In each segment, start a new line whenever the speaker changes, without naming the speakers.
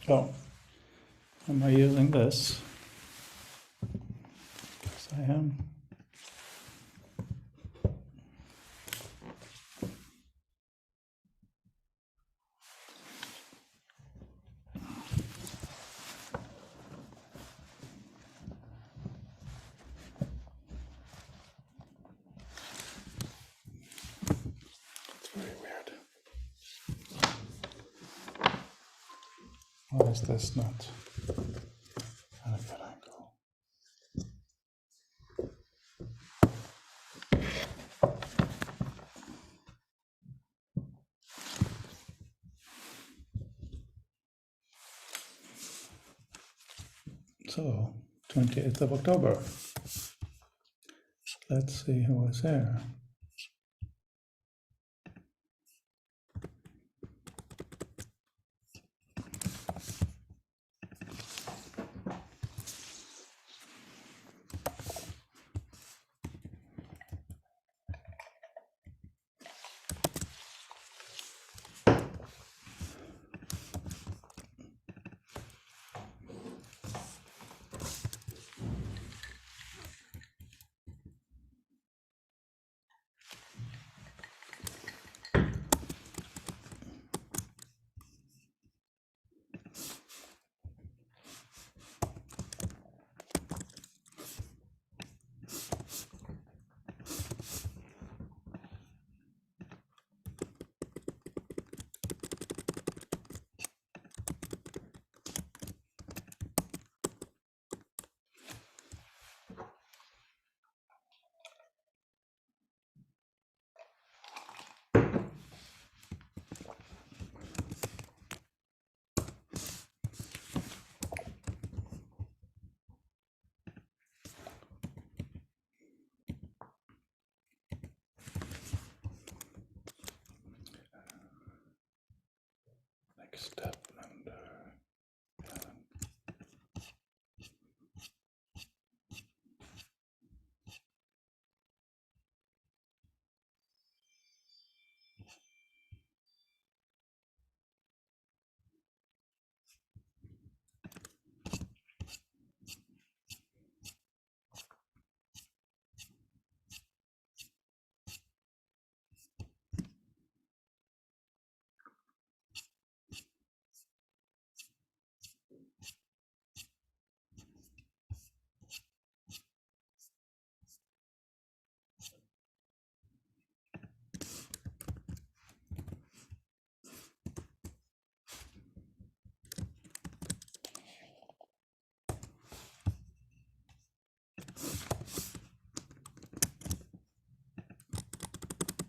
Oh, am I using this? Yes, I am. It's very weird. Why is this not at a good angle? So, 28th of October. Let's see who was there. Next step under.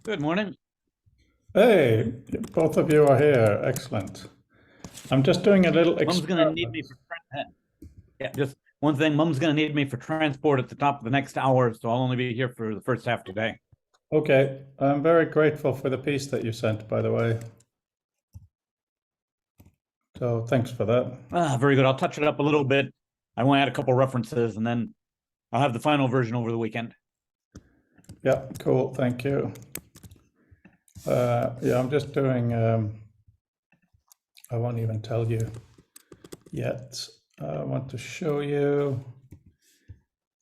Good morning.
Hey, both of you are here. Excellent. I'm just doing a little
Mom's gonna need
experiment.
me for yeah, just one thing. Mom's gonna need me for transport at the top of the next hour, so I'll only be here for the first half today.
Okay, I'm very grateful for the piece that you sent, by the way. So thanks for that.
Very good. I'll touch it up a little bit. I want to add a couple references, and then I'll have the final version over the weekend.
Yeah, cool. Thank you. Yeah, I'm just doing, I won't even tell you yet. I want to show you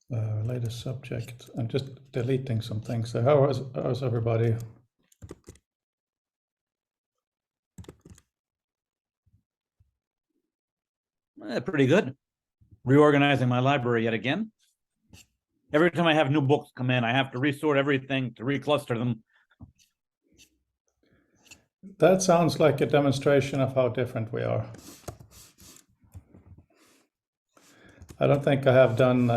latest subject. I'm just deleting some things. So how's everybody?
Pretty good. Reorganizing my library yet again. Every time I have new books come in, I have to resort everything to recluster them.
That sounds like a demonstration of how different we are. I don't think I have done,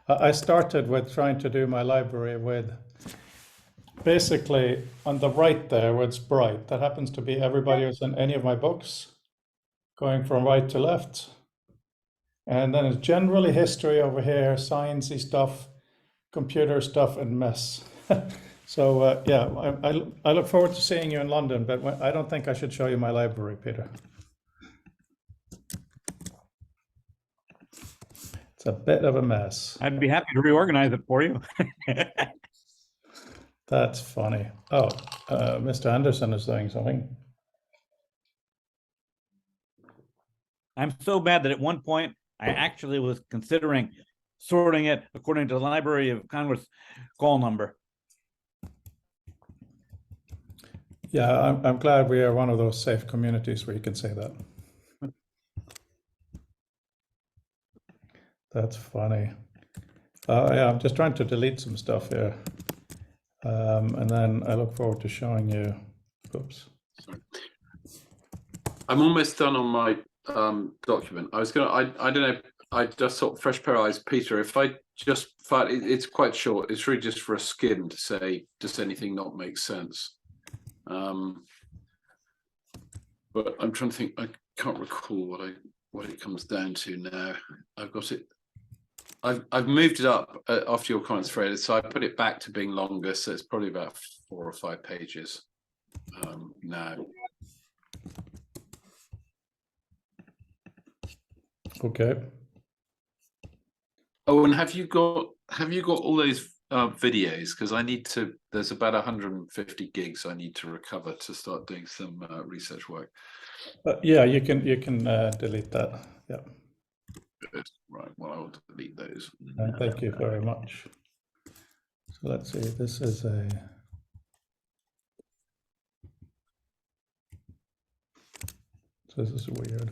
I started with trying to do my library with basically on the right there where it's bright. That happens to be everybody who's in any of my books, going from right to left. And then it's generally history over here, sciencey stuff, computer stuff, and mess. So yeah, I look forward to seeing you in London, but I don't think I should show you my library, Peter. It's a bit of a mess.
I'd be happy to reorganize it for you.
That's funny. Oh, Mr. Anderson is doing something.
I'm so bad that at one point I actually was considering sorting it according to the Library of Congress call number.
Yeah, I'm glad we are one of those safe communities where you can say that. That's funny. Yeah, I'm just trying to delete some stuff here. And then I look forward to showing you. Oops.
Sorry. I'm almost done on my document. I don't know, I just thought fresh pair of eyes, Peter, if I just find it's quite short, it's really just for a skim to say, does anything not make sense? But I'm trying to think, I can't recall what it comes down to now. I've got it. I've moved it up after your comments, Fred. So I put it back to being longer. So it's probably about 4 or 5 pages now.
Okay.
Oh, and have you got all those videos? Because I need to. There's about 150 gigs I need to recover to start doing some research work.
Yeah, you can delete that. Yeah.
Good. Right. Well, I will delete those.
And thank you very much. So let's see. This is a. So this is weird.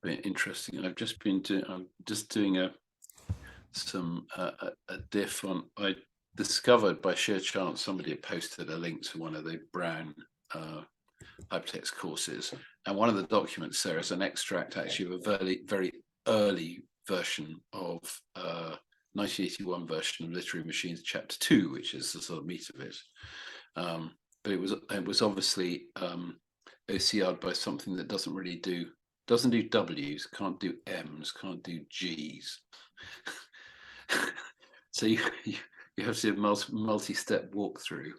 Very interesting. I've just been doing. I'm just doing a diff on. I discovered by sheer chance somebody had posted a link to one of the Brown hypertext courses, and one of the documents there is an extract actually of a very early version of 1981 version of Literary Machines Chapter 2, which is the sort of meat of it. But it was obviously OCR'd by something that doesn't do W's, can't do M's, can't do G's. So you have to do a multi-step walkthrough.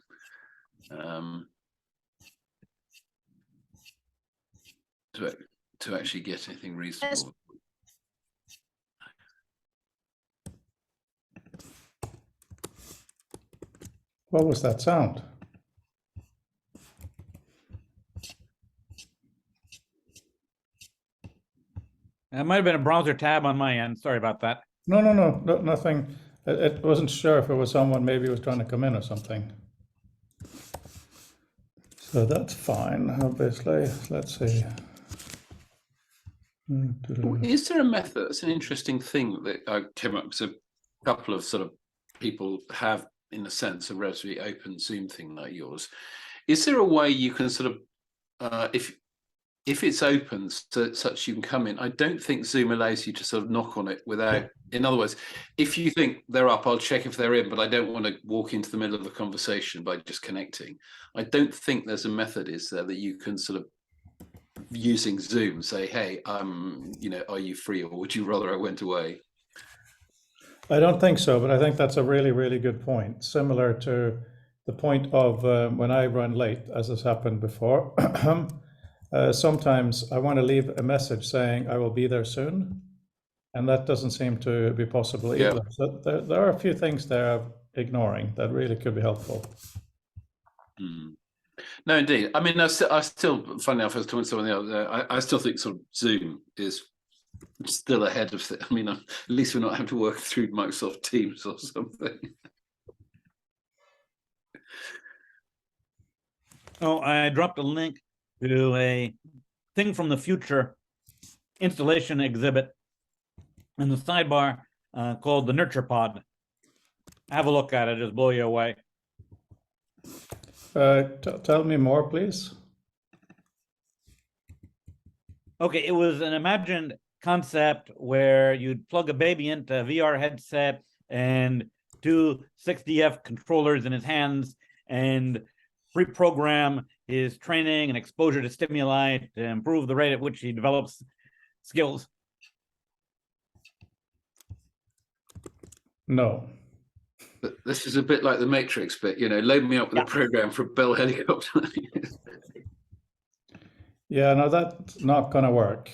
To actually get anything reasonable.
What was that sound?
It might have been a browser tab on my end. Sorry about that.
No, nothing. It wasn't sure if it was someone maybe was trying to come in or something. So that's fine, obviously. Let's see.
Is there a method? That's an interesting thing that I came up with. A couple of sort of people have, in a sense, a relatively open Zoom thing like yours. Is there a way you can sort of, if it's open such you can come in? I don't think Zoom allows you to sort of knock on it without. In other words, if you think they're up, I'll check if they're in, but I don't want to walk into the middle of the conversation by just connecting. I don't think there's a method, is there, that you can sort of, using Zoom, say, hey, are you free, or would you rather I went away?
I don't think so, but I think that's a really, really good point. Similar to the point of when I run late, as has happened before. Sometimes I want to leave a message saying I will be there soon, and that doesn't seem to be possible either.
Yeah.
So there are a few things there I'm ignoring that really could be helpful.
No, indeed. I mean, I still, funny enough, I was talking to someone the other day, I still think sort of Zoom is still ahead of it. I mean, at least we're not having to work through Microsoft Teams or something.
Oh, I dropped a link to a thing from the future installation exhibit in the sidebar called the Nurture Pod. Have a look at it, just blow you away.
Tell me more, please.
Okay, it was an imagined concept where you'd plug a baby into a VR headset and 2 6DF controllers in his hands and reprogram his training and exposure to stimuli to improve the rate at which he develops skills.
No.
This is a bit like the Matrix bit, load me up with a program for a Bell helicopter.
Yeah, no, that's not going to work.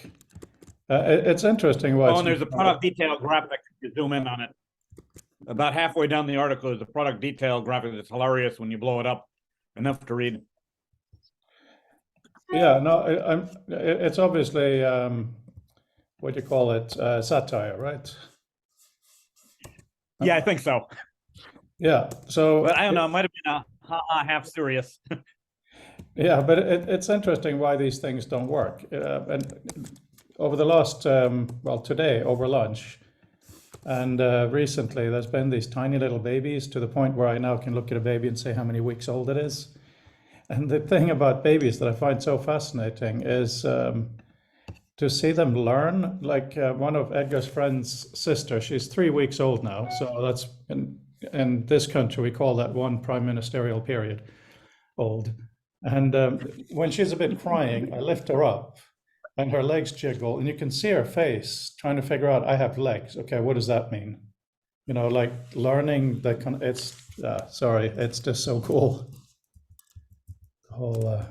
It's interesting why.
Oh, and there's a product detail graphic. You zoom in on it. About halfway down the article is a product detail graphic that's hilarious when you blow it up enough to read.
Yeah, no, it's obviously what do you call it? Satire, right?
Yeah, I think so.
Yeah. So,
but I don't know. It might have been a half serious.
Yeah, but it's interesting why these things don't work. And over the last, today over lunch, and recently, there's been these tiny little babies to the point where I now can look at a baby and say how many weeks old it is. And the thing about babies that I find so fascinating is to see them learn. Like one of Edgar's friend's sister, she's 3 weeks old now. So that's in this country, we call that one prime ministerial period old. And when she's a bit crying, I lift her up and her legs jiggle and you can see her face trying to figure out, I have legs. Okay, what does that mean? Like learning that it's just so cool. The whole.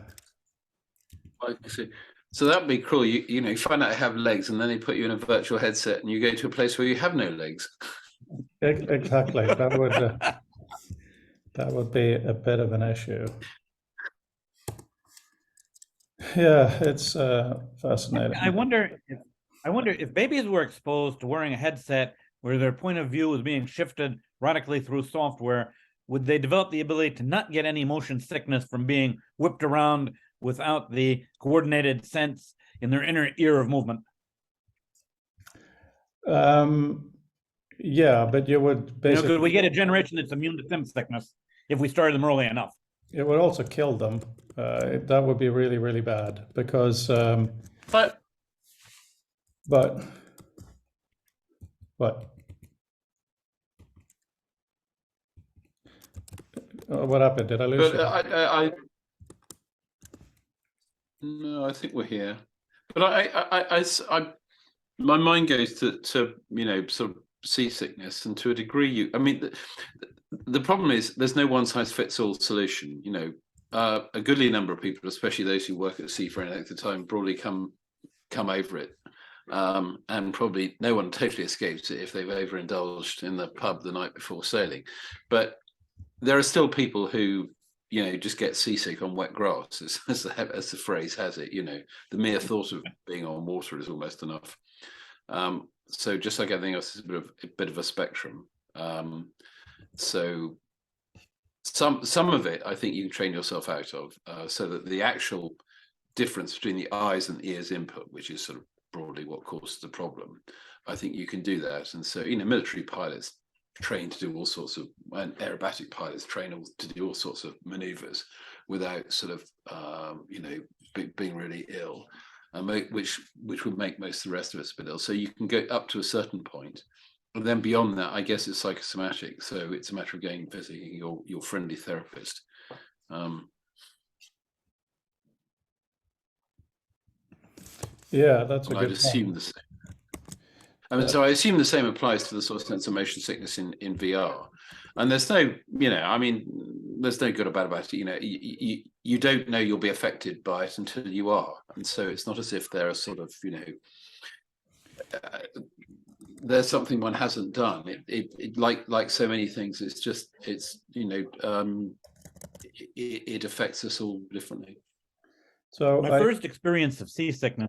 I see. So that'd be cool. You find out I have legs, and then they put you in a virtual headset, and you go to a place where you have no legs.
Exactly. That would be a bit of an issue. Yeah, it's fascinating.
I wonder if babies were exposed to wearing a headset where their point of view was being shifted radically through software, would they develop the ability to not get any motion sickness from being whipped around without the coordinated sense in their inner ear of movement?
Yeah, but you would basically.
Could we get a generation that's immune to sim sickness if we started them early enough?
It would also kill them. That would be really, really bad because.
But
what? What happened? Did I lose you?
No, I think we're here. But I my mind goes to sort of seasickness, and to a degree, the problem is there's no one size fits all solution. A goodly number of people, especially those who work at sea for any length of time, broadly come over it. And probably no one totally escapes it if they've overindulged in the pub the night before sailing. But there are still people who, just get seasick on wet grass, as the phrase has it. The mere thought of being on water is almost enough. So just like everything else, is a bit of a spectrum. So some of it, I think you can train yourself out of, so that the actual difference between the eyes and ears input, which is sort of broadly what causes the problem, I think you can do that. And so, military pilots train to do all sorts of, and aerobatic pilots train to do all sorts of maneuvers without sort of, being really ill, which would make most of the rest of us a bit ill. So you can go up to a certain point, and then beyond that, I guess it's psychosomatic. So it's a matter of going visiting your friendly therapist.
Yeah, that's a good
I'd assume the same. So I assume the same applies to the sort of sense of motion sickness in VR. And there's no, there's no good or bad about it. You don't know you'll be affected by it until you are. And so it's not as if there are sort of, there's something one hasn't done. It like so many things, it affects us all differently.
So
my first experience of seasickness.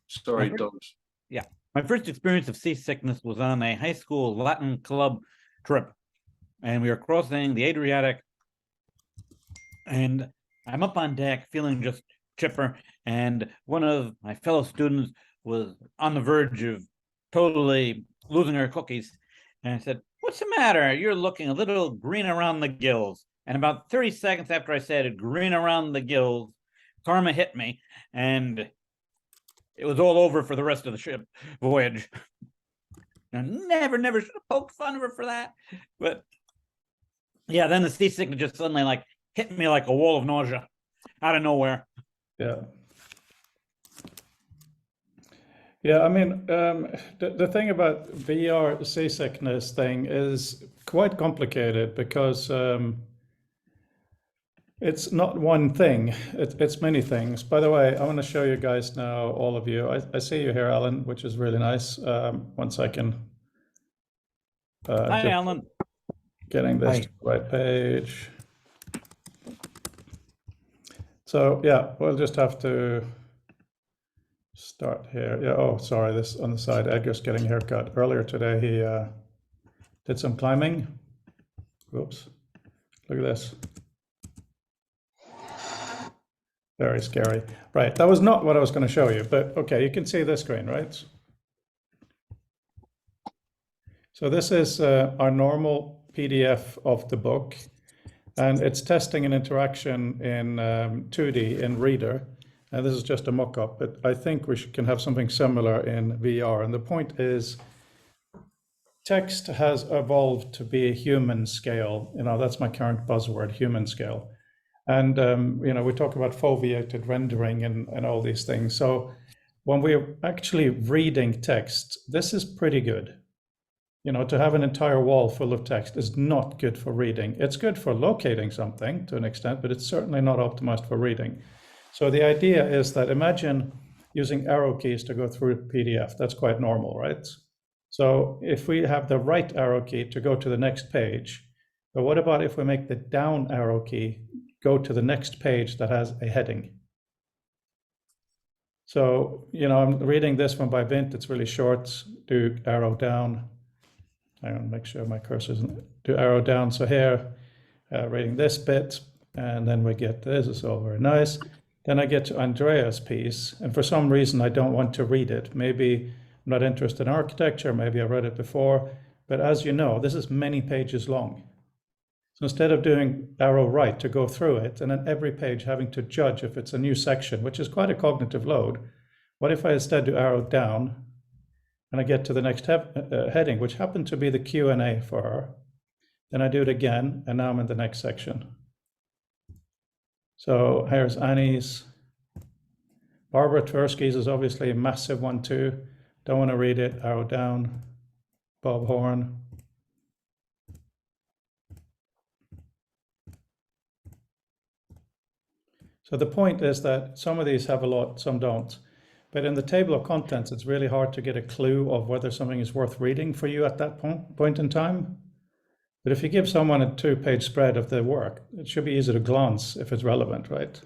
Sorry, Don.
Yeah. My first experience of seasickness was on a high school Latin club trip. And we were crossing the Adriatic. And I'm up on deck feeling just chipper. And one of my fellow students was on the verge of totally losing her cookies. And I said, "What's the matter? You're looking a little green around the gills." And about 30 seconds after I said it, green around the gills, karma hit me. And it was all over for the rest of the ship voyage. And never should have poked fun of her for that. But yeah, then the seasickness just suddenly hit me like a wall of nausea out of nowhere.
Yeah. Yeah, I mean, the thing about VR seasickness thing is quite complicated because it's not one thing, it's many things. By the way, I want to show you guys now, all of you. I see you here, Alan, which is really nice. One second.
Hi,
Just
Alan.
getting this
Hi.
to the right page. So yeah, we'll just have to start here. Yeah, oh, sorry, this on the side. Edgar's getting a haircut. Earlier today, he did some climbing. Whoops, look at this. Very scary. Right, that was not what I was going to show you, but okay, you can see this screen, right? So this is our normal PDF of the book, and it's testing an interaction in 2D in Reader. And this is just a mock-up, but I think we can have something similar in VR. And the point is, text has evolved to be a human scale. You know, that's my current buzzword, human scale. And, you know, we talk about foveated rendering and all these things. So when we're actually reading text, this is pretty good. You know, to have an entire wall full of text is not good for reading. It's good for locating something to an extent, but it's certainly not optimized for reading. So the idea is that imagine using arrow keys to go through a PDF. That's quite normal, right? So if we have the right arrow key to go to the next page, but what about if we make the down arrow key go to the next page that has a heading? So, you know, I'm reading this one by Vint. It's really short. Do arrow down. I want to make sure my cursor isn't. Do arrow down. So here, reading this bit, and then we get this. It's all very nice. Then I get to Andrea's piece, and for some reason I don't want to read it. Maybe I'm not interested in architecture. Maybe I read it before. But as you know, this is many pages long. So instead of doing arrow right to go through it, and then every page having to judge if it's a new section, which is quite a cognitive load, what if I instead do arrow down, and I get to the next heading, which happened to be the Q&A for her. Then I do it again, and now I'm in the next section. So here's Annie's. Barbara Tversky's is obviously a massive one too. Don't want to read it, arrow down. Bob Horn. So the point is that some of these have a lot, some don't. But in the table of contents, it's really hard to get a clue of whether something is worth reading for you at that point in time. But if you give someone a 2-page spread of their work, it should be easy to glance if it's relevant, right?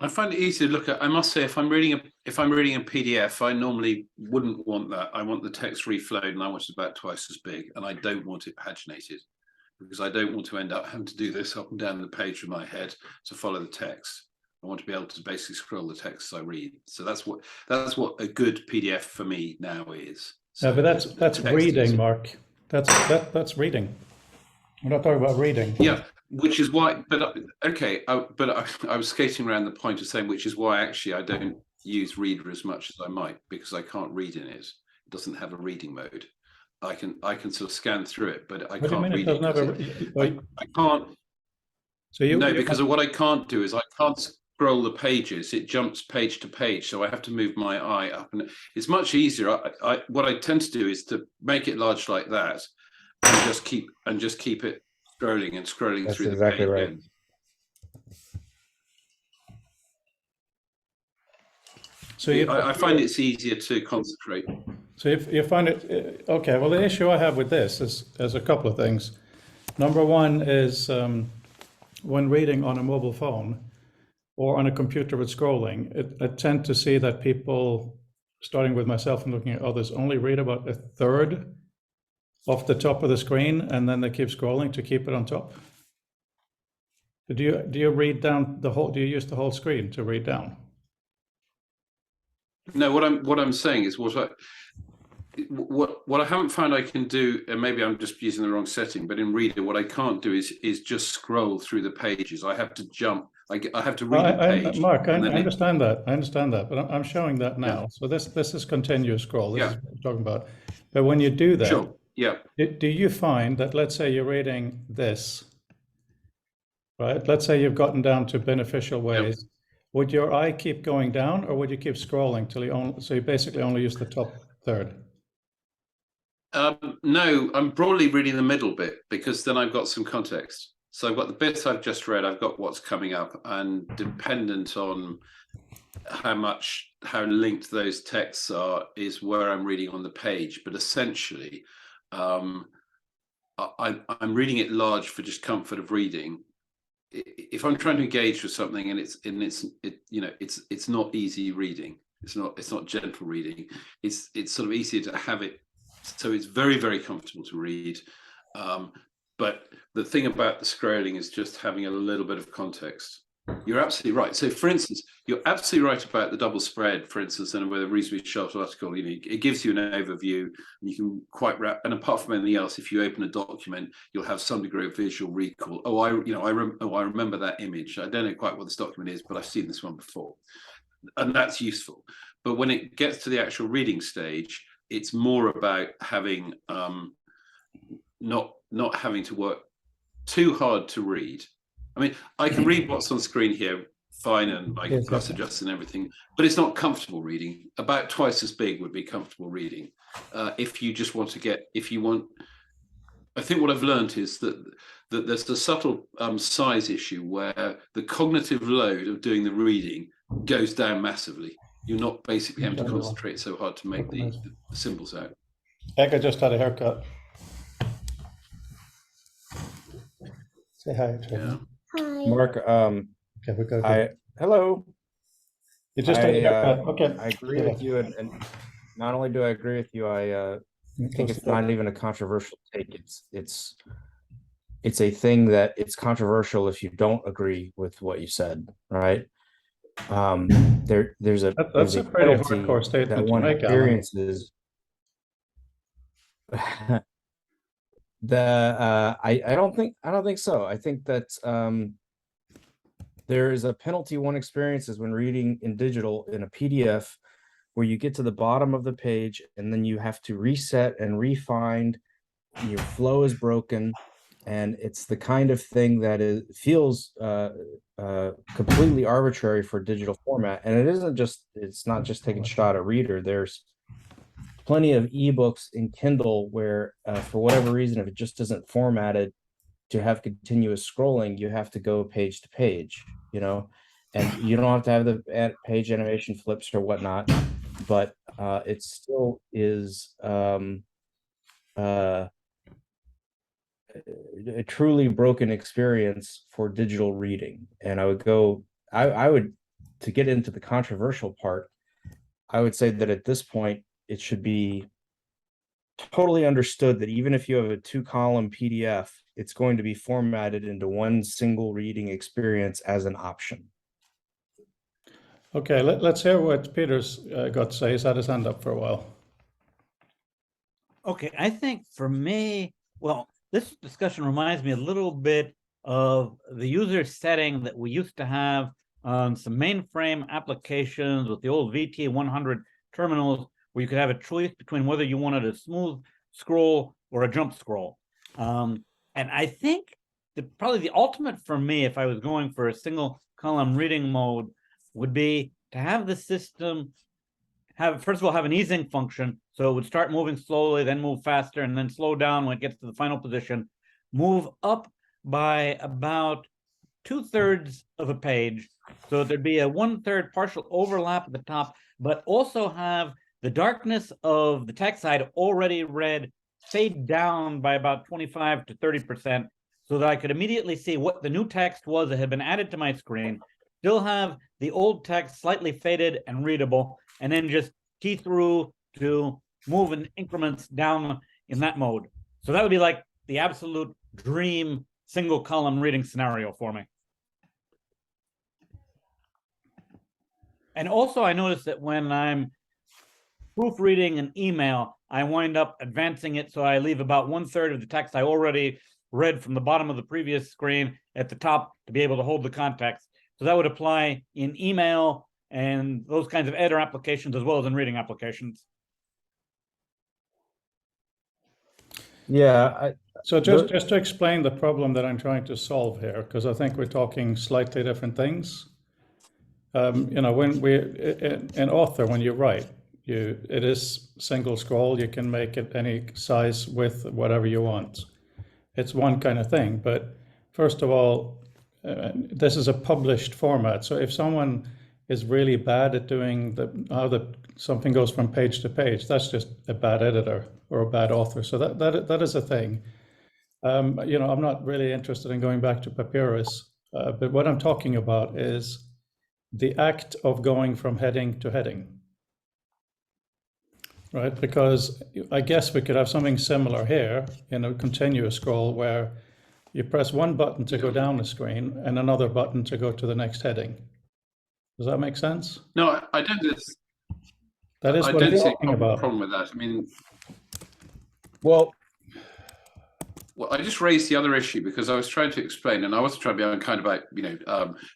I find it easy to look at. I must say, if I'm reading a PDF, I normally wouldn't want that. I want the text reflowed, and I want it about twice as big, and I don't want it paginated, because I don't want to end up having to do this up and down the page with my head to follow the text. I want to be able to basically scroll the text as I read. So that's what a good PDF for me now is. So
yeah, but that's reading, Mark. That's reading. We're not talking about reading.
Yeah, which is why. But okay, I was skating around the point of saying, which is why actually I don't use Reader as much as I might, because I can't read in it. It doesn't have a reading mode. I can sort of scan through it, but I can't read it. I can't.
So you
no, because of what I can't do is I can't scroll the pages. It jumps page to page, so I have to move my eye up, and it's much easier. What I tend to do is to make it large like that, and just keep it scrolling and scrolling
That's
through
exactly
the page.
right.
So
I find it's easier to concentrate.
So if you find it, okay, well, the issue I have with this is there's a couple of things. Number one is when reading on a mobile phone or on a computer with scrolling, I tend to see that people, starting with myself and looking at others, only read about a third off the top of the screen, and then they keep scrolling to keep it on top. Do you read down the whole? Do you use the whole screen to read down?
No, what I'm saying is what I haven't found I can do, and maybe I'm just using the wrong setting, but in Reader, what I can't do is just scroll through the pages. I have to jump. I have to read a page.
Mark, I understand that. I understand that, but I'm showing that now.
Yeah.
So this is continuous scroll. This
Yeah.
is what I'm talking about. But when you do that,
Sure. Yeah.
do you find that, let's say you're reading this, right? Let's say you've gotten down to beneficial ways. Would your eye keep going down, or would you keep scrolling till you only, so you basically only use the top third?
No, I'm broadly reading the middle bit because then I've got some context. So I've got the bits I've just read, I've got what's coming up, and dependent on how linked those texts are is where I'm reading on the page. But essentially, I'm reading it large for just comfort of reading. If I'm trying to engage with something and it's not easy reading, it's not gentle reading, it's sort of easier to have it, so it's very, very comfortable to read. But the thing about the scrolling is just having a little bit of context. You're absolutely right. So, for instance, you're absolutely right about the double spread, for instance, and with a reasonably short article, it gives you an overview, and you can quite wrap. And apart from anything else, if you open a document, you'll have some degree of visual recall. I remember that image. I don't know quite what this document is, but I've seen this one before, and that's useful. But when it gets to the actual reading stage, it's more about having not having to work too hard to read. I mean, I can read what's on screen here fine, and I can plus adjust and everything, but it's not comfortable reading. About twice as big would be comfortable reading. If you just want to I think what I've learned is that there's a subtle size issue where the cognitive load of doing the reading goes down massively. You're not basically having to concentrate so hard to make the symbols out.
Eka just had a haircut. Say hi to him.
Hi.
Mark,
Okay, we go.
hello.
You just had a haircut. Okay.
I agree with you, and not only do I agree with you, I think it's not even a controversial take. It's a thing that it's controversial if you don't agree with what you said, right? There's a
That's a pretty hardcore statement
that
to
one
make, Alan.
experiences. I don't think so. I think that there is a penalty one experiences when reading in digital in a PDF, where you get to the bottom of the page and then you have to reset and refind. Your flow is broken, and it's the kind of thing that feels completely arbitrary for digital format. And it's not just taking a shot at reader. There's plenty of ebooks in Kindle where, for whatever reason, if it just isn't formatted to have continuous scrolling, you have to go page to page, and you don't have to have the page animation flips or whatnot, but it still is a truly broken experience for digital reading. And I would, to get into the controversial part, I would say that at this point, it should be totally understood that even if you have a 2-column PDF, it's going to be formatted into one single reading experience as an option.
Okay, let's hear what Peter's got to say. He's had his hand up for a while.
Okay, I think for me, well, this discussion reminds me a little bit of the user setting that we used to have on some mainframe applications with the old VT100 terminals, where you could have a choice between whether you wanted a smooth scroll or a jump scroll. And I think that probably the ultimate for me, if I was going for a single column reading mode, would be to have the system first of all, have an easing function. So it would start moving slowly, then move faster, and then slow down when it gets to the final position, move up by about 2/3 of a page. So there'd be a 1/3 partial overlap at the top, but also have the darkness of the text side already read fade down by about 25 to 30%, so that I could immediately see what the new text was that had been added to my screen, still have the old text slightly faded and readable, and then just key through to move in increments down in that mode. So that would be like the absolute dream single column reading scenario for me. And also I noticed that when I'm proofreading an email, I wind up advancing it, so I leave about 1/3 of the text I already read from the bottom of the previous screen at the top to be able to hold the context. So that would apply in email and those kinds of editor applications, as well as in reading applications.
Yeah,
So just to explain the problem that I'm trying to solve here, because I think we're talking slightly different things. You know, when we an author, when you write, it is single scroll. You can make it any size, width, whatever you want. It's one kind of thing. But first of all, this is a published format. So if someone is really bad at doing how something goes from page to page, that's just a bad editor or a bad author. So that is a thing. You know, I'm not really interested in going back to Papyrus, but what I'm talking about is the act of going from heading to heading, right? Because I guess we could have something similar here in a continuous scroll where you press one button to go down the screen and another button to go to the next heading. Does that make sense?
No, I don't.
That is
I
what
don't
I'm
see
talking
a
about.
problem with that. I mean,
well,
I just raised the other issue because I was trying to explain, and I wasn't trying to be unkind about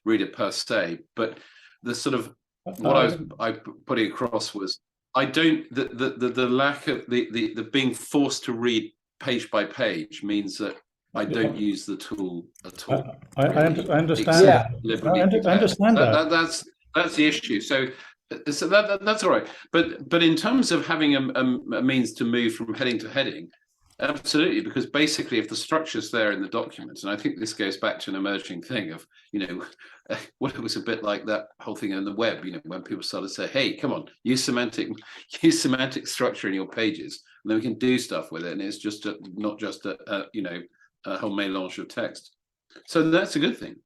read it per se, but the sort of what I putting across was I don't the lack of the being forced to read page by page means that I don't use the tool at all.
I understand
Yeah.
that. I understand that.
That's the issue. So that's all right. But in terms of having a means to move from heading to heading, absolutely, because basically if the structure's there in the document, and I think this goes back to an emerging thing of, what it was a bit like that whole thing in the web, when people started to say, hey, come on, use semantic structure in your pages, and then we can do stuff with it. And it's just not just a whole melange of text. So that's a good thing.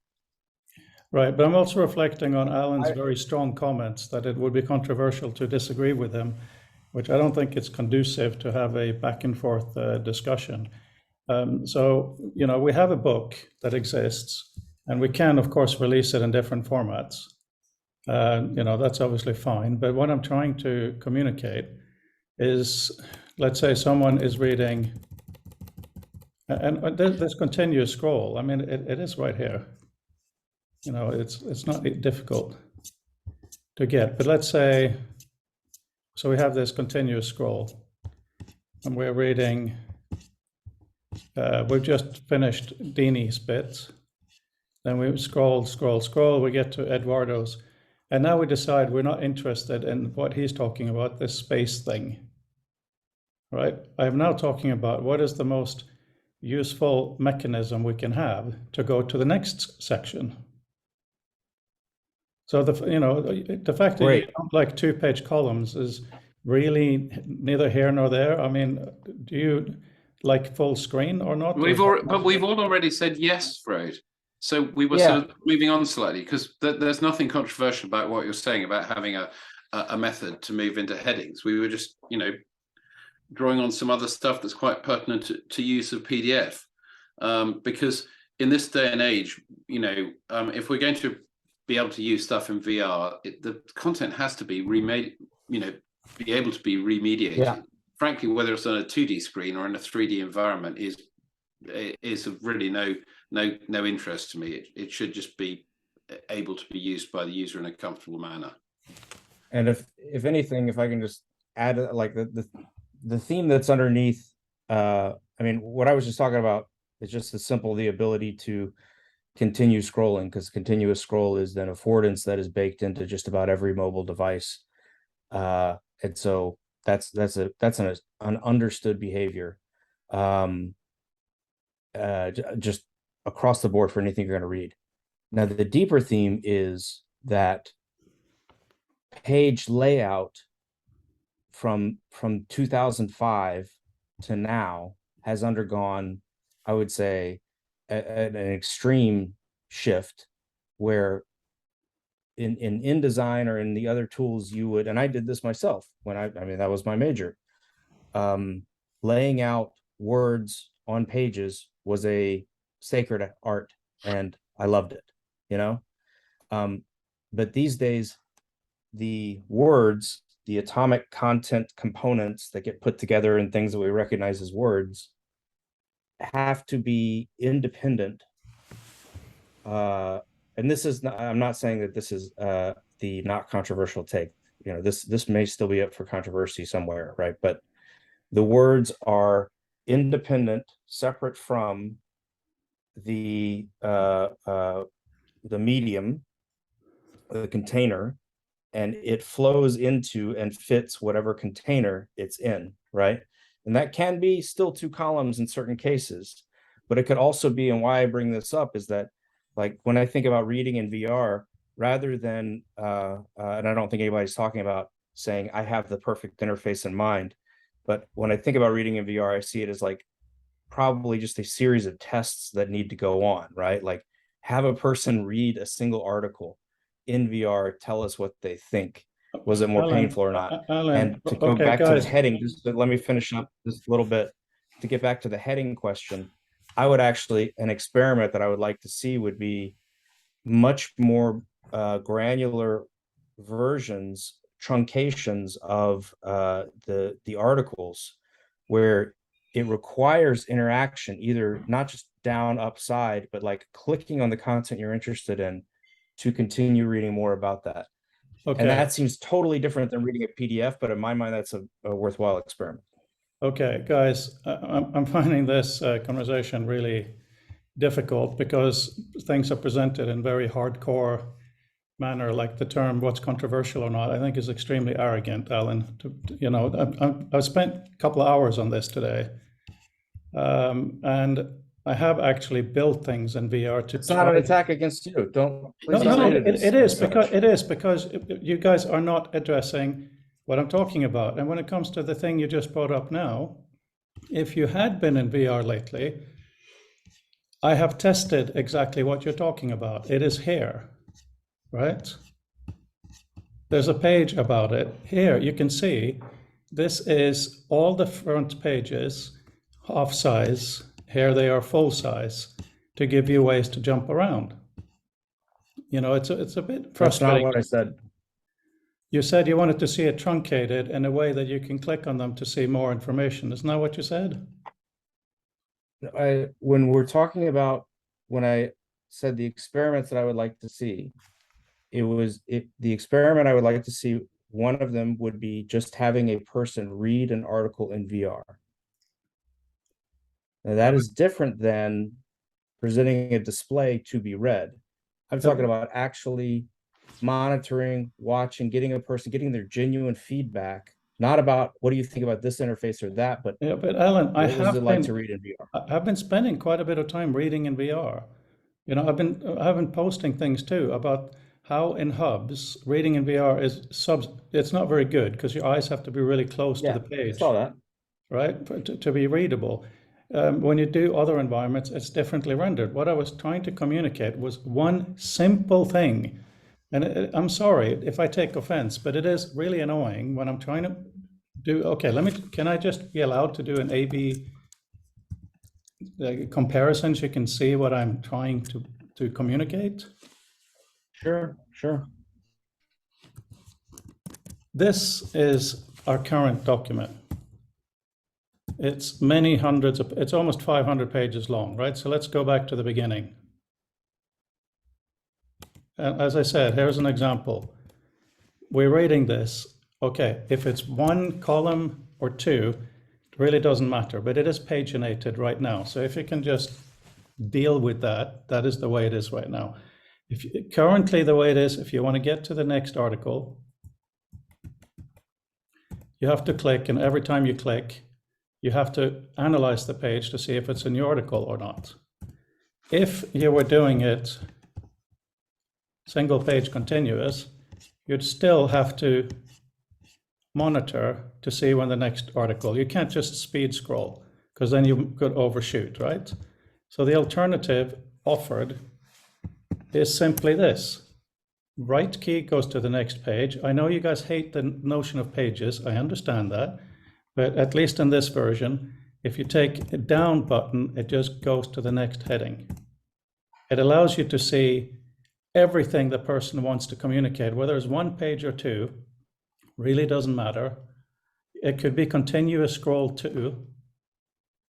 Right, but I'm also reflecting on Alan's very strong comments that it would be controversial to disagree with him, which I don't think it's conducive to have a back and forth discussion. So, we have a book that exists, and we can, of course, release it in different formats. That's obviously fine. But what I'm trying to communicate is, let's say someone is reading, and this continuous scroll, I mean, it is right here. It's not difficult to get, but let's say, so we have this continuous scroll, and we're reading, we've just finished Dini's bit, then we scroll, we get to Eduardo's, and now we decide we're not interested in what he's talking about, this space thing, right? I'm now talking about what is the most useful mechanism we can have to go to the next section. So the fact that you don't like 2-page columns is really neither here nor there. I mean, do you like full screen or not?
We've all already said yes, Freud. So we were sort of moving on slightly because there's nothing controversial about what you're saying about having a method to move into headings. We were just drawing on some other stuff that's quite pertinent to use of PDF, because in this day and age, if we're going to be able to use stuff in VR, the content has to be remade, be able to be remediated.
Yeah.
Frankly, whether it's on a 2D screen or in a 3D environment is of really no interest to me. It should just be able to be used by the user in a comfortable manner.
And if anything, if I can just add like the theme that's underneath, I mean, what I was just talking about is just the ability to continue scrolling, because continuous scroll is then affordance that is baked into just about every mobile device, and so that's an understood behavior, just across the board for anything you're going to read. Now, the deeper theme is that page layout from 2005 to now has undergone, I would say, an extreme shift, where in InDesign or in the other tools you would, and I did this myself when I mean that was my major, laying out words on pages was a sacred art, and I loved it, but these days the words, the atomic content components that get put together in things that we recognize as words, have to be independent. And this is not, I'm not saying that this is the not controversial take. This may still be up for controversy somewhere, right? But the words are independent, separate from the medium, the container, and it flows into and fits whatever container it's in, right? And that can be still 2 columns in certain cases, but it could also be, and why I bring this up is that, like, when I think about reading in VR, rather than, and I don't think anybody's talking about saying I have the perfect interface in mind, but when I think about reading in VR, I see it as like probably just a series of tests that need to go on, right? Like, have a person read a single article in VR, tell us what they think. Was it more
Alan,
painful or not?
Alan,
And to go
okay,
back to
guys.
the heading, just let me finish up this little bit. To get back to the heading question, I would actually, an experiment that I would like to see would be much more granular versions, truncations of the articles, where it requires interaction, either not just down, upside, but like clicking on the content you're interested in to continue reading more about that.
Okay.
And that seems totally different than reading a PDF, but in my mind, that's a worthwhile experiment.
Okay, guys, I'm finding this conversation really difficult because things are presented in very hardcore manner, like the term "what's controversial or not," I think is extremely arrogant, Alan. I've spent a couple of hours on this today, and I have actually built things in VR to.
It's not an attack against you. Don't.
No, it is because you guys are not addressing what I'm talking about. And when it comes to the thing you just brought up now, if you had been in VR lately, I have tested exactly what you're talking about. It is here, right? There's a page about it. Here, you can see this is all the front pages, half size. Here they are full size to give you ways to jump around. It's a bit frustrating.
That's not what I said.
You said you wanted to see it truncated in a way that you can click on them to see more information. Isn't that what you said?
When we're talking about, when I said the experiments that I would like to see, the experiment I would like to see, one of them would be just having a person read an article in VR. Now that is different than presenting a display to be read. I'm talking about actually monitoring, watching, getting their genuine feedback, not about what do you think about this interface or that, but
yeah, but Alan, I
like to read in VR.
I've been spending quite a bit of time reading in VR. I've been posting things too about how in hubs reading in VR it's not very good because your eyes have to be really close to the page.
I saw that.
Right, to be readable. When you do other environments, it's differently rendered. What I was trying to communicate was one simple thing. And I'm sorry if I take offense, but it is really annoying when I'm trying to do, okay, can I just be allowed to do an A/B comparison so you can see what I'm trying to communicate?
Sure.
This is our current document. It's it's almost 500 pages long, right? So let's go back to the beginning. As I said, here's an example. We're reading this. Okay, if it's 1 column or 2, it really doesn't matter, but it is paginated right now. So if you can just deal with that, that is the way it is right now. Currently the way it is, if you want to get to the next article, you have to click, and every time you click, you have to analyze the page to see if it's a new article or not. If you were doing it single page continuous, you'd still have to monitor to see when the next article. You can't just speed scroll because then you could overshoot, right? So the alternative offered is simply this. Right key goes to the next page. I know you guys hate the notion of pages. I understand that. But at least in this version, if you take a down button, it just goes to the next heading. It allows you to see everything the person wants to communicate, whether it's 1 page or 2, really doesn't matter. It could be continuous scroll too.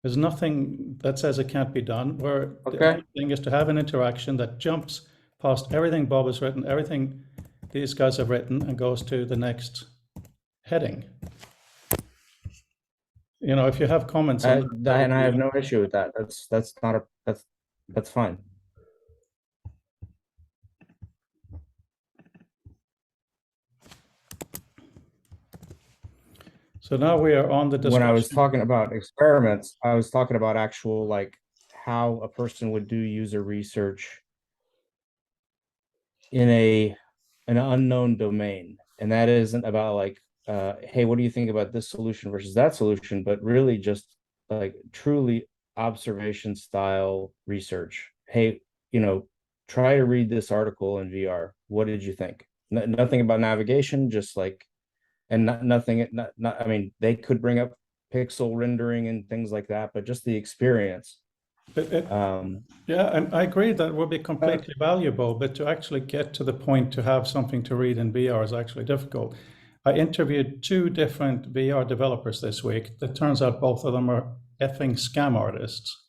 There's nothing that says it can't be done, where the only thing is to have an interaction that jumps past everything Bob has written, everything these guys have written, and goes to the next heading. if you have comments on that,
And I have no issue with that. That's fine.
so now we are on the discussion.
When I was talking about experiments, I was talking about actual, like, how a person would do user research in an unknown domain. And that isn't about like, hey, what do you think about this solution versus that solution, but really just like truly observation style research. Hey, try to read this article in VR. What did you think? Nothing about navigation, just like, and nothing, I mean, they could bring up pixel rendering and things like that, but just the experience.
Yeah, I agree that would be completely valuable, but to actually get to the point to have something to read in VR is actually difficult. I interviewed 2 different VR developers this week. It turns out both of them are effing scam artists.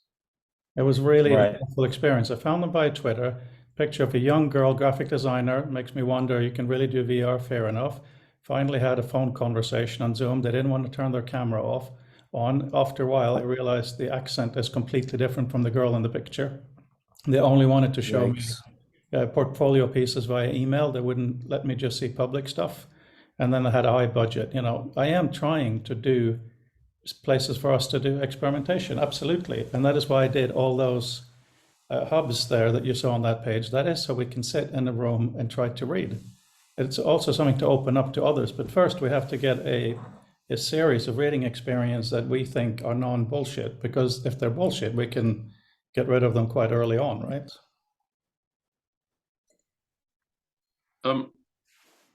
It was really a helpful experience. I found them by Twitter. Picture of a young girl, graphic designer. Makes me wonder, you can really do VR, fair enough. Finally had a phone conversation on Zoom. They didn't want to turn their camera off. After a while, I realized the accent is completely different from the girl in the picture. They only wanted to show me portfolio pieces via email. They wouldn't let me just see public stuff. And then I had a high budget. I am trying to do places for us to do experimentation, absolutely. And that is why I did all those hubs there that you saw on that page. That is so we can sit in a room and try to read. It's also something to open up to others. But first, we have to get a series of reading experience that we think are non-bullshit, because if they're bullshit, we can get rid of them quite early on, right?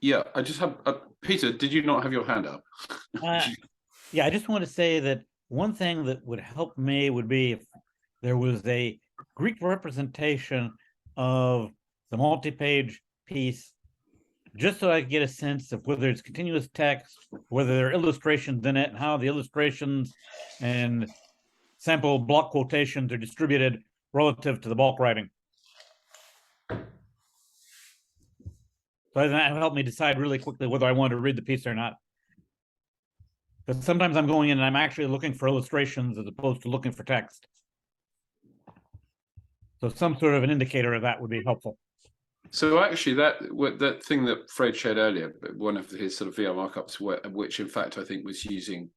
Yeah, I just have Peter. Did you not have your hand up?
Yeah, I just want to say that one thing that would help me would be if there was a Greek representation of the multi-page piece, just so I could get a sense of whether it's continuous text, whether there are illustrations in it, and how the illustrations and sample block quotations are distributed relative to the bulk writing. So that helped me decide really quickly whether I wanted to read the piece or not. Because sometimes I'm going in and I'm actually looking for illustrations as opposed to looking for text. So some sort of an indicator of that would be helpful.
So actually, that thing that Fred showed earlier, one of his sort of VR markups, which in fact I think was using,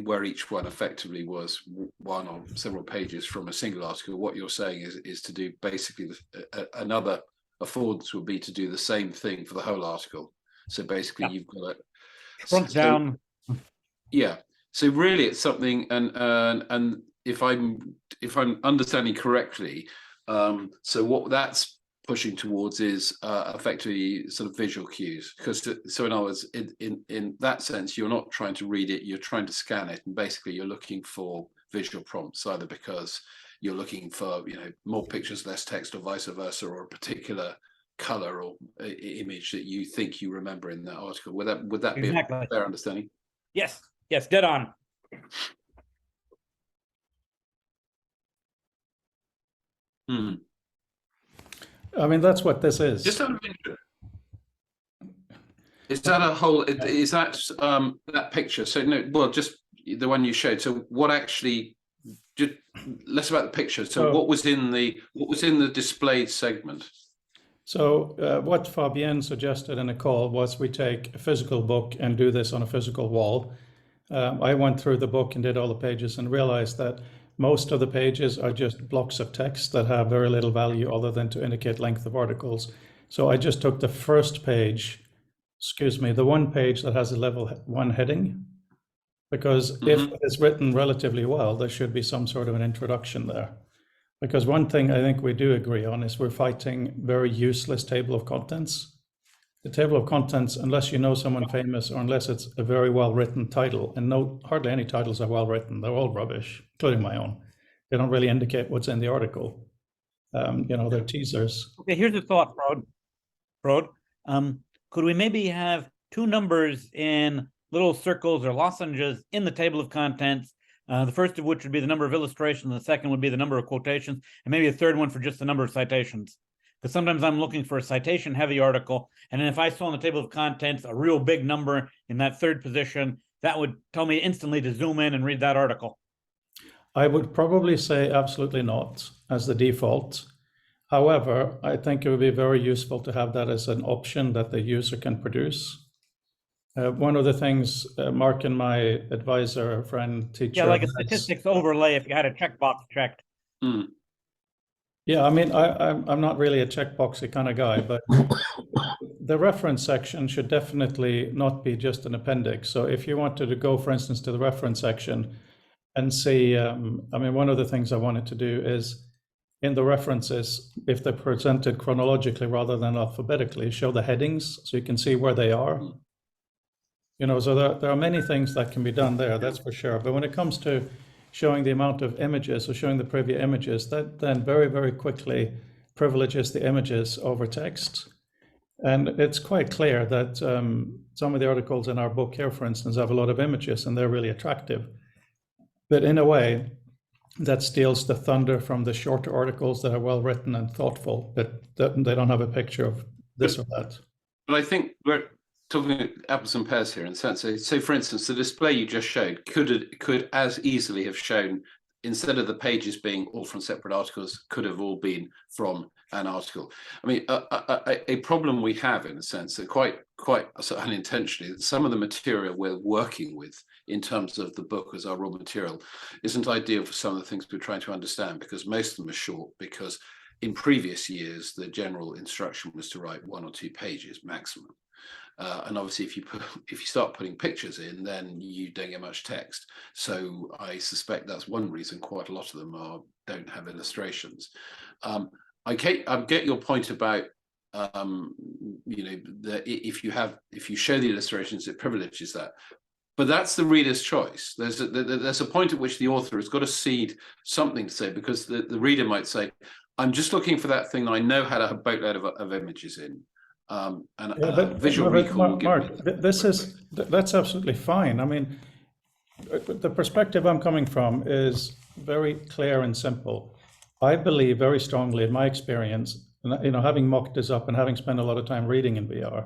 where each one effectively was one or several pages from a single article. What you're saying is to do basically another affords would be to do the same thing for the whole article. So basically, you've got it
front down.
Yeah. So really, it's something, and if I'm understanding correctly, so what that's pushing towards is effectively sort of visual cues, because so in other words, in that sense, you're not trying to read it, you're trying to scan it, and basically you're looking for visual prompts, either because you're looking for more pictures, less text, or vice versa, or a particular color or image that you think you remember in that article. Would that be a fair understanding?
Yes, dead on.
I mean, that's what this is.
Just out of interest, is that a whole? Is that that picture? So no, well, just the one you showed. So what actually? Just less about the picture. So what was in the displayed segment?
So what Fabienne suggested in a call was we take a physical book and do this on a physical wall. I went through the book and did all the pages and realized that most of the pages are just blocks of text that have very little value other than to indicate length of articles. So I just took the first page, the one page that has a level 1 heading, because if it's written relatively well, there should be some sort of an introduction there. Because one thing I think we do agree on is we're fighting very useless table of contents. The table of contents, unless you know someone famous or unless it's a very well-written title, and hardly any titles are well-written, they're all rubbish, including my own. They don't really indicate what's in the article. They're teasers.
Okay, here's the thought, Frode. Could we maybe have 2 numbers in little circles or lozenges in the table of contents? The first of which would be the number of illustrations, and the second would be the number of quotations, and maybe a third one for just the number of citations. Because sometimes I'm looking for a citation-heavy article, and then if I saw on the table of contents a real big number in that third position, that would tell me instantly to zoom in and read that article.
I would probably say absolutely not as the default. However, I think it would be very useful to have that as an option that the user can produce. One of the things Mark and my advisor, friend, teacher.
Yeah, like a statistics overlay if you had a checkbox checked.
Mm.
Yeah, I mean, I'm not really a checkboxy kind of guy, but the reference section should definitely not be just an appendix. So if you wanted to go, for instance, to the reference section and see, I mean, one of the things I wanted to do is in the references, if they're presented chronologically rather than alphabetically, show the headings so you can see where they are. You know, so there are many things that can be done there, that's for sure. But when it comes to showing the amount of images or showing the preview images, that then very, very quickly privileges the images over text. And it's quite clear that some of the articles in our book here, for instance, have a lot of images and they're really attractive. But in a way, that steals the thunder from the shorter articles that are well written and thoughtful, but they don't have a picture of this or that.
But I think we're talking apples and pears here in the sense. So, for instance, the display you just showed could as easily have shown, instead of the pages being all from separate articles, could have all been from an article. I mean, a problem we have in a sense that quite unintentionally, that some of the material we're working with in terms of the book as our raw material isn't ideal for some of the things we're trying to understand, because most of them are short, because in previous years, the general instruction was to write 1 or 2 pages maximum. And obviously, if you start putting pictures in, then you don't get much text. So I suspect that's one reason quite a lot of them don't have illustrations. I get your point about you know, that if you show the illustrations, it privileges that. But that's the reader's choice. There's a point at which the author has got to cede something to say, because the reader might say, "I'm just looking for that thing that I know had a boatload of images in." Visual recall.
Mark, that's absolutely fine. I mean, the perspective I'm coming from is very clear and simple. I believe very strongly, in my experience, you know, having mocked this up and having spent a lot of time reading in VR,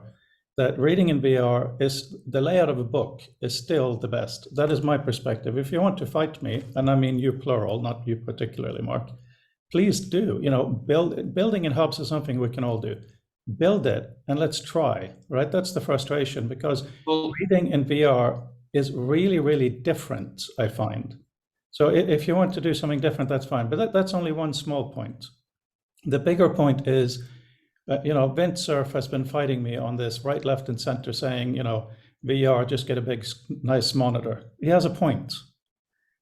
that reading in VR is the layout of a book is still the best. That is my perspective. If you want to fight me, and I mean you plural, not you particularly, Mark, please do. You know, building in hubs is something we can all do. Build it and let's try, right? That's the frustration, because reading in VR is really, really different, I find. So if you want to do something different, that's fine. But that's only one small point. The bigger point is, you know, Vint Cerf has been fighting me on this right, left, and center, saying, you know, VR, just get a big, nice monitor. He has a point.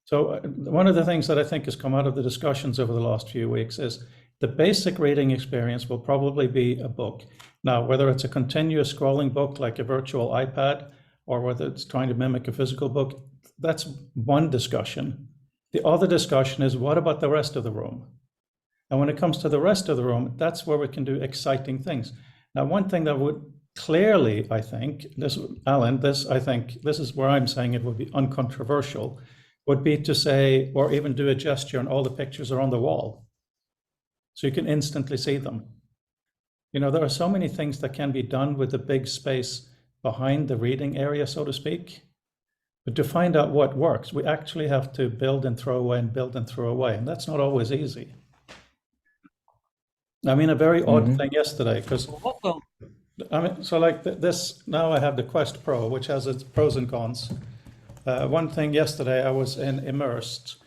So one of the things that I think has come out of the discussions over the last few weeks is the basic reading experience will probably be a book. Now, whether it's a continuous scrolling book like a virtual iPad, or whether it's trying to mimic a physical book, that's one discussion. The other discussion is, what about the rest of the room? And when it comes to the rest of the room, that's where we can do exciting things. Now, one thing that would clearly, I think, Alan, I think this is where I'm saying it would be uncontroversial, would be to say, or even do a gesture and all the pictures are on the wall, so you can instantly see them. You know, there are so many things that can be done with the big space behind the reading area, so to speak. But to find out what works, we actually have to build and throw away and build and throw away. And that's not always easy. I mean, a very odd thing yesterday, because I mean, so like this, now I have the Quest Pro, which has its pros and cons. One thing yesterday, I was in Immersed,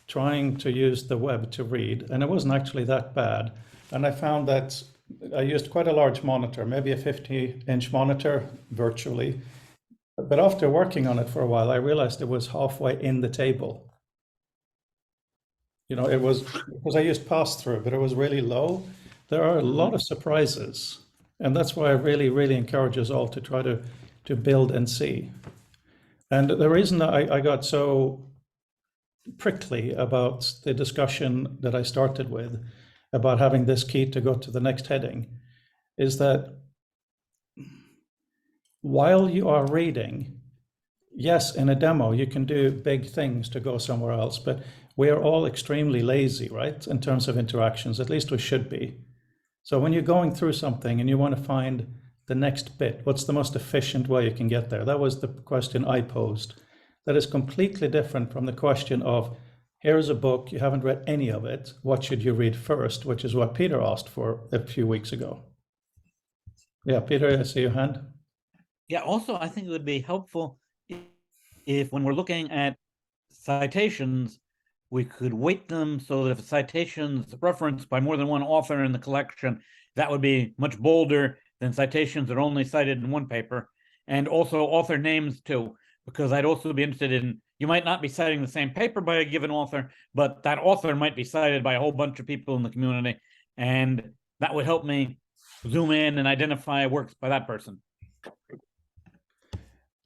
trying to use the web to read, and it wasn't actually that bad. And I found that I used quite a large monitor, maybe a 50-inch monitor virtually. But after working on it for a while, I realized it was halfway in the table. You know, it was, because I used pass-through, but it was really low. There are a lot of surprises. And that's why I really, really encourage us all to try to build and see. And the reason that I got so prickly about the discussion that I started with about having this key to go to the next heading is that while you are reading, yes, in a demo, you can do big things to go somewhere else, but we are all extremely lazy, right? In terms of interactions, at least we should be. So when you're going through something and you want to find the next bit? What's the most efficient way you can get there? That was the question I posed. That is completely different from the question of, here's a book, you haven't read any of it, what should you read first? Which is what Peter asked for a few weeks ago. Yeah, Peter, I see your hand.
Yeah, also, I think it would be helpful if when we're looking at citations, we could weight them so that if a citation's referenced by more than one author in the collection, that would be much bolder than citations that are only cited in one paper. And also author names too, because I'd also be interested in, you might not be citing the same paper by a given author, but that author might be cited by a whole bunch of people in the community. And that would help me zoom in and identify works by that person.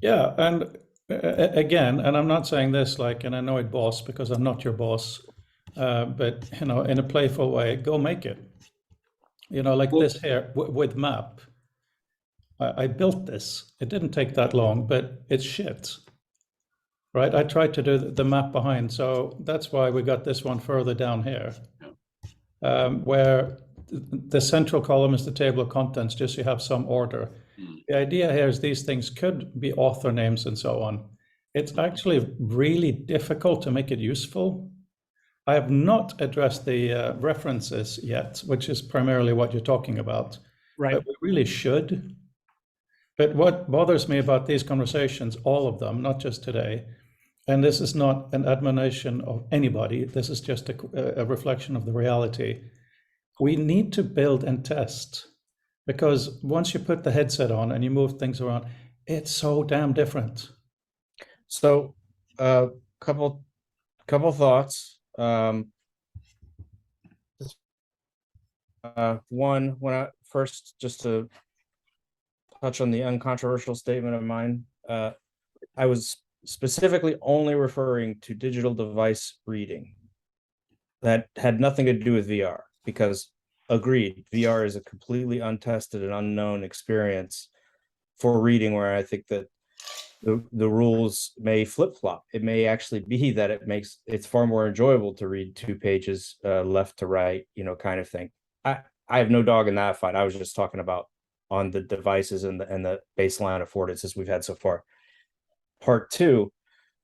Yeah, and again, and I'm not saying this like an annoyed boss because I'm not your boss, but in a playful way, go make it. Like this here with map. I built this. It didn't take that long, but it's shit. Right? I tried to do the map behind, so that's why we got this one further down here, where the central column is the table of contents, just so you have some order. The idea here is these things could be author names and so on. It's actually really difficult to make it useful. I have not addressed the references yet, which is primarily what you're talking about.
Right.
But we really should. But what bothers me about these conversations, all of them, not just today, and this is not an admonition of anybody, this is just a reflection of the reality. We need to build and test, because once you put the headset on and you move things around, it's so damn different.
So, couple thoughts. One, when I first, just to touch on the uncontroversial statement of mine, I was specifically only referring to digital device reading. That had nothing to do with VR, because agreed, VR is a completely untested and unknown experience for reading, where I think that the rules may flip-flop. It may actually be that it's far more enjoyable to read 2 pages left to right, kind of thing. I have no dog in that fight. I was just talking about on the devices and the baseline affordances we've had so far. Part 2,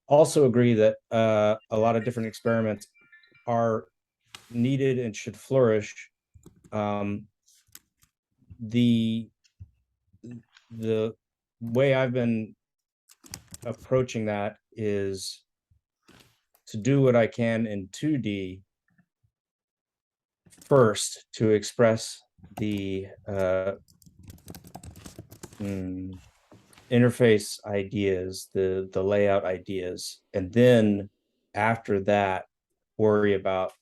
also agree that a lot of different experiments are needed and should flourish. The way I've been approaching that is to do what I can in 2D first, to express the interface ideas, the layout ideas, and then after that worry about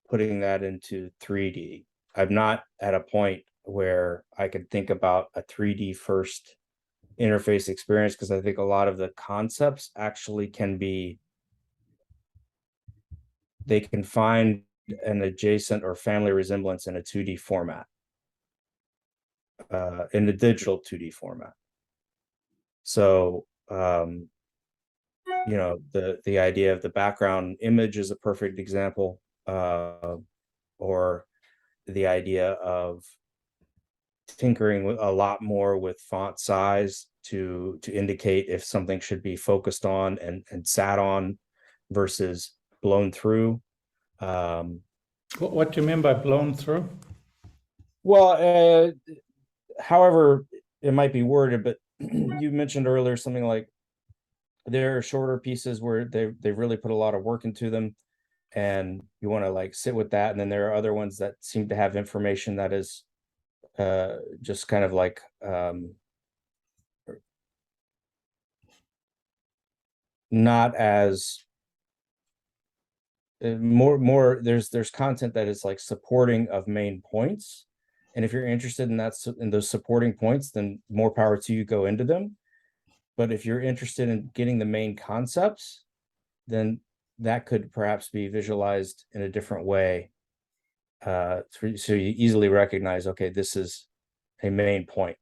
putting that into 3D. I'm not at a point where I could think about a 3D first interface experience, because I think a lot of the concepts actually they can find an adjacent or family resemblance in a 2D format, in the digital 2D format. So, the idea of the background image is a perfect example, or the idea of tinkering a lot more with font size to indicate if something should be focused on and sat on versus blown through.
What do you mean by blown through?
Well, however it might be worded, but you mentioned earlier something like there are shorter pieces where they've really put a lot of work into them, and you want to like sit with that. And then there are other ones that seem to have information that is just kind of like not as more there's content that is like supporting of main points, and if you're interested in those supporting points, then more power to you, go into them. But if you're interested in getting the main concepts, then that could perhaps be visualized in a different way, so you easily recognize, okay, this is a main point,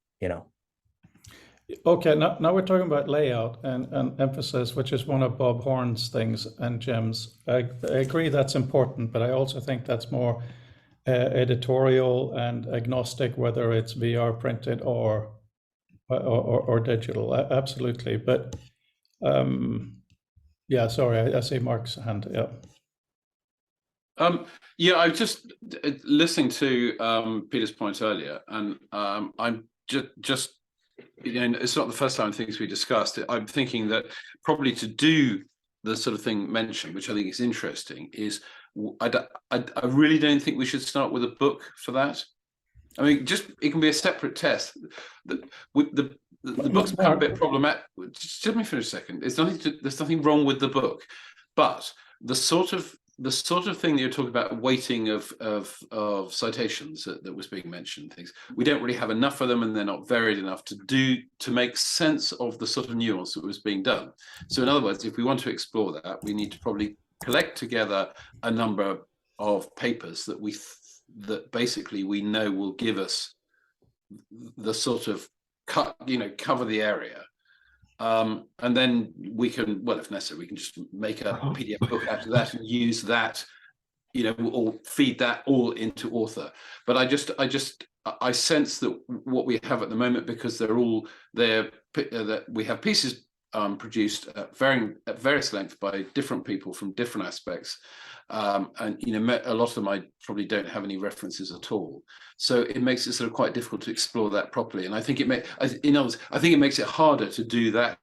Okay, now we're talking about layout and emphasis, which is one of Bob Horn's things and Jim's. I agree that's important, but I also think that's more editorial and agnostic, whether it's VR printed or digital. Absolutely. But yeah, sorry, I see Mark's hand. Yeah.
Yeah, I was just listening to Peter's point earlier, and I'm just it's not the first time things we discussed. I'm thinking that probably to do the sort of thing mentioned, which I think is interesting, is I really don't think we should start with a book for that. I mean, just it can be a separate test. The book's become a bit problematic. Just let me finish a second. There's nothing wrong with the book, but the sort of thing that you're talking about, weighting of citations that was being mentioned, things we don't really have enough of them, and they're not varied enough to make sense of the sort of nuance that was being done. So in other words, if we want to explore that, we need to probably collect together a number of papers that basically we know will give us the sort of cover the area. And then we can, well, if necessary, we can just make a PDF book out of that and use that, or feed that all into Author. But I sense that what we have at the moment, because they're all there, that we have pieces produced at various lengths by different people from different aspects. And a lot of them I probably don't have any references at all, so it makes it sort of quite difficult to explore that properly. And I think I think it makes it harder to do that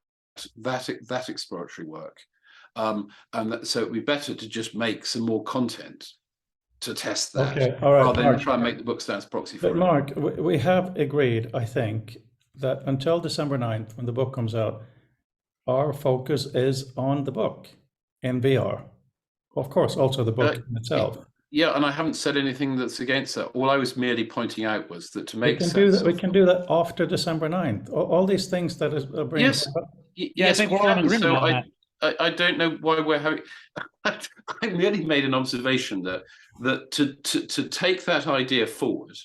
exploratory work. So it'd be better to just make some more content to test that,
Okay, all right,
rather
Mark.
than try and make the book stand as proxy for
But
it.
Mark, we have agreed, I think, that until December 9th, when the book comes out, our focus is on the book in VR. Of course, also the book in itself.
Yeah, and I haven't said anything that's against that. All I was merely pointing out was that to make sense.
We can do that after December 9th. All these things that are bringing.
Yes.
Yeah, I think we're all in agreement on that.
I don't know why we're having. I merely made an observation that to take that idea forward,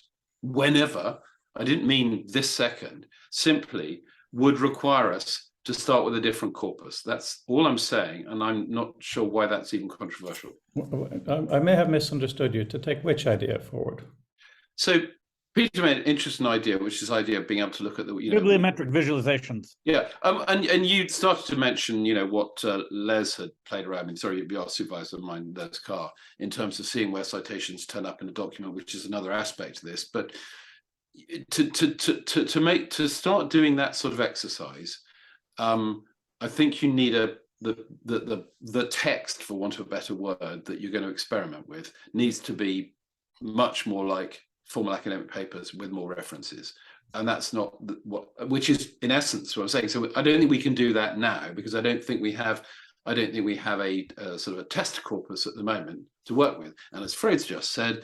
whenever, I didn't mean this second, simply would require us to start with a different corpus. That's all I'm saying, and I'm not sure why that's even controversial.
I may have misunderstood you. To take which idea forward?
So Peter made an interesting idea, which is the idea of being able to look at the
bibliometric visualizations.
Yeah, and you started to mention, what Les had played around in. Sorry, your supervisor of mine, Les Carr, in terms of seeing where citations turn up in a document, which is another aspect of this. But to start doing that sort of exercise, I think you need the text, for want of a better word, that you're going to experiment with needs to be much more like formal academic papers with more references, and that's not which is in essence what I'm saying. So I don't think we can do that now, because I don't think we have a sort of a test corpus at the moment to work with. And as Fred's just said,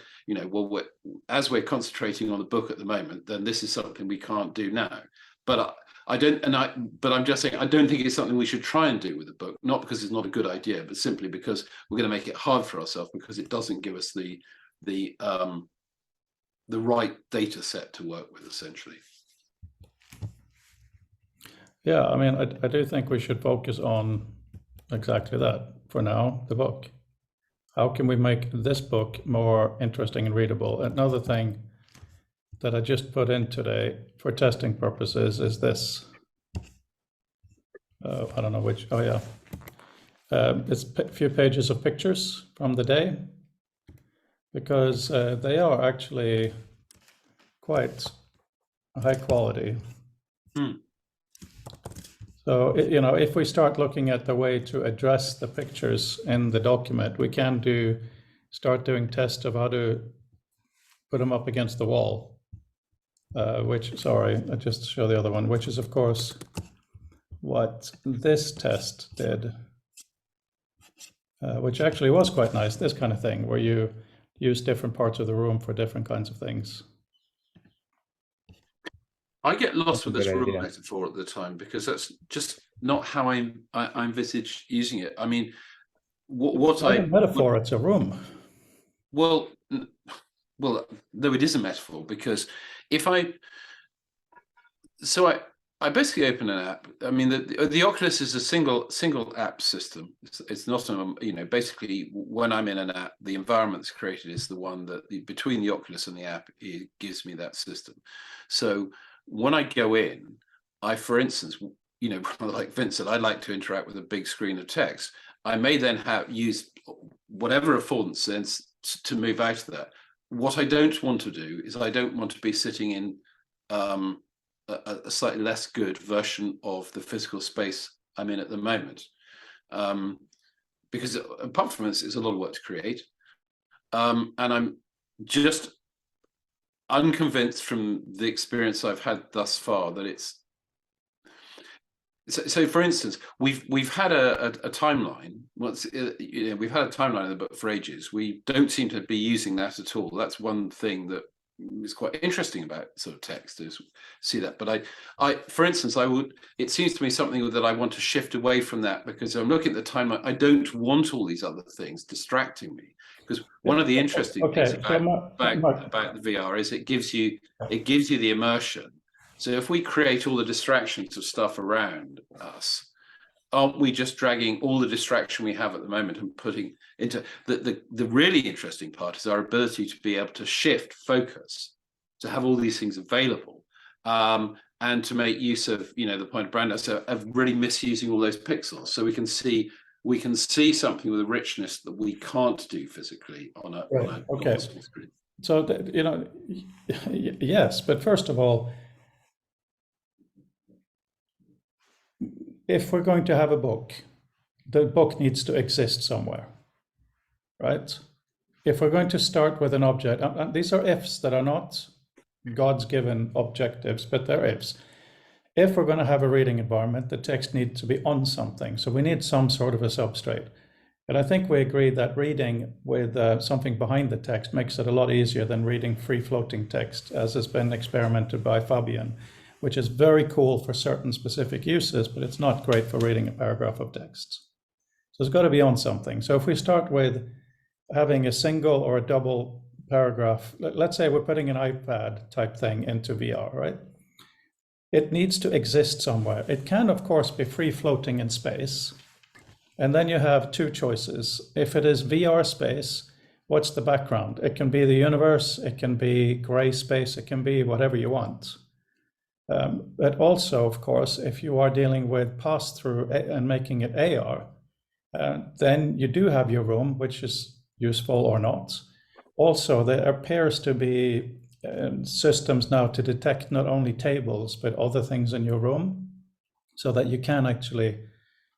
as we're concentrating on the book at the moment, then this is something we can't do now. But I'm just saying, I don't think it's something we should try and do with the book, not because it's not a good idea, but simply because we're going to make it hard for ourselves, because it doesn't give us the right data set to work with, essentially.
Yeah, I mean, I do think we should focus on exactly that for now, the book. How can we make this book more interesting and readable? Another thing that I just put in today for testing purposes is this. I don't know which, oh yeah. It's a few pages of pictures from the day, because they are actually quite high quality. So, if we start looking at the way to address the pictures in the document, we can start doing tests of how to put them up against the wall. I just show the other one, which is of course what this test did, which actually was quite nice, this kind of thing, where you use different parts of the room for different kinds of things.
I get lost with this room
idea.
metaphor at the time, because that's just not how I envisage using it. I mean,
It's not a metaphor, it's a room.
Well, though it is a metaphor, because if I I basically open an app. I mean, the Oculus is a single app system. It's not basically when I'm in an app, the environment that's created is the one that between the Oculus and the app, it gives me that system. So when I go in, for instance, like Vincent, I like to interact with a big screen of text. I may then use whatever affordance to move out of that. What I don't want to do is I don't want to be sitting in a slightly less good version of the physical space I'm in at the moment, because apart from this, it's a lot of work to create, and I'm just unconvinced from the experience I've had thus far that it's. So, for instance, we've had a timeline. We've had a timeline in the book for ages. We don't seem to be using that at all. That's one thing that is quite interesting about sort of text, is see that. But I for instance, it seems to me something that I want to shift away from that, because I'm looking at the timeline. I don't want all these other things distracting me, because one of the interesting things about the VR is it gives you the immersion. So if we create all the distractions of stuff around us, aren't we just dragging all the distraction we have at the moment and putting into the really interesting part is our ability to be able to shift focus, to have all these things available, and to make use of, the point of Brando, so of really misusing all those pixels. So we can see something with a richness that we can't do physically on a small screen.
So, yes, but first of all, if we're going to have a book, the book needs to exist somewhere, right? If we're going to start with an object, and these are ifs that are not God's given objectives, but they're ifs. If we're going to have a reading environment, the text needs to be on something. So we need some sort of a substrate. And I think we agree that reading with something behind the text makes it a lot easier than reading free-floating text, as has been experimented by Fabian, which is very cool for certain specific uses, but it's not great for reading a paragraph of text. So it's got to be on something. So if we start with having a single or a double paragraph, let's say we're putting an iPad type thing into VR, right? It needs to exist somewhere. It can, of course, be free floating in space. And then you have two choices. If it is VR space, what's the background? It can be the universe, it can be gray space, it can be whatever you want. But also, of course, if you are dealing with pass-through and making it AR, then you do have your room, which is useful or not. Also, there appears to be systems now to detect not only tables, but other things in your room, so that you can actually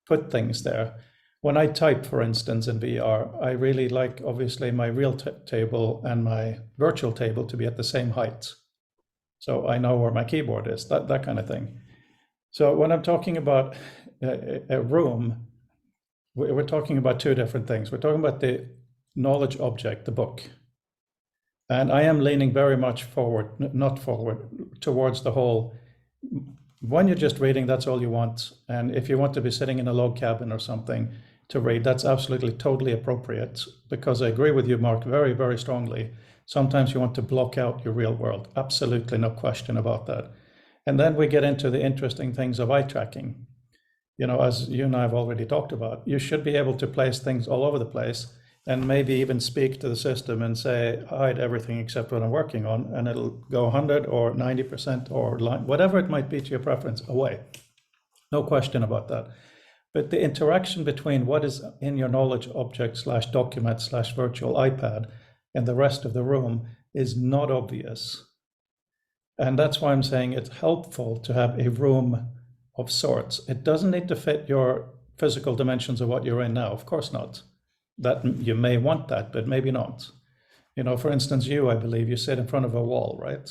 put things there. When I type, for instance, in VR, I really like, obviously, my real table and my virtual table to be at the same height. So I know where my keyboard is, that kind of thing. So when I'm talking about a room, we're talking about two different things. We're talking about the knowledge object, the book. And I am leaning very much towards the whole, when you're just reading, that's all you want. And if you want to be sitting in a log cabin or something to read, that's absolutely totally appropriate, because I agree with you, Mark, very, very strongly. Sometimes you want to block out your real world. Absolutely, no question about that. And then we get into the interesting things of eye tracking. As you and I have already talked about, you should be able to place things all over the place and maybe even speak to the system and say, hide everything except what I'm working on, and it'll go 100 or 90% or whatever it might be to your preference away. No question about that. But the interaction between what is in your knowledge object / document / virtual iPad and the rest of the room is not obvious. And that's why I'm saying it's helpful to have a room of sorts. It doesn't need to fit your physical dimensions of what you're in now, of course not. That you may want that, but maybe not. For instance, I believe you sit in front of a wall, right?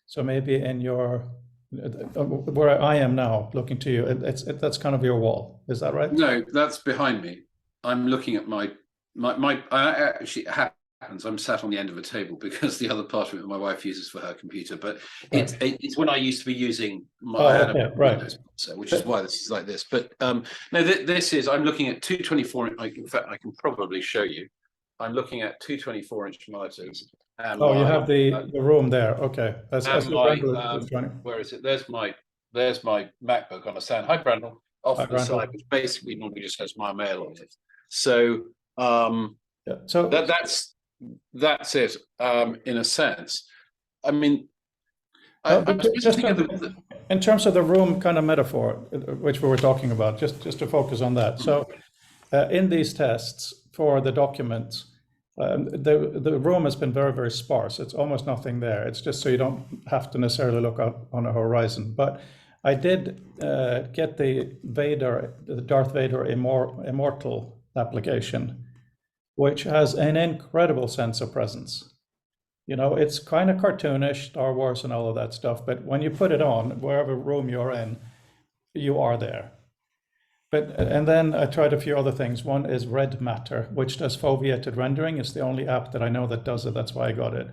So maybe in where I am now, looking to you, that's kind of your wall. Is that right?
No, that's behind me. I'm looking at my actually happens. I'm sat on the end of a table because the other part of it my wife uses for her computer. But it's when I used to be using my Windows, which is why this is like this. But no, this is, I'm looking at 224. In fact, I can probably show you. I'm looking at 224-inch monitors.
And you have the room there. Okay.
Where is it? There's my there's my MacBook on a stand. Hi, Brandon. Off
Hi,
to the side,
Brandon.
which basically normally just has my mail on it. So
Yeah. So
that's it, in a sense. I mean,
but just in terms of the room kind of metaphor, which we were talking about, just to focus on that. So in these tests for the documents, the room has been very, very sparse. It's almost nothing there. It's just so you don't have to necessarily look out on a horizon. But I did get the Darth Vader Immortal application, which has an incredible sense of presence. You know, it's kind of cartoonish, Star Wars and all of that stuff, but when you put it on, wherever room you're in, you are there. And then I tried a few other things. One is Red Matter, which does foveated rendering. It's the only app that I know that does it. That's why I got it.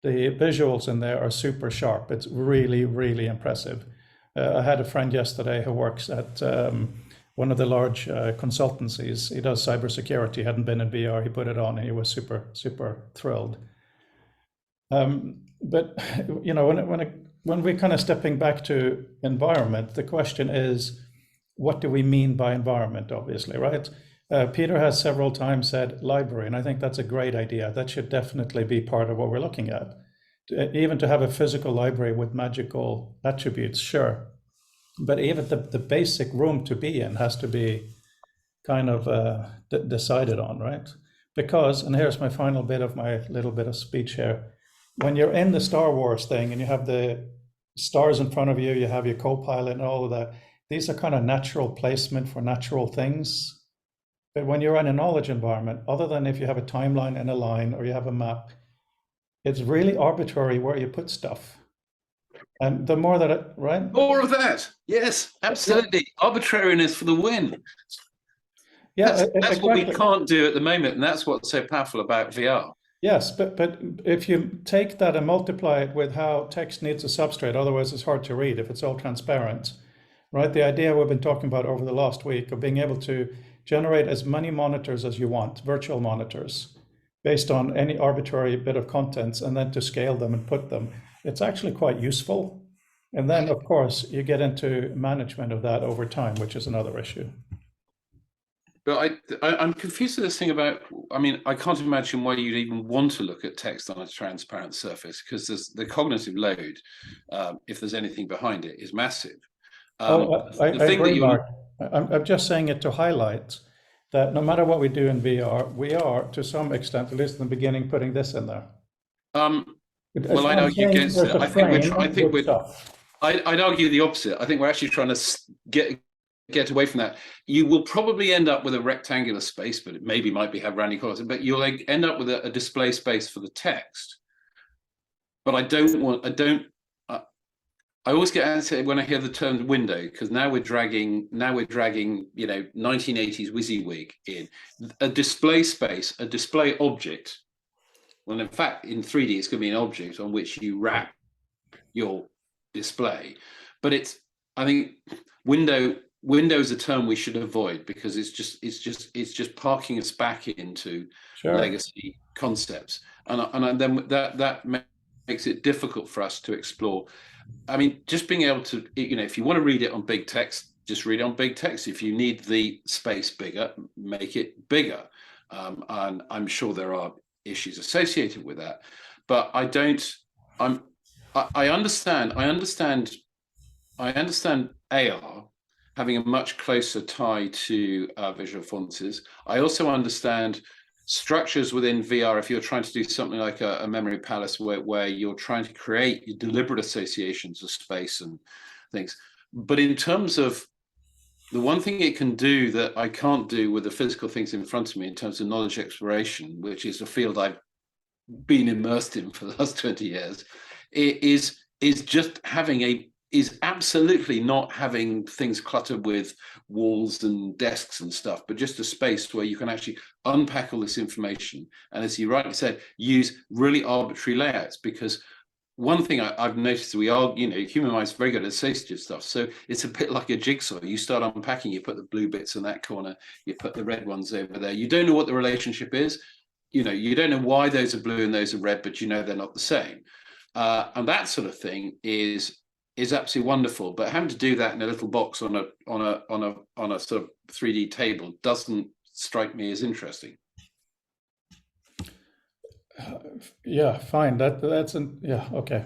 The visuals in there are super sharp. It's really, really impressive. I had a friend yesterday who works at one of the large consultancies. He does cybersecurity, hadn't been in VR. He put it on and he was super, super thrilled. But you know, when we're kind of stepping back to environment, the question is, what do we mean by environment? Obviously, right? Peter has several times said library, and I think that's a great idea. That should definitely be part of what we're looking at. Even to have a physical library with magical attributes, sure, but even the basic room to be in has to be kind of decided on, right? Because, and here's my final bit of my little bit of speech here. When you're in the Star Wars thing and you have the stars in front of you, you have your co-pilot and all of that, these are kind of natural placement for natural things. But when you're in a knowledge environment, other than if you have a timeline and a line or you have a map, it's really arbitrary where you put stuff. And the more that it, right?
More of that. Yes, absolutely. Arbitrariness for the win.
Yeah,
That's
exactly.
what we can't do at the moment. And that's what's so powerful about VR.
Yes, but if you take that and multiply it with how text needs a substrate, otherwise it's hard to read if it's all transparent, right? The idea we've been talking about over the last week of being able to generate as many monitors as you want, virtual monitors, based on any arbitrary bit of contents, and then to scale them and put them, it's actually quite useful. And then, of course, you get into management of that over time, which is another issue.
But I'm confused with this thing about, I mean, I can't imagine why you'd even want to look at text on a transparent surface, because the cognitive load, if there's anything behind it, is massive.
I agree, Mark. I'm just saying it to highlight that no matter what we do in VR, we are, to some extent, at least in the beginning, putting this in there.
Well, I'd argue against it. I'd argue the opposite. I think we're actually trying to get away from that. You will probably end up with a rectangular space, but it maybe might have rounding corners, but you'll end up with a display space for the text. But I always get answered when I hear the term window, because now we're dragging, you know, 1980s WYSIWYG in. A display space, a display object. Well, in fact, in 3D, it's going to be an object on which you wrap your display. But I think window is a term we should avoid, because it's just parking us back into legacy concepts, and then that makes it difficult for us to explore. I mean, just being able to, you know, if you want to read it on big text, just read it on big text. If you need the space bigger, make it bigger. And I'm sure there are issues associated with that, but I understand AR having a much closer tie to visual affordances. I also understand structures within VR, if you're trying to do something like a memory palace where you're trying to create deliberate associations of space and things. But in terms of the one thing it can do that I can't do with the physical things in front of me in terms of knowledge exploration, which is a field I've been immersed in for the last 20 years, is absolutely not having things cluttered with walls and desks and stuff, but just a space where you can actually unpack all this information. And as you rightly said, use really arbitrary layouts, because one thing I've noticed, we are, you know, human mind's very good at associative stuff. So it's a bit like a jigsaw. You start unpacking, you put the blue bits in that corner, you put the red ones over there. You don't know what the relationship is. You know, you don't know why those are blue and those are red, but you know they're not the same. And that sort of thing is is absolutely wonderful, but having to do that in a little box on a sort of 3D table doesn't strike me as interesting.
Yeah, fine. Yeah, okay.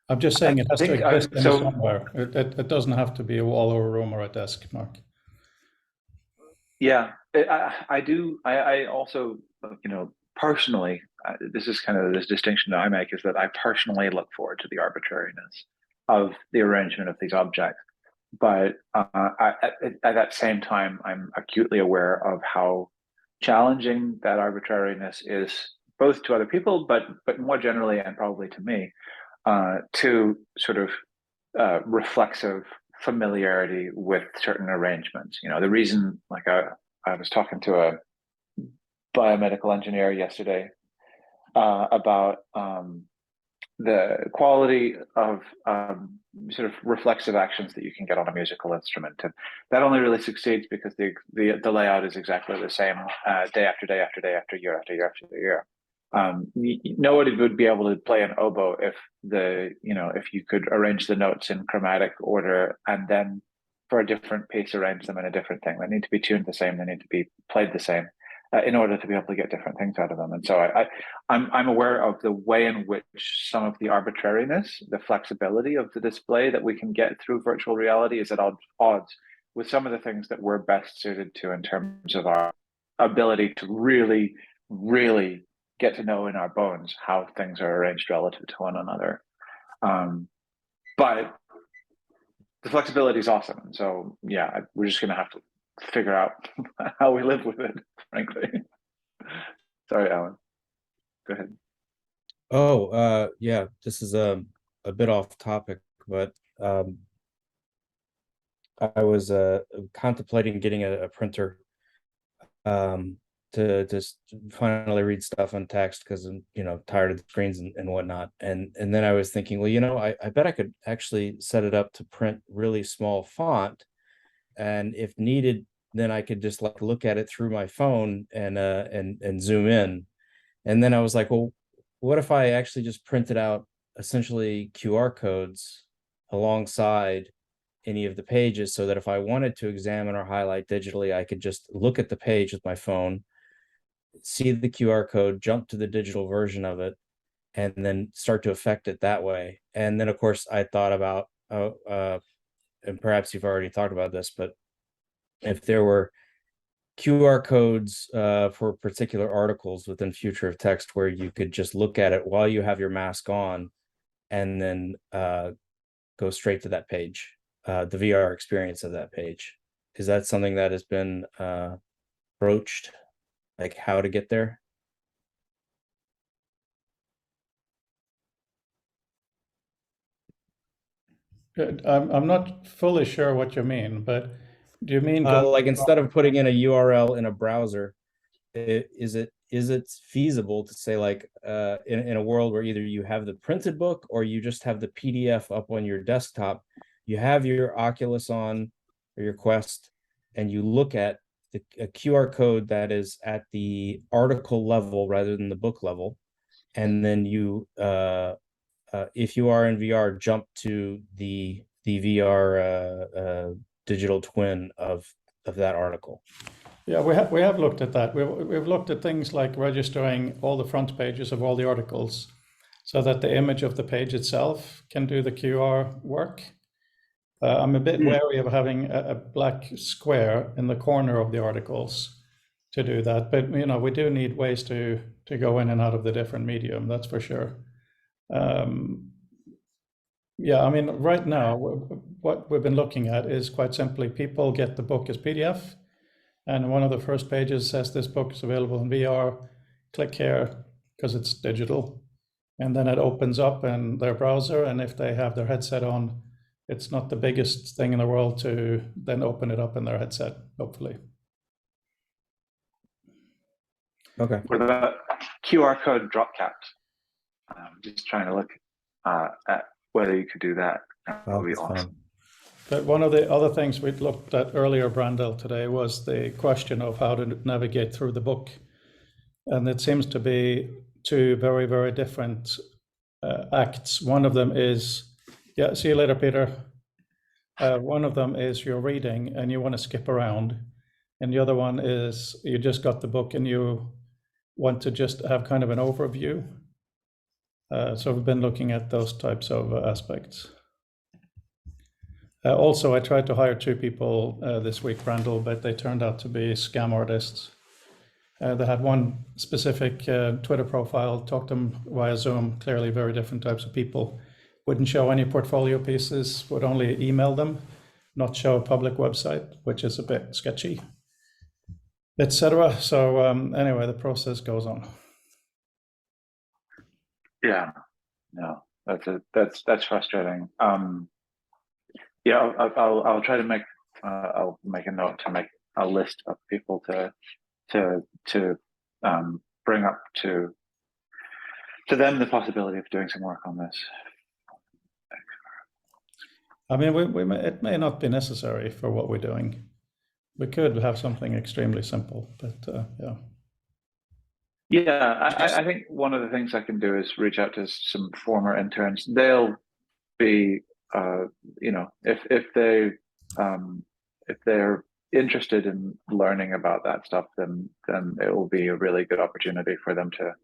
I'm just saying it has to exist in somewhere. It doesn't have to be a wall or a room or a desk, Mark.
Yeah, I also, personally, this is kind of this distinction that I make, is that I personally look forward to the arbitrariness of the arrangement of these objects. But at that same time, I'm acutely aware of how challenging that arbitrariness is, both to other people, but more generally, and probably to me, to sort of reflexive familiarity with certain arrangements. The reason, like I was talking to a biomedical engineer yesterday about the quality of sort of reflexive actions that you can get on a musical instrument, and that only really succeeds because the layout is exactly the same day after day after day after year after year after year. Nobody would be able to play an oboe if if you could arrange the notes in chromatic order and then for a different piece arrange them in a different thing. They need to be tuned the same. They need to be played the same in order to be able to get different things out of them. And so I'm aware of the way in which some of the arbitrariness, the flexibility of the display that we can get through virtual reality is at odds with some of the things that we're best suited to in terms of our ability to really, really get to know in our bones how things are arranged relative to one another. But the flexibility is awesome. And so, yeah, we're just going to have to figure out how we live with it, frankly. Sorry, Alan. Go ahead.
Oh, yeah, this is a bit off topic, but I was contemplating getting a printer to just finally read stuff on text because I'm tired of the screens and whatnot. And then I was thinking, well, I bet I could actually set it up to print really small font, and if needed, then I could just like look at it through my phone and zoom in. And then I was like, well, what if I actually just printed out essentially QR codes alongside any of the pages, so that if I wanted to examine or highlight digitally, I could just look at the page with my phone, see the QR code, jump to the digital version of it, and then start to affect it that way. And then, of course, I thought about, and perhaps you've already talked about this, but if there were QR codes for particular articles within Future of Text where you could just look at it while you have your mask on and then go straight to that page, the VR experience of that page. Is that something that has been broached, like how to get there?
I'm not fully sure what you mean, but do you mean
like instead of putting in a URL in a browser, is it feasible to say, like in a world where either you have the printed book or you just have the PDF up on your desktop, you have your Oculus on or your Quest, and you look at a QR code that is at the article level rather than the book level, and then you if you are in VR, jump to the VR digital twin of that article.
Yeah, we have looked at that. We've looked at things like registering all the front pages of all the articles so that the image of the page itself can do the QR work. I'm a bit wary of having a black square in the corner of the articles to do that, but we do need ways to go in and out of the different medium, that's for sure. Yeah, I mean, right now, what we've been looking at is quite simply people get the book as PDF, and one of the first pages says this book is available in VR. Click here because it's digital, and then it opens up in their browser, and if they have their headset on, it's not the biggest thing in the world to then open it up in their headset, hopefully.
Okay.
What about QR code drop caps? Just trying to look at whether you could do that. That would be awesome.
But one of the other things we looked at earlier, Brandel, today was the question of how to navigate through the book. And it seems to be two very, very different acts. One of them is, yeah, see you later, Peter. One of them is you're reading and you want to skip around. And the other one is you just got the book and you want to just have kind of an overview. So we've been looking at those types of aspects. Also, I tried to hire 2 people this week, Randall, but they turned out to be scam artists. They had one specific Twitter profile, talked to them via Zoom, clearly very different types of people. Wouldn't show any portfolio pieces, would only email them, not show a public website, which is a bit sketchy, etc. So anyway, the process goes on.
Yeah, no, that's frustrating. Yeah, I'll try to make I'll make a note to make a list of people to bring up to them the possibility of doing some work on this.
I mean, it may not be necessary for what we're doing. We could have something extremely simple, but yeah.
Yeah, I think one of the things I can do is reach out to some former interns. They'll be, you know, if they're interested in learning about that stuff, then it will be a really good opportunity for them to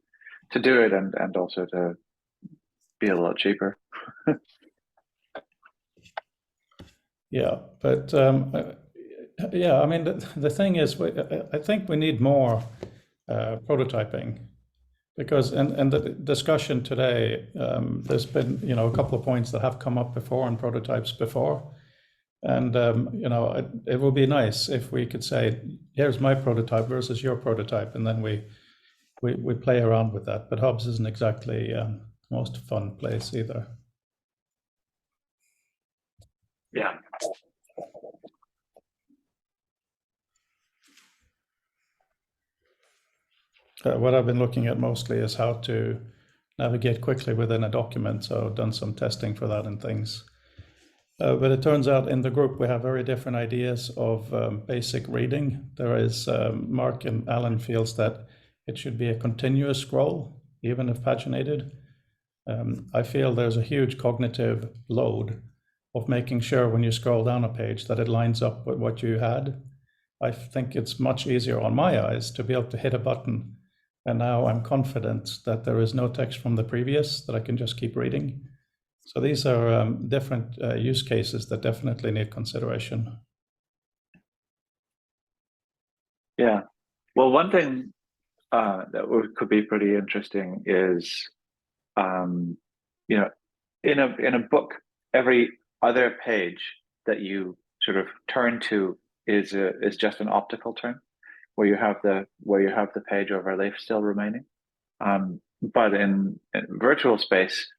do it and also to be a lot cheaper.
Yeah, but yeah, I mean, the thing is, I think we need more prototyping, because in the discussion today, there's been, you know, a couple of points that have come up before on prototypes before, and you know, it would be nice if we could say, here's my prototype versus your prototype, and then we play around with that. But Hubs isn't exactly the most fun place either.
Yeah.
What I've been looking at mostly is how to navigate quickly within a document. So I've done some testing for that and things. But it turns out in the group, we have very different ideas of basic reading. There is, Mark and Alan feels that it should be a continuous scroll, even if paginated. I feel there's a huge cognitive load of making sure when you scroll down a page that it lines up with what you had. I think it's much easier on my eyes to be able to hit a button, and now I'm confident that there is no text from the previous, that I can just keep reading. So these are different use cases that definitely need consideration.
Yeah. Well, one thing that could be pretty interesting is, you know, in a book, every other page that you sort of turn to is just an optical turn, where you have the page overlay still remaining. But in virtual space,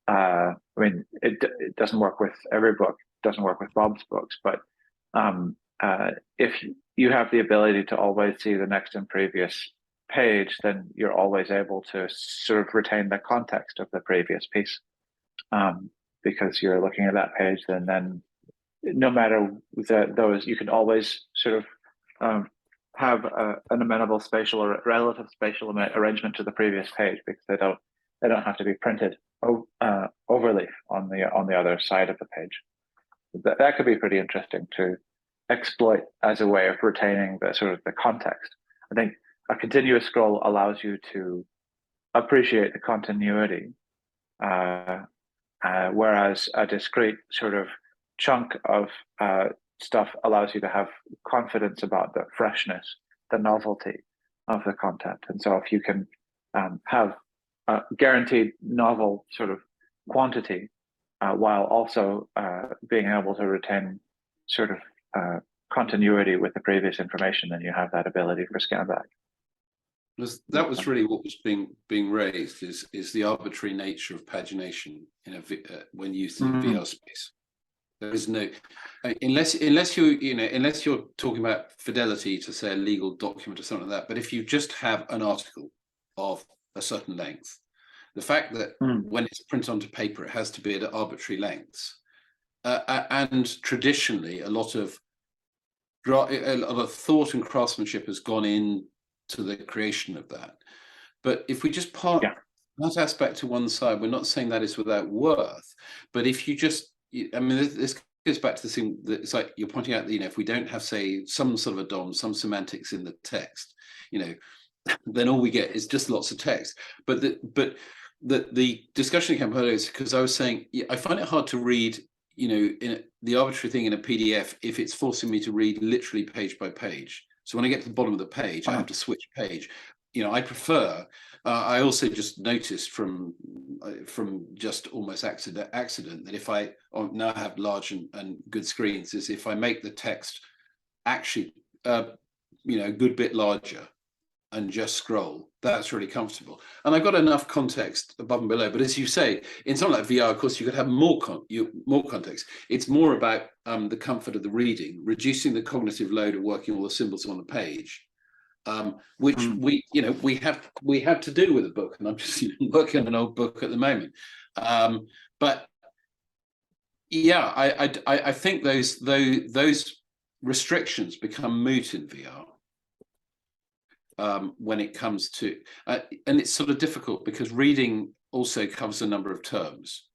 I mean, it doesn't work with every book, doesn't work with Bob's books, but if you have the ability to always see the next and previous page, then you're always able to sort of retain the context of the previous piece, because you're looking at that page, and then no matter those, you can always sort of have an amenable spatial or relative spatial arrangement to the previous page, because they don't have to be printed overleaf on the other side of the page. That could be pretty interesting to exploit as a way of retaining the sort of the context. I think a continuous scroll allows you to appreciate the continuity, whereas a discrete sort of chunk of stuff allows you to have confidence about the freshness, the novelty of the content. And so if you can have a guaranteed novel sort of quantity, while also being able to retain sort of continuity with the previous information, then you have that ability for scan back.
That was really what was being raised, is the arbitrary nature of pagination in when used in VR space. There is no, unless you're talking about fidelity to, say, a legal document or something like that. But if you just have an article of a certain length, the fact that when it's printed onto paper, it has to be at arbitrary lengths, and traditionally a lot of thought and craftsmanship has gone into the creation of that. But if we just that aspect to one side. We're not saying that is without worth, but if you just, I mean, this goes back to the thing that it's like you're pointing out that, you know, if we don't have, say, some sort of a DOM, some semantics in the text, you know, then all we get is just lots of text. But the discussion came earlier is because I was saying, I find it hard to read, you know, in the arbitrary thing in a PDF if it's forcing me to read literally page by page. So when I get to the bottom of the page, I have to switch page. You know, I prefer. I also just noticed from just almost accident that if I now have large and good screens, is if I make the text actually, you know, a good bit larger and just scroll, that's really comfortable. And I've got enough context above and below. But as you say, in something like VR, of course, you could have more context. It's more about the comfort of the reading, reducing the cognitive load of working all the symbols on the page, which we have to do with a book. And I'm just working on an old book at the moment. But yeah, I think those restrictions become moot in VR. When it comes to, and it's sort of difficult because reading also covers a number of terms.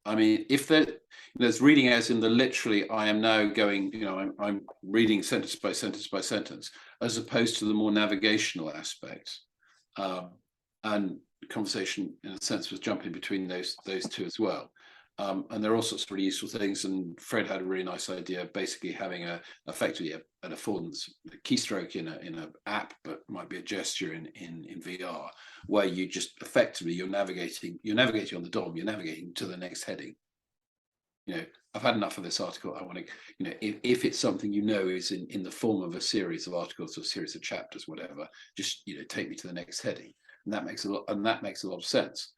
I mean, if there's reading as in the literally, I am now going, you know, I'm reading sentence by sentence by sentence, as opposed to the more navigational aspects. And conversation, in a sense, was jumping between those two as well. And there are all sorts of really useful things. And Fred had a really nice idea, basically having effectively an affordance keystroke in an app, but might be a gesture in VR, where you just effectively you're navigating on the DOM, you're navigating to the next heading. You know, I've had enough of this article. I want to, you know, if it's something you know is in the form of a series of articles or series of chapters, whatever, just, you know, take me to the next heading, and that makes a lot of sense.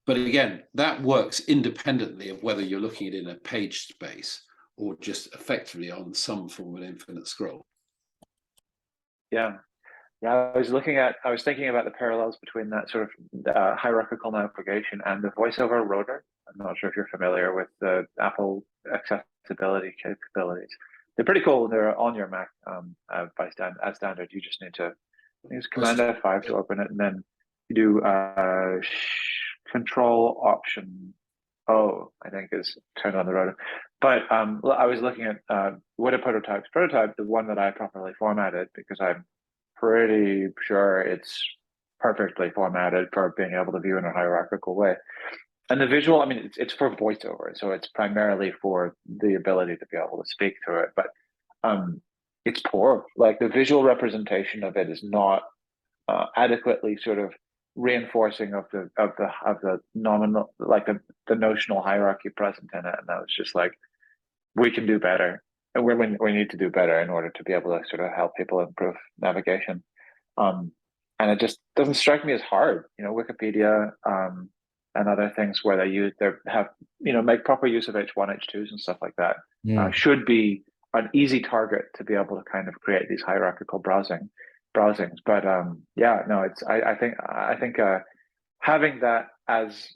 But again, that works independently of whether you're looking at it in a page space or just effectively on some form of infinite scroll.
Yeah. I was thinking about the parallels between that sort of hierarchical navigation and the VoiceOver rotor. I'm not sure if you're familiar with the Apple accessibility capabilities. They're pretty cool. They're on your Mac as standard. You just need to use Command F5 to open it, and then you do Control Option O, I think, is turned on the rotor. But I was looking at what are prototypes. Prototype, the one that I properly formatted, because I'm pretty sure it's perfectly formatted for being able to view in a hierarchical way. And the visual, I mean, it's for VoiceOver, so it's primarily for the ability to be able to speak through it. But it's poor. Like, the visual representation of it is not adequately sort of reinforcing of the nominal, like the notional hierarchy present in it. And I was just like, we can do better, and we need to do better in order to be able to sort of help people improve navigation. And it just doesn't strike me as hard. You know, Wikipedia and other things where they have make proper use of H1, H2s and stuff like that should be an easy target to be able to kind of create these hierarchical browsings. But yeah, no, I think having that as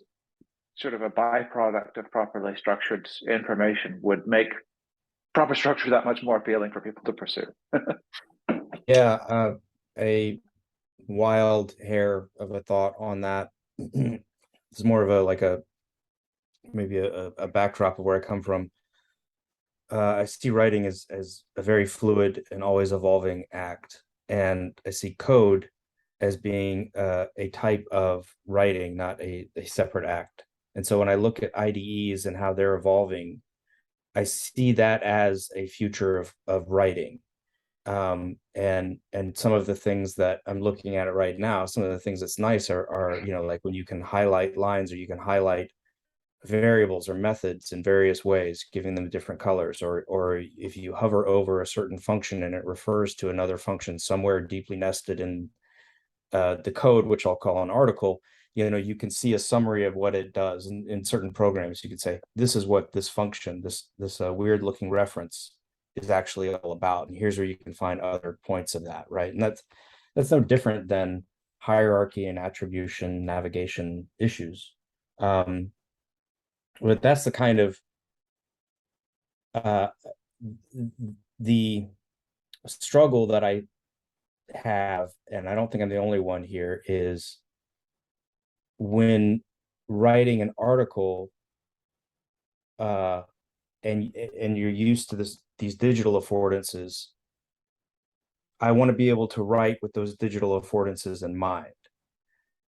sort of a byproduct of properly structured information would make proper structure that much more appealing for people to pursue.
Yeah, a wild hair of a thought on that. It's more of maybe a backdrop of where I come from. I see writing as a very fluid and always evolving act. And I see code as being a type of writing, not a separate act. And so when I look at IDEs and how they're evolving, I see that as a future of writing. And some of the things that I'm looking at it right now, some of the things that's nice are like when you can highlight lines, or you can highlight variables or methods in various ways, giving them different colors, or if you hover over a certain function and it refers to another function somewhere deeply nested in the code, which I'll call an article, you can see a summary of what it does. In certain programs, you could say, this is what this function, this weird looking reference is actually all about, and here's where you can find other points of that, right? And that's no different than hierarchy and attribution navigation issues. But that's the kind of the struggle that I have, and I don't think I'm the only one here, is when writing an article, and you're used to these digital affordances, I want to be able to write with those digital affordances in mind.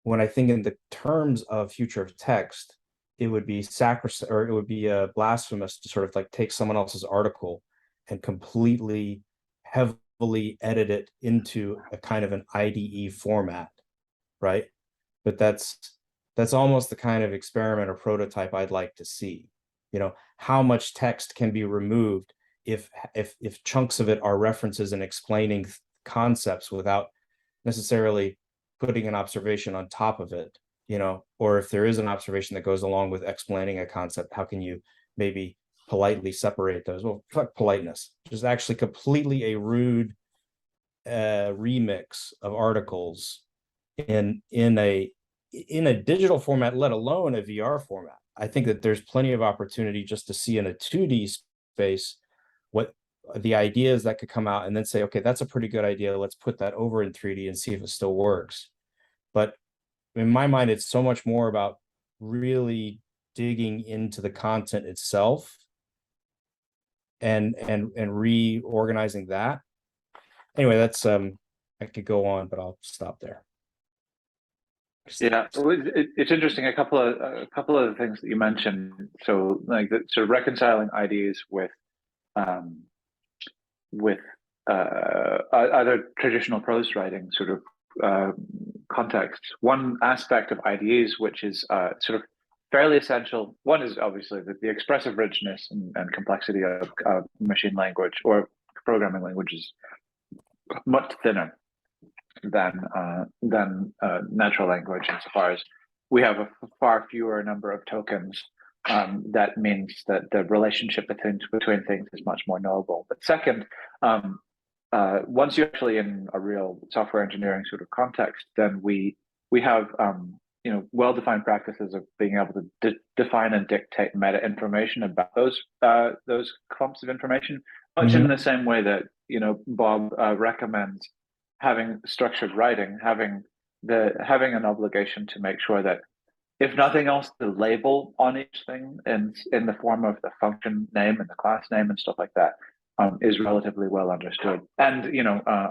When I think in the terms of future of text, it would be sacrosanct, or it would be blasphemous to sort of like take someone else's article and completely heavily edit it into a kind of an IDE format, right? But that's almost the kind of experiment or prototype I'd like to see. You know, how much text can be removed if chunks of it are references and explaining concepts without necessarily putting an observation on top of it, you know, or if there is an observation that goes along with explaining a concept, how can you maybe politely separate those? Well, fuck politeness, just actually completely a rude remix of articles in a digital format, let alone a VR format. I think that there's plenty of opportunity just to see in a 2D space what the ideas that could come out, and then say, okay, that's a pretty good idea. Let's put that over in 3D and see if it still works. But in my mind, it's so much more about really digging into the content itself and reorganizing that. Anyway, that's I could go on, but I'll stop there.
Yeah, well, it's interesting. A couple of the things that you mentioned. So, like, the sort of reconciling ideas with other traditional prose writing sort of contexts. One aspect of IDEs, which is sort of fairly essential. One is obviously the expressive richness and complexity of machine language or programming languages, much thinner than natural language, insofar as we have a far fewer number of tokens. That means that the relationship between things is much more knowable. But second, once you're actually in a real software engineering sort of context, then we have well-defined practices of being able to define and dictate meta information about those clumps of information, much in the same way that Bob recommends having structured writing, having an obligation to make sure that, if nothing else, the label on each thing in the form of the function name and the class name and stuff like that is relatively well understood. And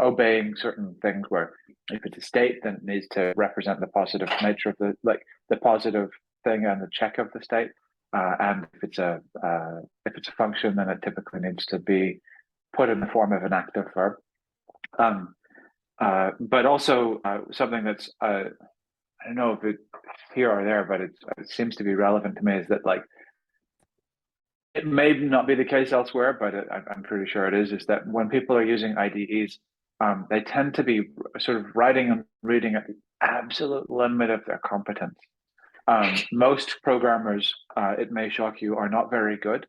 obeying certain things, where if it's a state, then it needs to represent the positive nature of the positive thing and the check of the state. And if it's a function, then it typically needs to be put in the form of an active verb. But also something that's I don't know if it's here or there, but it seems to be relevant to me, is that, like, it may not be the case elsewhere, but I'm pretty sure it is that when people are using IDEs, they tend to be sort of writing and reading at the absolute limit of their competence. Most programmers, it may shock you, are not very good.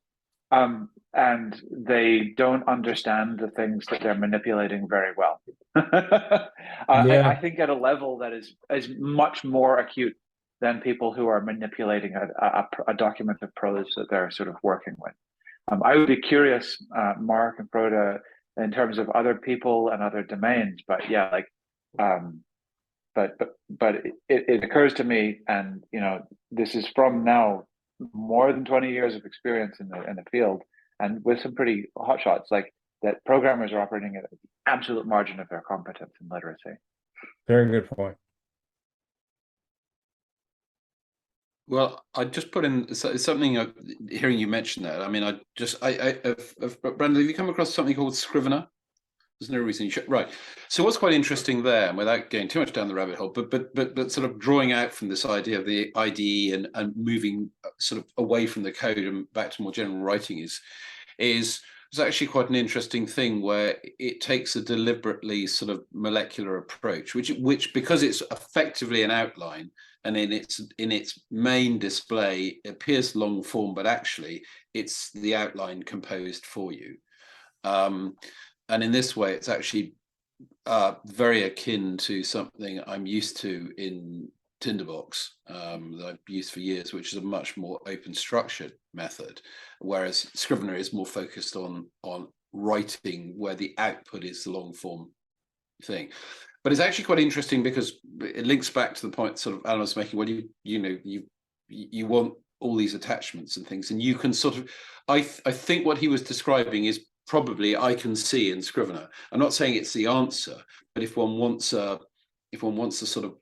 And they don't understand the things that they're manipulating very well. I think at a level that is much more acute than people who are manipulating a document of prose that they're sort of working with. I would be curious, Mark and Frode, in terms of other people and other domains, but yeah, like, but it occurs to me, and this is from now more than 20 years of experience in the field, and with some pretty hot shots, like, that programmers are operating at the absolute margin of their competence and literacy.
Very good point.
Well, I just put in something. Hearing you mention that, I mean, Brandon, have you come across something called Scrivener? There's no reason you should. Right. So what's quite interesting there, without going too much down the rabbit hole, but sort of drawing out from this idea of the IDE and moving sort of away from the code and back to more general writing is actually quite an interesting thing, where it takes a deliberately sort of molecular approach, which because it's effectively an outline, and in its main display it appears long form, but actually it's the outline composed for you. And in this way, it's actually very akin to something I'm used to in Tinderbox that I've used for years, which is a much more open structured method, whereas Scrivener is more focused on writing, where the output is the long form thing. But it's actually quite interesting because it links back to the point sort of Alan was making. Well, you want all these attachments and things, and you can sort of. I think what he was describing is probably I can see in Scrivener. I'm not saying it's the answer, but if one wants a sort of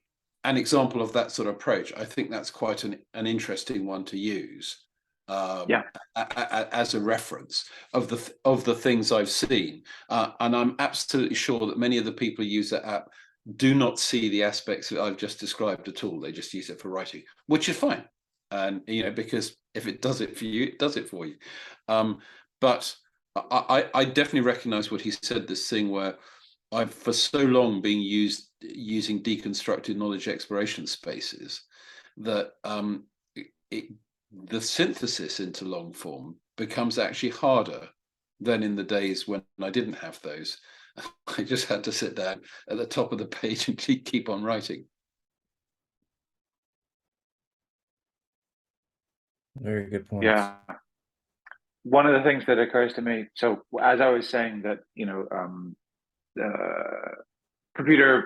an example of that sort of approach, I think that's quite an interesting one to use. As a reference of the things I've seen, and I'm absolutely sure that many of the people who use that app do not see the aspects that I've just described at all. They just use it for writing, which is fine, and because if it does it for you, it does it for you. But I definitely recognise what he said. This thing where I've for so long been using deconstructed knowledge exploration spaces that the synthesis into long form becomes actually harder than in the days when I didn't have those. I just had to sit down at the top of the page and keep on writing.
Very good point.
Yeah. One of the things that occurs to me, so as I was saying that, computer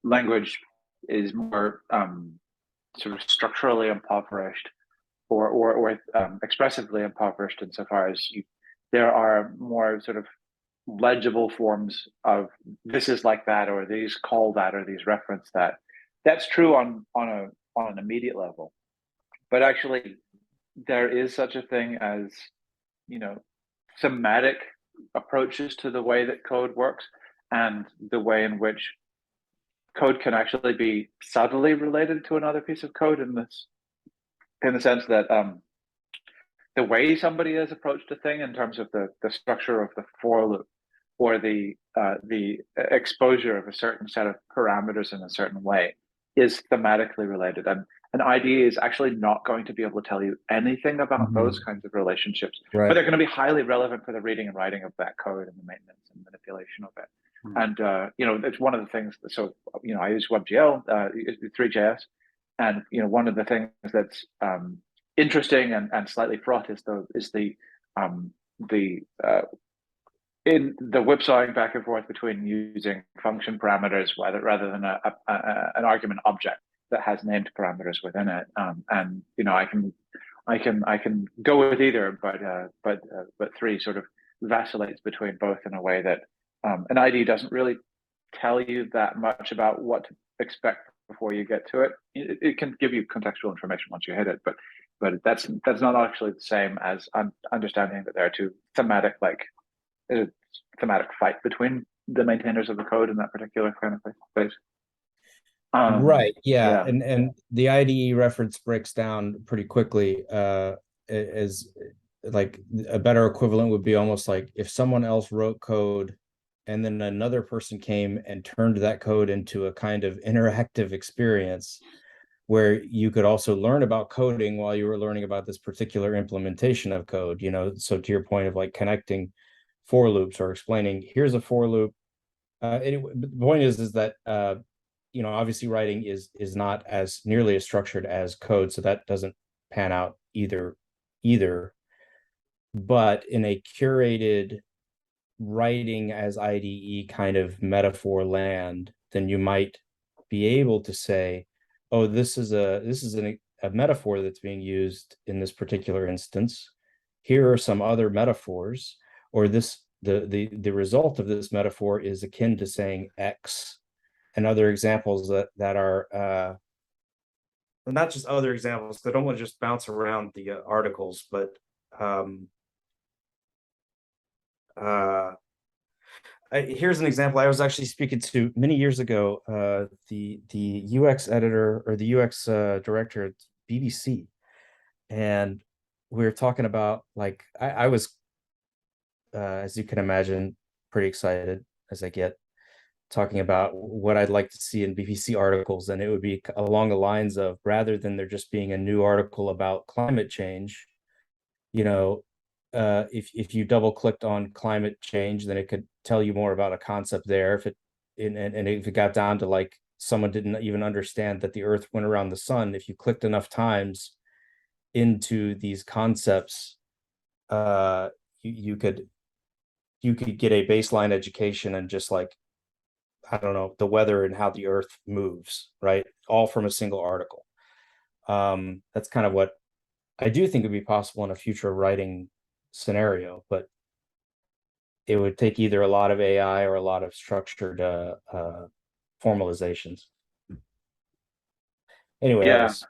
language is more sort of structurally impoverished or expressively impoverished insofar as there are more sort of legible forms of this is like that, or these call that, or these reference that. That's true on an immediate level, but actually there is such a thing as thematic approaches to the way that code works, and the way in which code can actually be subtly related to another piece of code in the sense that the way somebody has approached a thing in terms of the structure of the for loop, or the exposure of a certain set of parameters in a certain way, is thematically related. And an IDE is actually not going to be able to tell you anything about those kinds of relationships,
Right.
but they're going to be highly relevant for the reading and writing of that code and the maintenance and manipulation of it. And it's one of the things. So I use WebGL, 3JS, and one of the things that's interesting and slightly fraught is the in the whipsawing back and forth between using function parameters rather than an argument object that has named parameters within it. And I can go with either, but 3 sort of vacillates between both in a way that an IDE doesn't really tell you that much about what to expect before you get to it. It can give you contextual information once you hit it, but that's not actually the same as understanding that there are two thematic fight between the maintainers of the code in that particular kind of place.
Right. Yeah. And the IDE reference breaks down pretty quickly as like a better equivalent would be almost like if someone else wrote code and then another person came and turned that code into a kind of interactive experience where you could also learn about coding while you were learning about this particular implementation of code, so to your point of like connecting for loops or explaining here's a for loop. Anyway, the point is that obviously writing is not as nearly as structured as code, so that doesn't pan out either. But in a curated writing as IDE kind of metaphor land, then you might be able to say, oh, this is a metaphor that's being used in this particular instance. Here are some other metaphors, or the result of this metaphor is akin to saying X, and other examples that are not just other examples. I don't want to just bounce around the articles, but here's an example. I was actually speaking to many years ago the UX editor or the UX director at BBC, and we were talking about like I was as you can imagine pretty excited as I get, talking about what I'd like to see in BBC articles, and it would be along the lines of, rather than there just being a new article about climate change, if you double clicked on climate change, then it could tell you more about a concept there. If it got down to like someone didn't even understand that the Earth went around the sun, if you clicked enough times into these concepts, you could get a baseline education and just like I don't know, the weather and how the earth moves, right? All from a single article. That's kind of what I do think would be possible in a future writing scenario, but it would take either a lot of AI or a lot of structured formalizations. Anyway, that
Yeah.
was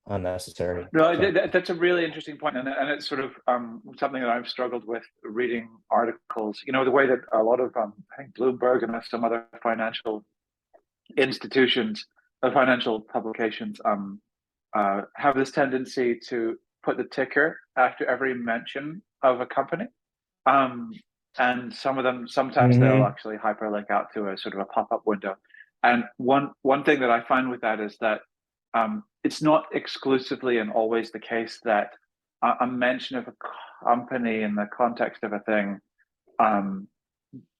unnecessary.
No,
So,
that's a really interesting point, and it's sort of something that I've struggled with reading articles. You know, the way that a lot of I think Bloomberg and some other financial institutions, financial publications, have this tendency to put the ticker after every mention of a company. And some of them, sometimes they'll actually hyperlink out to a sort of a pop-up window. And one thing that I find with that is that it's not exclusively and always the case that a mention of a company in the context of a thing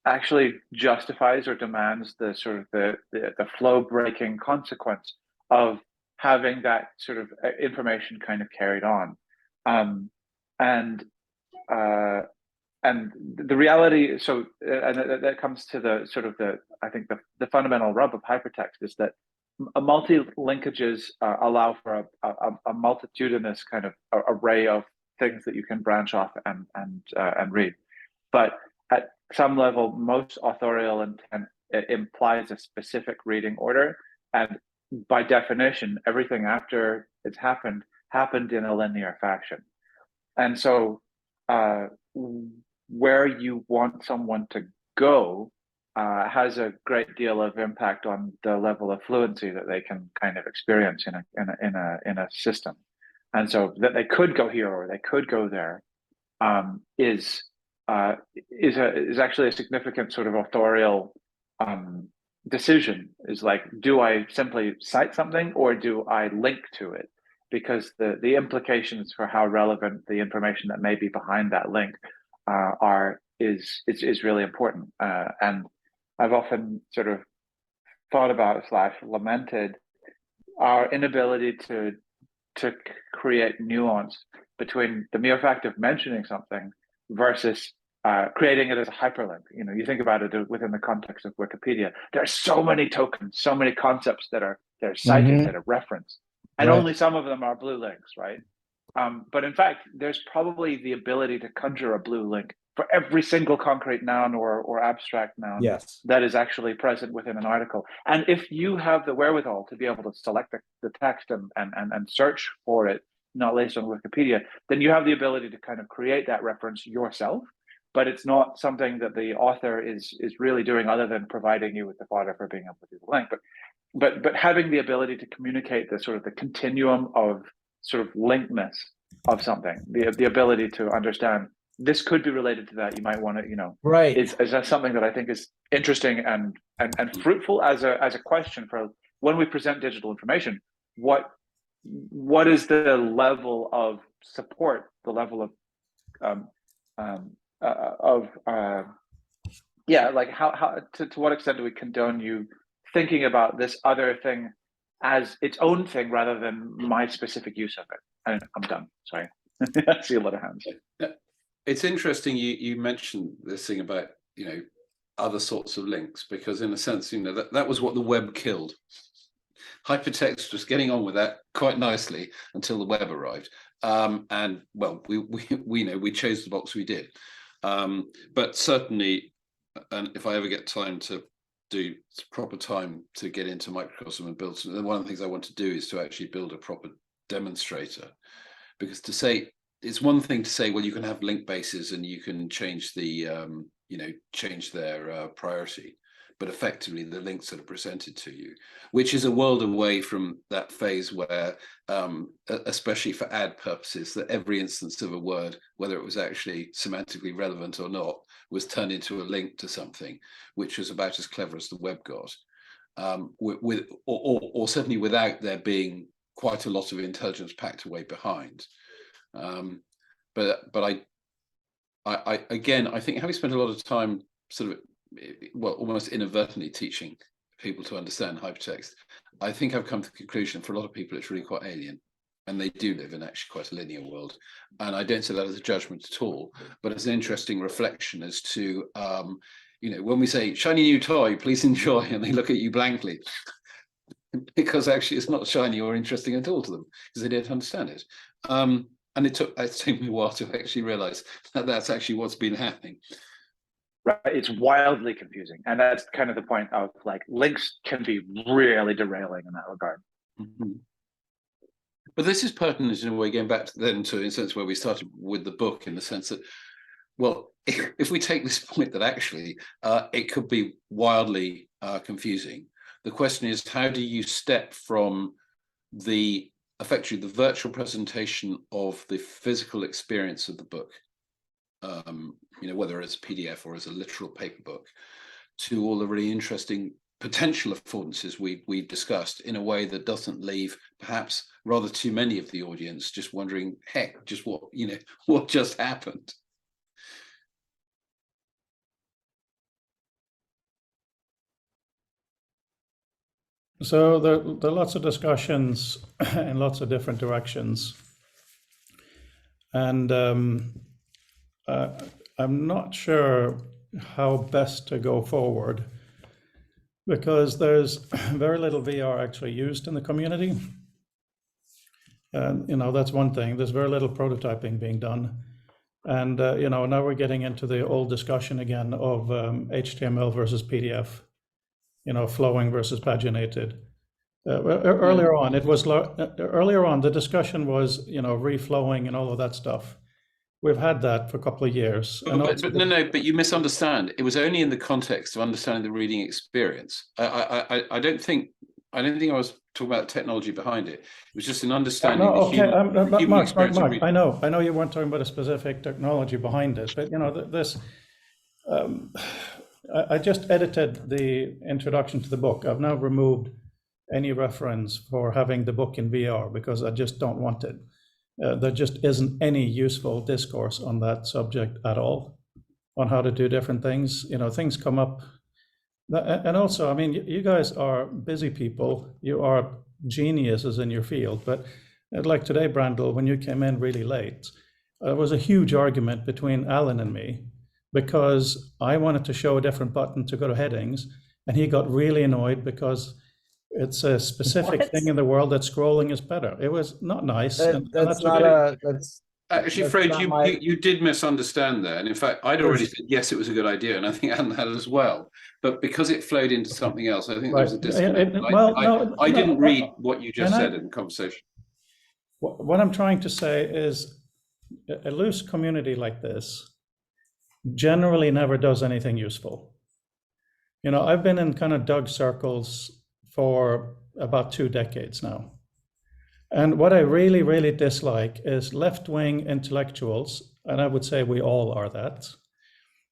actually justifies or demands the sort of the flow breaking consequence of having that sort of information kind of carried on. And the reality, so and that comes to the sort of I think the fundamental rub of hypertext is that multi-linkages allow for a multitudinous kind of array of things that you can branch off and read. But at some level, most authorial intent implies a specific reading order, and by definition, everything after it's happened in a linear fashion. And so where you want someone to go has a great deal of impact on the level of fluency that they can kind of experience in a system. And so that they could go here or they could go there is actually a significant sort of authorial decision. Is like, do I simply cite something or do I link to it? Because the implications for how relevant the information that may be behind that link is really important. And I've often sort of thought about / lamented our inability to create nuance between the mere fact of mentioning something versus creating it as a hyperlink. You know, you think about it within the context of Wikipedia. There are so many tokens, so many concepts that are cited, that are referenced, and
Right.
only some of them are blue links, right? But in fact, there's probably the ability to conjure a blue link for every single concrete noun or abstract noun
Yes.
that is actually present within an article. And if you have the wherewithal to be able to select the text and search for it, not least on Wikipedia, then you have the ability to kind of create that reference yourself. But it's not something that the author is really doing other than providing you with the fodder for being able to do the link. But having the ability to communicate the sort of the continuum of sort of linkness of something, the ability to understand this could be related to that. You might want to, you know,
Right.
is something that I think is interesting and fruitful as a question for when we present digital information. What is the level of support, the level of like how to what extent do we condone you thinking about this other thing as its own thing rather than my specific use of it? I'm done. Sorry. I see a lot of hands.
It's interesting you mentioned this thing about, you know, other sorts of links, because in a sense, you know, that was what the web killed. Hypertext was getting on with that quite nicely until the web arrived. And well, we know we chose the box we did. But certainly, and if I ever get time to do proper time to get into microcosm and build something, one of the things I want to do is to actually build a proper demonstrator. Because to say, it's one thing to say, well, you can have link bases and you can change the, change their priority, but effectively the links that are presented to you, which is a world away from that phase where, especially for ad purposes, that every instance of a word, whether it was actually semantically relevant or not, was turned into a link to something, which was about as clever as the web got, or certainly without there being quite a lot of intelligence packed away behind. But I again, I think having spent a lot of time sort of, well, almost inadvertently teaching people to understand hypertext, I think I've come to the conclusion for a lot of people it's really quite alien, and they do live in actually quite a linear world. And I don't say that as a judgment at all, but as an interesting reflection as to when we say shiny new toy, please enjoy, and they look at you blankly, because actually it's not shiny or interesting at all to them, because they don't understand it. And it took me a while to actually realize that that's actually what's been happening.
Right, it's wildly confusing, and that's kind of the point of like links can be really derailing in that regard.
Mm-hmm. But this is pertinent in a way, going back to then to in a sense where we started with the book, in the sense that, well, if we take this point that actually it could be wildly confusing, the question is, how do you step from effectively the virtual presentation of the physical experience of the book, whether it's a PDF or as a literal paper book, to all the really interesting potential affordances we've discussed, in a way that doesn't leave perhaps rather too many of the audience just wondering, heck, just what just happened.
So there are lots of discussions in lots of different directions. And I'm not sure how best to go forward, because there's very little VR actually used in the community. And, that's one thing. There's very little prototyping being done. And, now we're getting into the old discussion again of HTML versus PDF. Flowing versus paginated. Earlier on, the discussion was, reflowing and all of that stuff. We've had that for a couple of years.
But you misunderstand. It was only in the context of understanding the reading experience. I don't think I was talking about the technology behind it. It was just an understanding.
Mark, I know you weren't talking about a specific technology behind it, but this. I just edited the introduction to the book. I've now removed any reference for having the book in VR because I just don't want it. There just isn't any useful discourse on that subject at all, on how to do different things. Things come up. And also, I mean, you guys are busy people. You are geniuses in your field. But like today, Brandel, when you came in really late, there was a huge argument between Alan and me, because I wanted to show a different button to go to headings, and he got really annoyed because it's a specific thing in the world that scrolling is better. It was not nice.
Actually, Fred, you did misunderstand there. And in fact, I'd already said, yes, it was a good idea. And I think Alan had as well. But because it flowed into something else, I think there was a disconnect. I didn't read what you just said in the conversation.
What I'm trying to say is a loose community like this generally never does anything useful. I've been in kind of Doug circles for about 2 decades now. And what I really, really dislike is left-wing intellectuals, and I would say we all are that.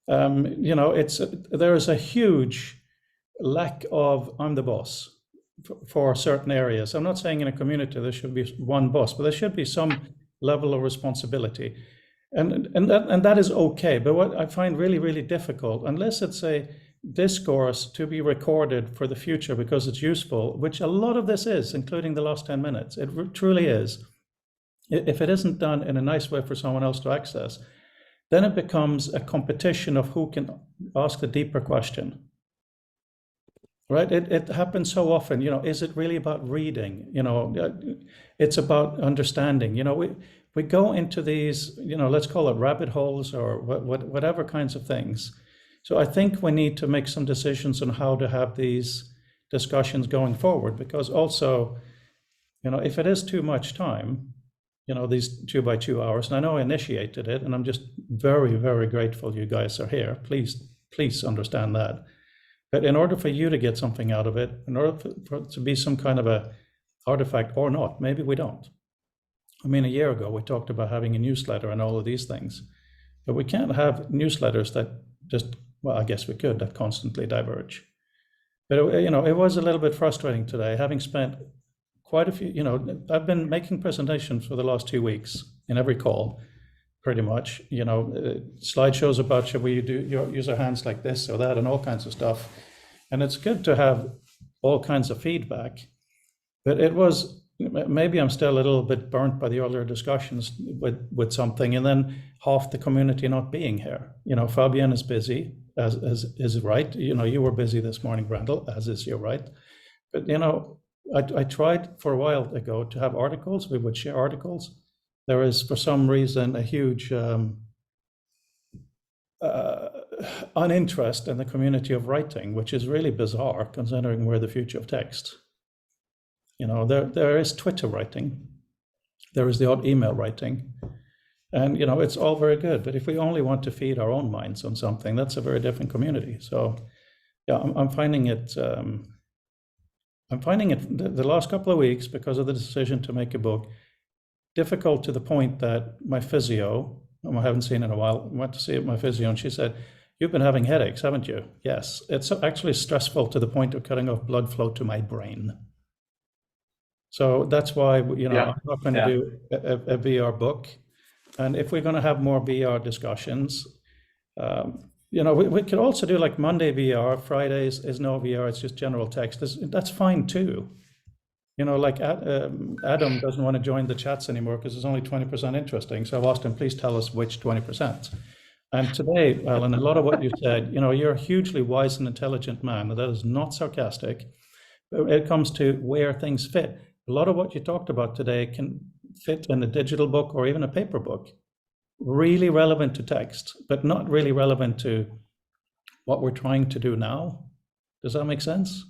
There is a huge lack of I'm the boss for certain areas. I'm not saying in a community there should be one boss, but there should be some level of responsibility. And that is okay. But what I find really, really difficult, unless it's a discourse to be recorded for the future because it's useful, which a lot of this is, including the last 10 minutes, it truly is. If it isn't done in a nice way for someone else to access, then it becomes a competition of who can ask the deeper question. Right? It happens so often. Is it really about reading? It's about understanding. We go into these, let's call it rabbit holes or whatever kinds of things. So I think we need to make some decisions on how to have these discussions going forward, because also, if it is too much time, these 2 by 2 hours, and I know I initiated it, and I'm just very, very grateful you guys are here. Please understand that. But in order for you to get something out of it, in order for it to be some kind of a artifact or not, maybe we don't. I mean, a year ago, we talked about having a newsletter and all of these things, but we can't have newsletters that just, well, I guess we could, that constantly diverge. But, it was a little bit frustrating today, having spent quite a few, I've been making presentations for the last 2 weeks in every call, pretty much, slideshows about should we use our hands like this or that and all kinds of stuff. And it's good to have all kinds of feedback, but it was, maybe I'm still a little bit burnt by the earlier discussions with something, and then half the community not being here. Fabian is busy. as is right. You know, you were busy this morning, Randall, as is your right. But you know, I tried for a while ago to have articles. We would share articles. There is, for some reason, a huge uninterest in the community of writing, which is really bizarre considering we're the future of text. You know, there is Twitter writing, there is the odd email writing, and you know, it's all very good. But if we only want to feed our own minds on something, that's a very different community. So, yeah, I'm finding it. I'm finding it the last couple of weeks, because of the decision to make a book, difficult to the point that my physio, whom I haven't seen in a while, went to see my physio, and she said, "You've been having headaches, haven't you?" Yes, it's actually stressful to the point of cutting off blood flow to my brain. So that's why, you know,
Yeah.
I'm not going to do a VR book. And if we're going to have more VR discussions, you know, we could also do like Monday VR, Fridays is no VR, it's just general text. That's fine too. You know, like Adam doesn't want to join the chats anymore because it's only 20% interesting. So I've asked him, please tell us which 20%. And today, Alan, a lot of what you said, you know, you're a hugely wise and intelligent man. That is not sarcastic. It comes to where things fit. A lot of what you talked about today can fit in a digital book or even a paper book. Really relevant to text, but not really relevant to what we're trying to do now. Does that make sense?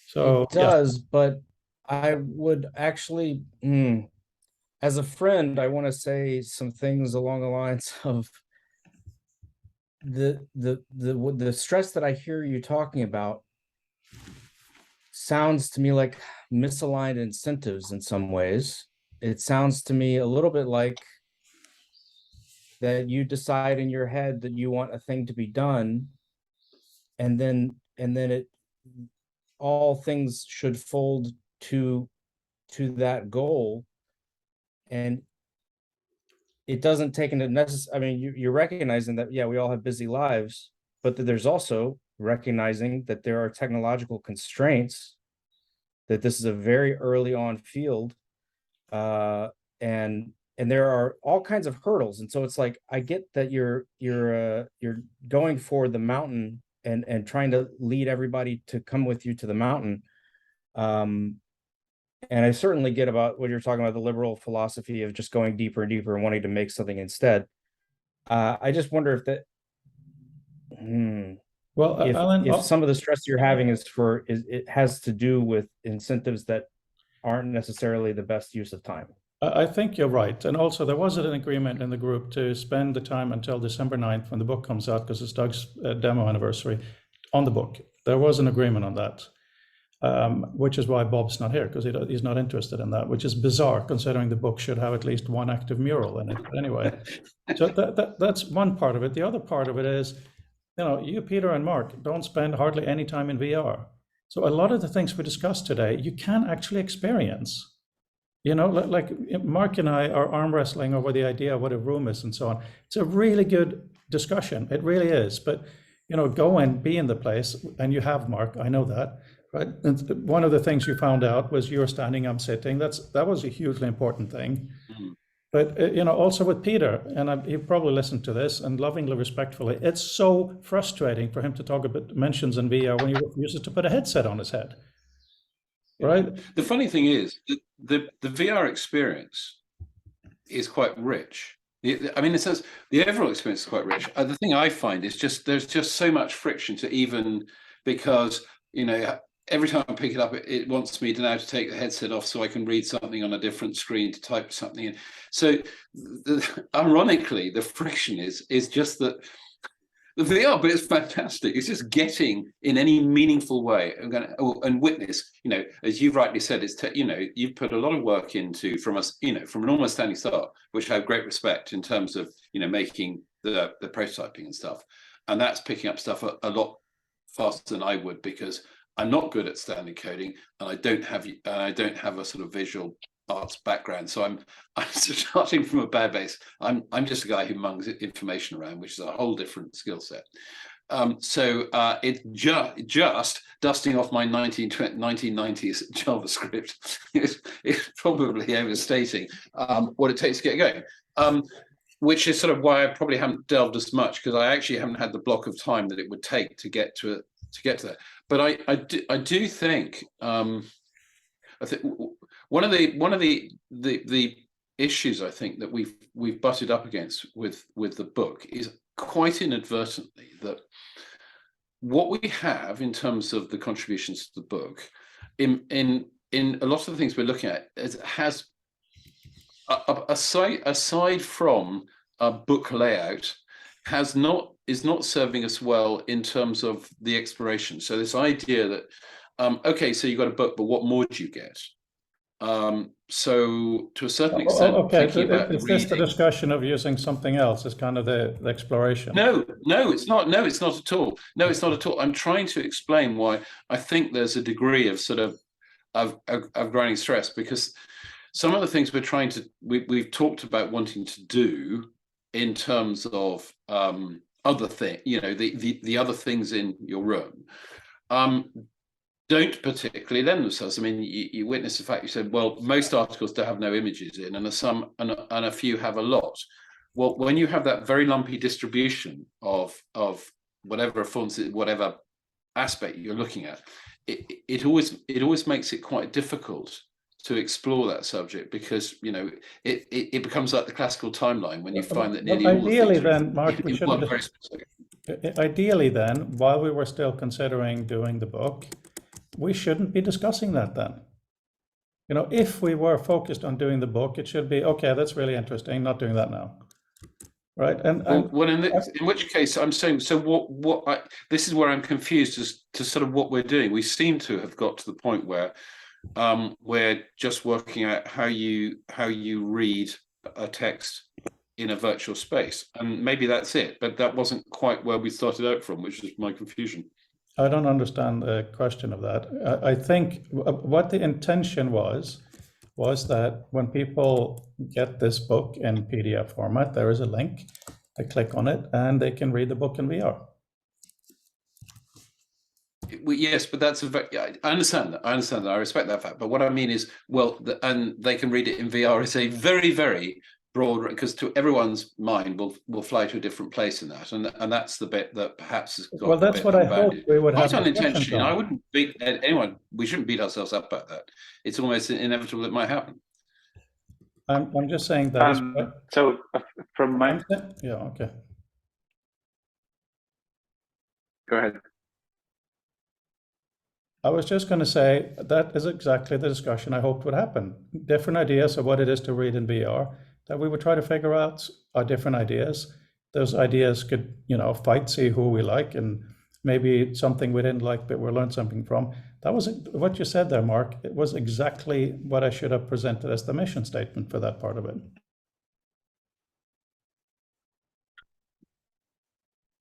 So
It does, but I would actually, as a friend, I want to say some things along the lines of the stress that I hear you talking about sounds to me like misaligned incentives in some ways. It sounds to me a little bit like that you decide in your head that you want a thing to be done, and then it all things should fold to that goal, and it doesn't take into I mean, you're recognizing that, yeah, we all have busy lives, but that there's also recognizing that there are technological constraints, that this is a very early on field, and there are all kinds of hurdles. And so it's like, I get that you're going for the mountain and trying to lead everybody to come with you to the mountain. And I certainly get about what you're talking about, the liberal philosophy of just going deeper and deeper and wanting to make something instead. I just wonder if that,
well, Alan,
if some of the stress you're having it has to do with incentives that aren't necessarily the best use of time.
I think you're right. And also, there was an agreement in the group to spend the time until December 9th when the book comes out, because it's Doug's demo anniversary, on the book. There was an agreement on that, which is why Bob's not here, because he's not interested in that, which is bizarre considering the book should have at least one active mural in it. But anyway, so that's one part of it. The other part of it is, you know, you, Peter, and Mark don't spend hardly any time in VR. So a lot of the things we discussed today, you can actually experience. You know, like Mark and I are arm wrestling over the idea of what a room is and so on. It's a really good discussion. It really is. But, you know, go and be in the place, and you have, Mark, I know that, right? And one of the things you found out was you're standing, I'm sitting. That was a hugely important thing. Mm-hmm. But, you know, also with Peter, and he probably listened to this, and lovingly, respectfully, it's so frustrating for him to talk about dimensions in VR when he refuses to put a headset on his head. Right.
The funny thing is, the VR experience is quite rich. I mean, in a sense, the overall experience is quite rich. The thing I find is just there's just so much friction to even, because, you know, every time I pick it up, it wants me to now to take the headset off so I can read something on a different screen, to type something in. So, ironically, the friction is just that. The VR bit is fantastic. It's just getting in any meaningful way and witness, you know, as you rightly said, it's, you know, you've put a lot of work into from us, you know, from an almost standing start, which I have great respect in terms of, you know, making the prototyping and stuff. And that's picking up stuff a lot faster than I would, because I'm not good at standard coding, and I don't have a sort of visual arts background, so I'm starting from a bad base. I'm just a guy who mungs information around, which is a whole different skill set. So it's just dusting off my 1990s JavaScript is probably overstating what it takes to get going. which is sort of why I probably haven't delved as much, because I actually haven't had the block of time that it would take to get to it, to get to that. But I do think I think one of the issues I think that we've butted up against with the book is quite inadvertently that what we have in terms of the contributions to the book in a lot of the things we're looking at has aside from a book layout is not serving us well in terms of the exploration. So this idea that okay, so you got a book, but what more do you get? So to a certain extent,
okay,
thinking about
is this the discussion of using something else as kind of the exploration?
No, it's not. No, it's not at all. No, it's not at all. I'm trying to explain why I think there's a degree of sort of grinding stress, because some of the things we've talked about wanting to do in terms of other thing, the other things in your room, don't particularly lend themselves. I mean, you witnessed the fact you said, well, most articles don't have no images in, and a few have a lot. Well, when you have that very lumpy distribution of whatever forms, whatever aspect you're looking at, it always makes it quite difficult to explore that subject, because it becomes like the classical timeline when you find that nearly all the
ideally
things
then, Mark, we should
very specific.
Ideally then, while we were still considering doing the book, we shouldn't be discussing that then. If we were focused on doing the book, it should be, okay, that's really interesting, not doing that now. Right.
Well, in which case I'm saying, so this is where I'm confused as to sort of what we're doing. We seem to have got to the point where we're just working out how you read a text in a virtual space, and maybe that's it, but that wasn't quite where we started out from, which is my confusion.
I don't understand the question of that. I think what the intention was that when people get this book in PDF format, there is a link, they click on it, and they can read the book in VR.
Yes, but I understand that. I respect that fact. But what I mean is, and they can read it in VR is a very, very broad, because to everyone's mind will fly to a different place in that, and that's the bit that perhaps has got.
Well, that's what I hope we would have.
Quite unintentionally, I wouldn't beat anyone. We shouldn't beat ourselves up about that. It's almost inevitable it might happen.
I'm just saying that.
So from my
okay.
Go ahead.
I was just going to say that is exactly the discussion I hoped would happen. Different ideas of what it is to read in VR, that we would try to figure out our different ideas. Those ideas could, fight, see who we like, and maybe something we didn't like, but we learned something from. That was what you said there, Mark. It was exactly what I should have presented as the mission statement for that part of it.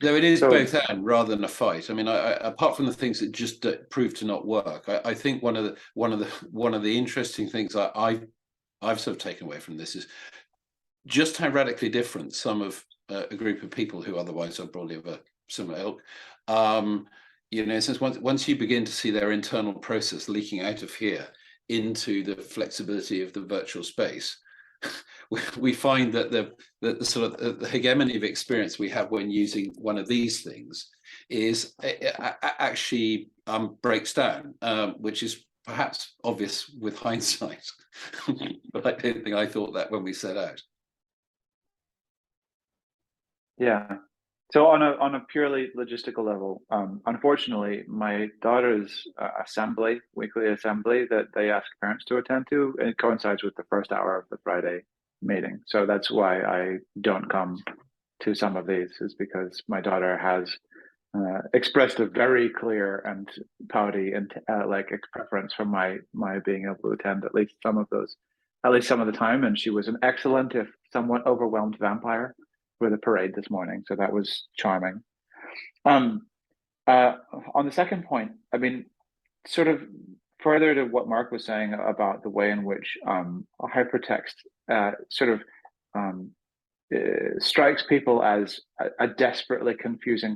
No, it is both and rather than a fight. I mean, apart from the things that just proved to not work, I think one of the interesting things I've sort of taken away from this is just how radically different some of a group of people who otherwise are broadly of a similar ilk. Since once you begin to see their internal process leaking out of here into the flexibility of the virtual space, we find that the sort of the hegemony of experience we have when using one of these things is actually breaks down, which is perhaps obvious with hindsight, but I don't think I thought that when we set out.
Yeah. So on a purely logistical level, unfortunately, my daughter's weekly assembly that they ask parents to attend to, it coincides with the first hour of the Friday meeting. So that's why I don't come to some of these, is because my daughter has expressed a very clear and pouty and preference for my being able to attend at least some of the time. And she was an excellent, if somewhat overwhelmed, vampire for the parade this morning, so that was charming. On the second point, I mean, sort of further to what Mark was saying about the way in which hypertext strikes people as a desperately confusing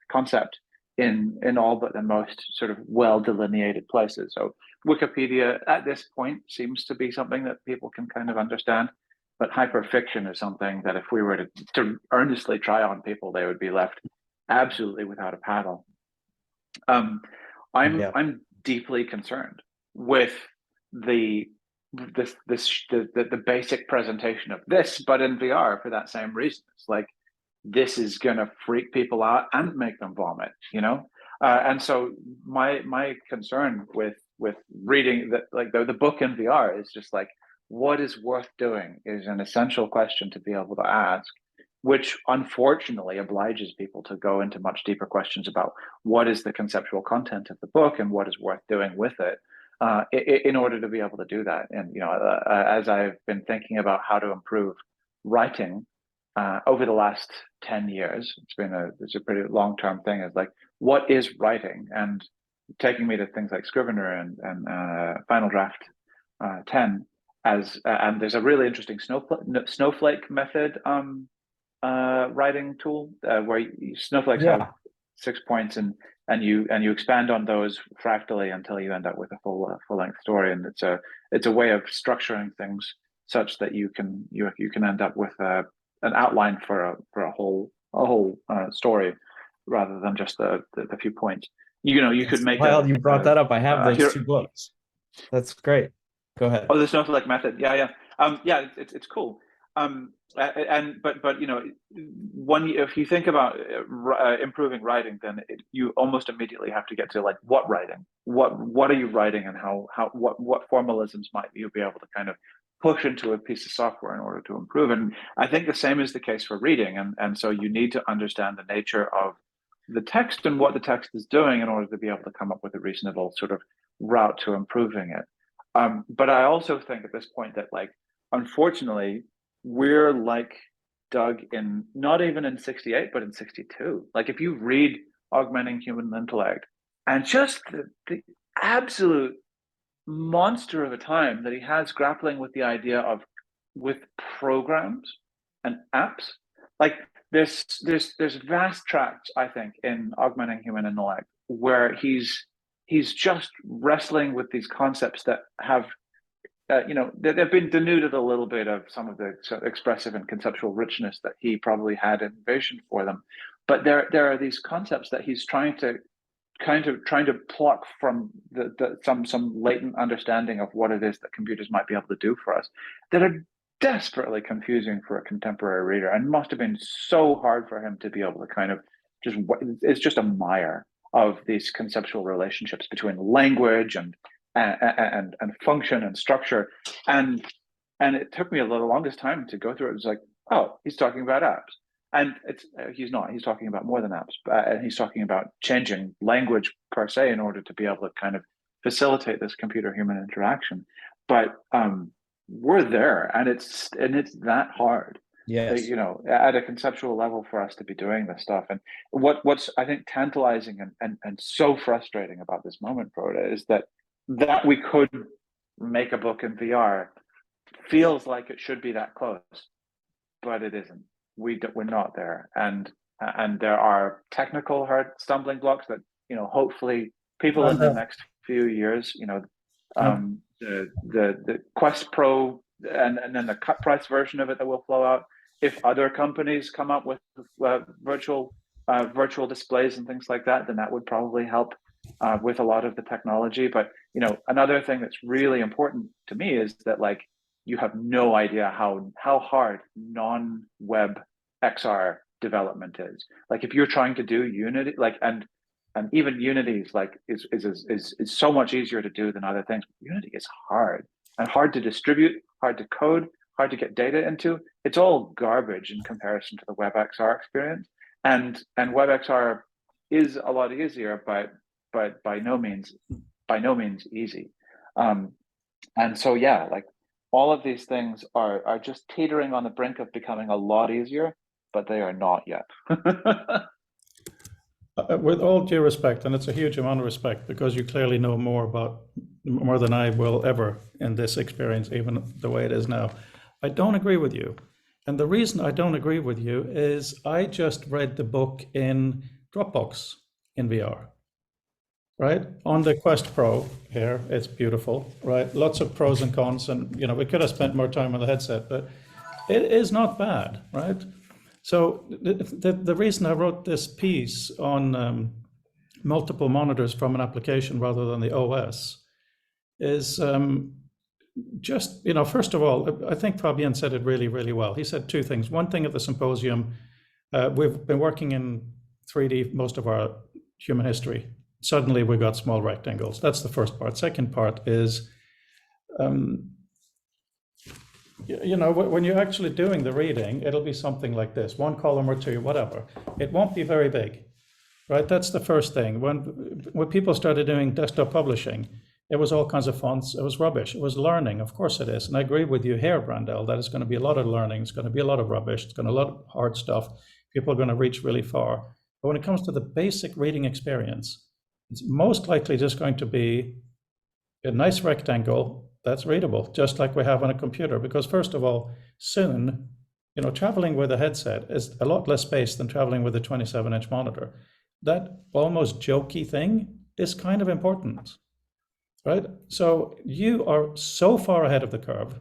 concept in all but the most sort of well delineated places. So Wikipedia at this point seems to be something that people can kind of understand. but hyperfiction is something that if we were to earnestly try on people, they would be left absolutely without a paddle. I'm deeply concerned with the basic presentation of this, but in VR for that same reason. It's like, this is gonna freak people out and make them vomit, you know? And so my concern with reading the book in VR is just like, what is worth doing is an essential question to be able to ask, which unfortunately obliges people to go into much deeper questions about what is the conceptual content of the book and what is worth doing with it, in order to be able to do that. And as I've been thinking about how to improve writing over the last 10 years, it's a pretty long-term thing. Is like, what is writing? And taking me to things like Scrivener and Final Draft 10, and there's a really interesting snowflake method writing tool where snowflakes have 6 points, and you expand on those fractally until you end up with a full length story. And it's a way of structuring things such that you can end up with an outline for a whole story rather than just the few points. You could make.
Well, you brought that up. I have those 2 books. That's great. Go ahead.
Oh, the snowflake method. Yeah. It's cool. But if you think about improving writing, then you almost immediately have to get to like, what writing? What are you writing, and what formalisms might you be able to kind of push into a piece of software in order to improve? And I think the same is the case for reading. And so you need to understand the nature of the text and what the text is doing in order to be able to come up with a reasonable sort of route to improving it. But I also think at this point that, like, unfortunately, we're like Doug in not even in 68, but in 62. Like, if you read Augmenting Human Intellect, and just the absolute monster of a time that he has grappling with the idea of with programs and apps, like there's vast tracts, I think, in Augmenting Human Intellect where he's just wrestling with these concepts that have they've been denuded a little bit of some of the sort of expressive and conceptual richness that he probably had envisioned for them. But there are these concepts that he's trying to pluck from some latent understanding of what it is that computers might be able to do for us, that are desperately confusing for a contemporary reader, and must have been so hard for him to be able to kind of it's just a mire of these conceptual relationships between language and function and structure, and it took me the longest time to go through it. It was like, oh, he's talking about apps, and he's not. He's talking about more than apps, and he's talking about changing language per se in order to be able to kind of facilitate this computer-human interaction. But we're there, and it's that hard.
Yes.
At a conceptual level for us to be doing this stuff. And what's I think tantalizing and so frustrating about this moment, Frode, is that we could make a book in VR feels like it should be that close, but it isn't. We're not there, and there are technical hard stumbling blocks that hopefully people in the next few years, the Quest Pro and then the cut price version of it that will flow out. If other companies come up with virtual displays and things like that, then that would probably help with a lot of the technology. But another thing that's really important to me is that, like, you have no idea how hard non-web XR development is. Like, if you're trying to do Unity, like, and even Unity is so much easier to do than other things. Unity is hard and hard to distribute, hard to code, hard to get data into. It's all garbage in comparison to the WebXR experience. And WebXR is a lot easier, but by no means easy. And so, yeah, like, all of these things are just teetering on the brink of becoming a lot easier, but they are not yet.
With all due respect, and it's a huge amount of respect, because you clearly know more than I will ever in this experience, even the way it is now. I don't agree with you. And the reason I don't agree with you is I just read the book in Dropbox in VR, right? On the Quest Pro here, it's beautiful, right? Lots of pros and cons, and we could have spent more time on the headset, but it is not bad, right? So the reason I wrote this piece on multiple monitors from an application rather than the OS is just, first of all, I think Fabian said it really, really well. He said two things. One thing at the symposium, we've been working in 3D most of our human history. Suddenly we got small rectangles. That's the first part. Second part is, when you're actually doing the reading, it'll be something like this, one column or two, whatever. It won't be very big, right? That's the first thing. When people started doing desktop publishing, it was all kinds of fonts. It was rubbish. It was learning. Of course it is. And I agree with you here, Brandel, that it's going to be a lot of learning. It's going to be a lot of rubbish. It's going to be a lot of hard stuff. People are going to reach really far. But when it comes to the basic reading experience, it's most likely just going to be a nice rectangle that's readable, just like we have on a computer. Because first of all, soon, traveling with a headset is a lot less space than traveling with a 27-inch monitor. That almost jokey thing is kind of important. Right? So you are so far ahead of the curve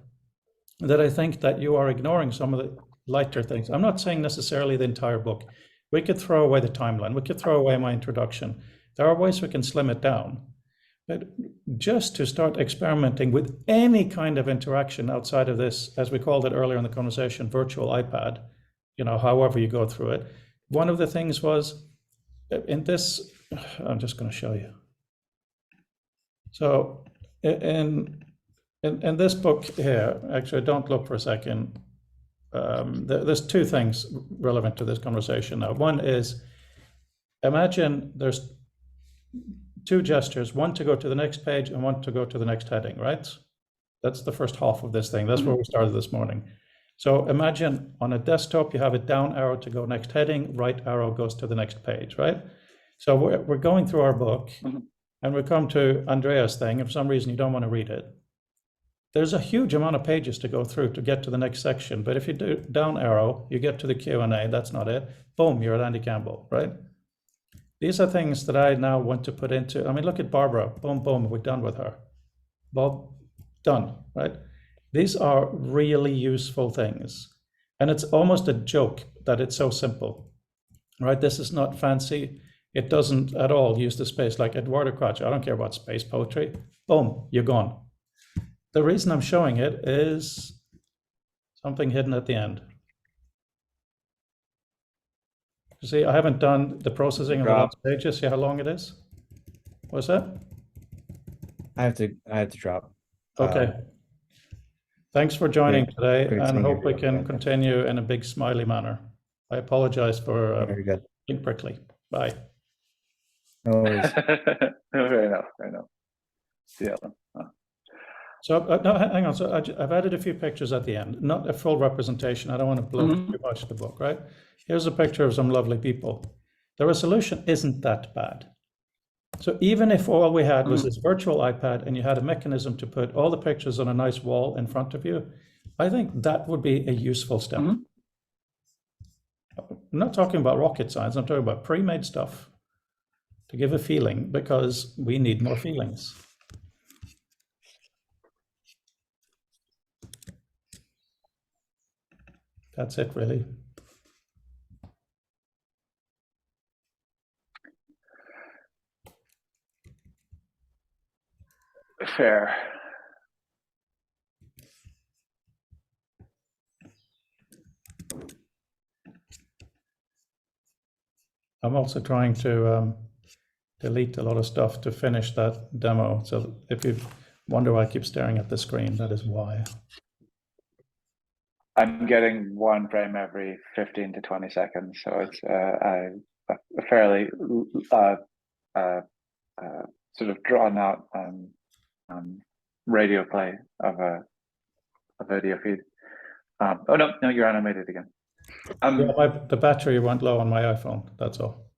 that I think that you are ignoring some of the lighter things. I'm not saying necessarily the entire book. We could throw away the timeline. We could throw away my introduction. There are ways we can slim it down. But just to start experimenting with any kind of interaction outside of this, as we called it earlier in the conversation, virtual iPad, however you go through it. One of the things was in this, I'm just going to show you. So in this book here, actually, don't look for a second. There's two things relevant to this conversation now. One is, imagine there's two gestures, one to go to the next page and one to go to the next heading, right? That's the first half of this thing. That's where we started this morning. So imagine on a desktop, you have a down arrow to go next heading, right arrow goes to the next page, right? So we're going through our book. And we come to Andreas' thing. If for some reason you don't want to read it, there's a huge amount of pages to go through to get to the next section. But if you do down arrow, you get to the Q&A. That's not it. Boom, you're at Andy Campbell, right? These are things that I now want to put into. I mean, look at Barbara. Boom, boom, we're done with her. Bob, done, right? These are really useful things. And it's almost a joke that it's so simple, right? This is not fancy. It doesn't at all use the space like Eduardo Quach. I don't care about space poetry. Boom, you're gone. The reason I'm showing it is something hidden at the end. You see, I haven't done the processing of the last pages. See how long it is? What's that?
I have to drop.
Okay. Thanks for joining today,
great
and
seeing
hope we
you.
can continue in a big smiley manner. I apologize for
Very good.
being prickly. Bye.
No worries.
Fair enough. Yeah.
So no, hang on. So I've added a few pictures at the end, not a full representation. I don't want to blow too much of the book, right? Here's a picture of some lovely people. The resolution isn't that bad. So even if all we had was this virtual iPad and you had a mechanism to put all the pictures on a nice wall in front of you, I think that would be a useful step. I'm not talking about rocket science. I'm talking about pre-made stuff to give a feeling, because we need more feelings. That's it, really.
Fair.
I'm also trying to delete a lot of stuff to finish that demo. So if you wonder why I keep staring at the screen, that is why.
I'm getting one frame every 15 to 20 seconds, so it's a fairly sort of drawn out radio play of a video feed. Oh no, you're animated again.
Yeah, the battery went low on my iPhone, that's all.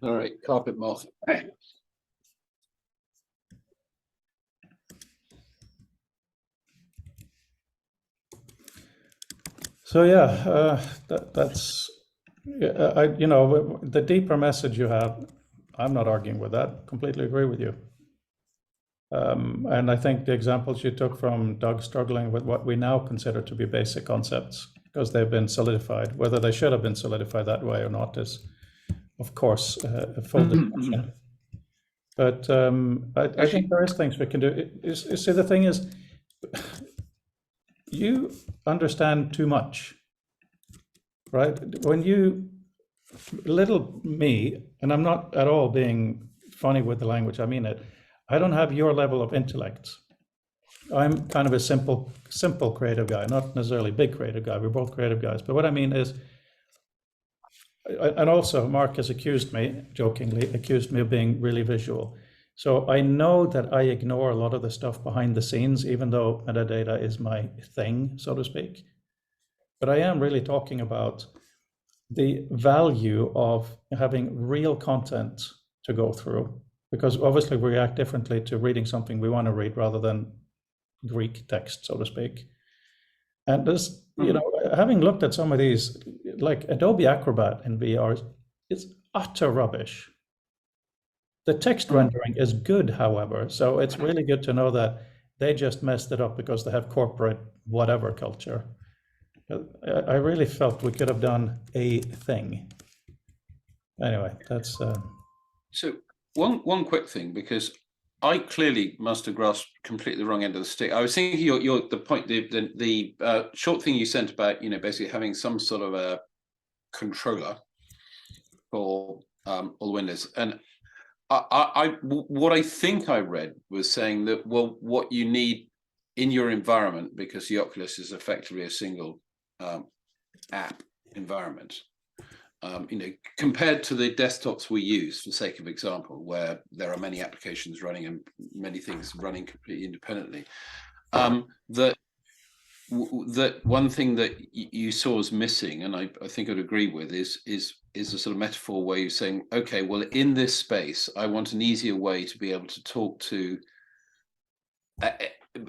All right, carpet moth.
So yeah, that's the deeper message you have. I'm not arguing with that. Completely agree with you. And I think the examples you took from Doug struggling with what we now consider to be basic concepts, because they've been solidified, whether they should have been solidified that way or not is, of course, a full discussion. But I think there is things we can do. See, the thing is, you understand too much, right? When you, little me, and I'm not at all being funny with the language, I mean it, I don't have your level of intellect. I'm kind of a simple creative guy, not necessarily big creative guy. We're both creative guys. But what I mean is, and also Mark has accused me, jokingly, of being really visual. So I know that I ignore a lot of the stuff behind the scenes, even though metadata is my thing, so to speak. But I am really talking about the value of having real content to go through, because obviously we react differently to reading something we want to read rather than Greek text, so to speak. And this, you know, having looked at some of these, like Adobe Acrobat in VR, it's utter rubbish. The text rendering is good, however, so it's really good to know that they just messed it up because they have corporate whatever culture. I really felt we could have done a thing. Anyway, that's.
So one quick thing, because I clearly must have grasped completely the wrong end of the stick. I was thinking the short thing you sent about, you know, basically having some sort of a controller for all Windows, and what I think I read was saying that, well, what you need in your environment, because the Oculus is effectively a single app environment, you know, compared to the desktops we use, for sake of example, where there are many applications running and many things running completely independently, that one thing that you saw as missing, and I think I'd agree with, is a sort of metaphor where you're saying, okay, well, in this space, I want an easier way to be able to talk to,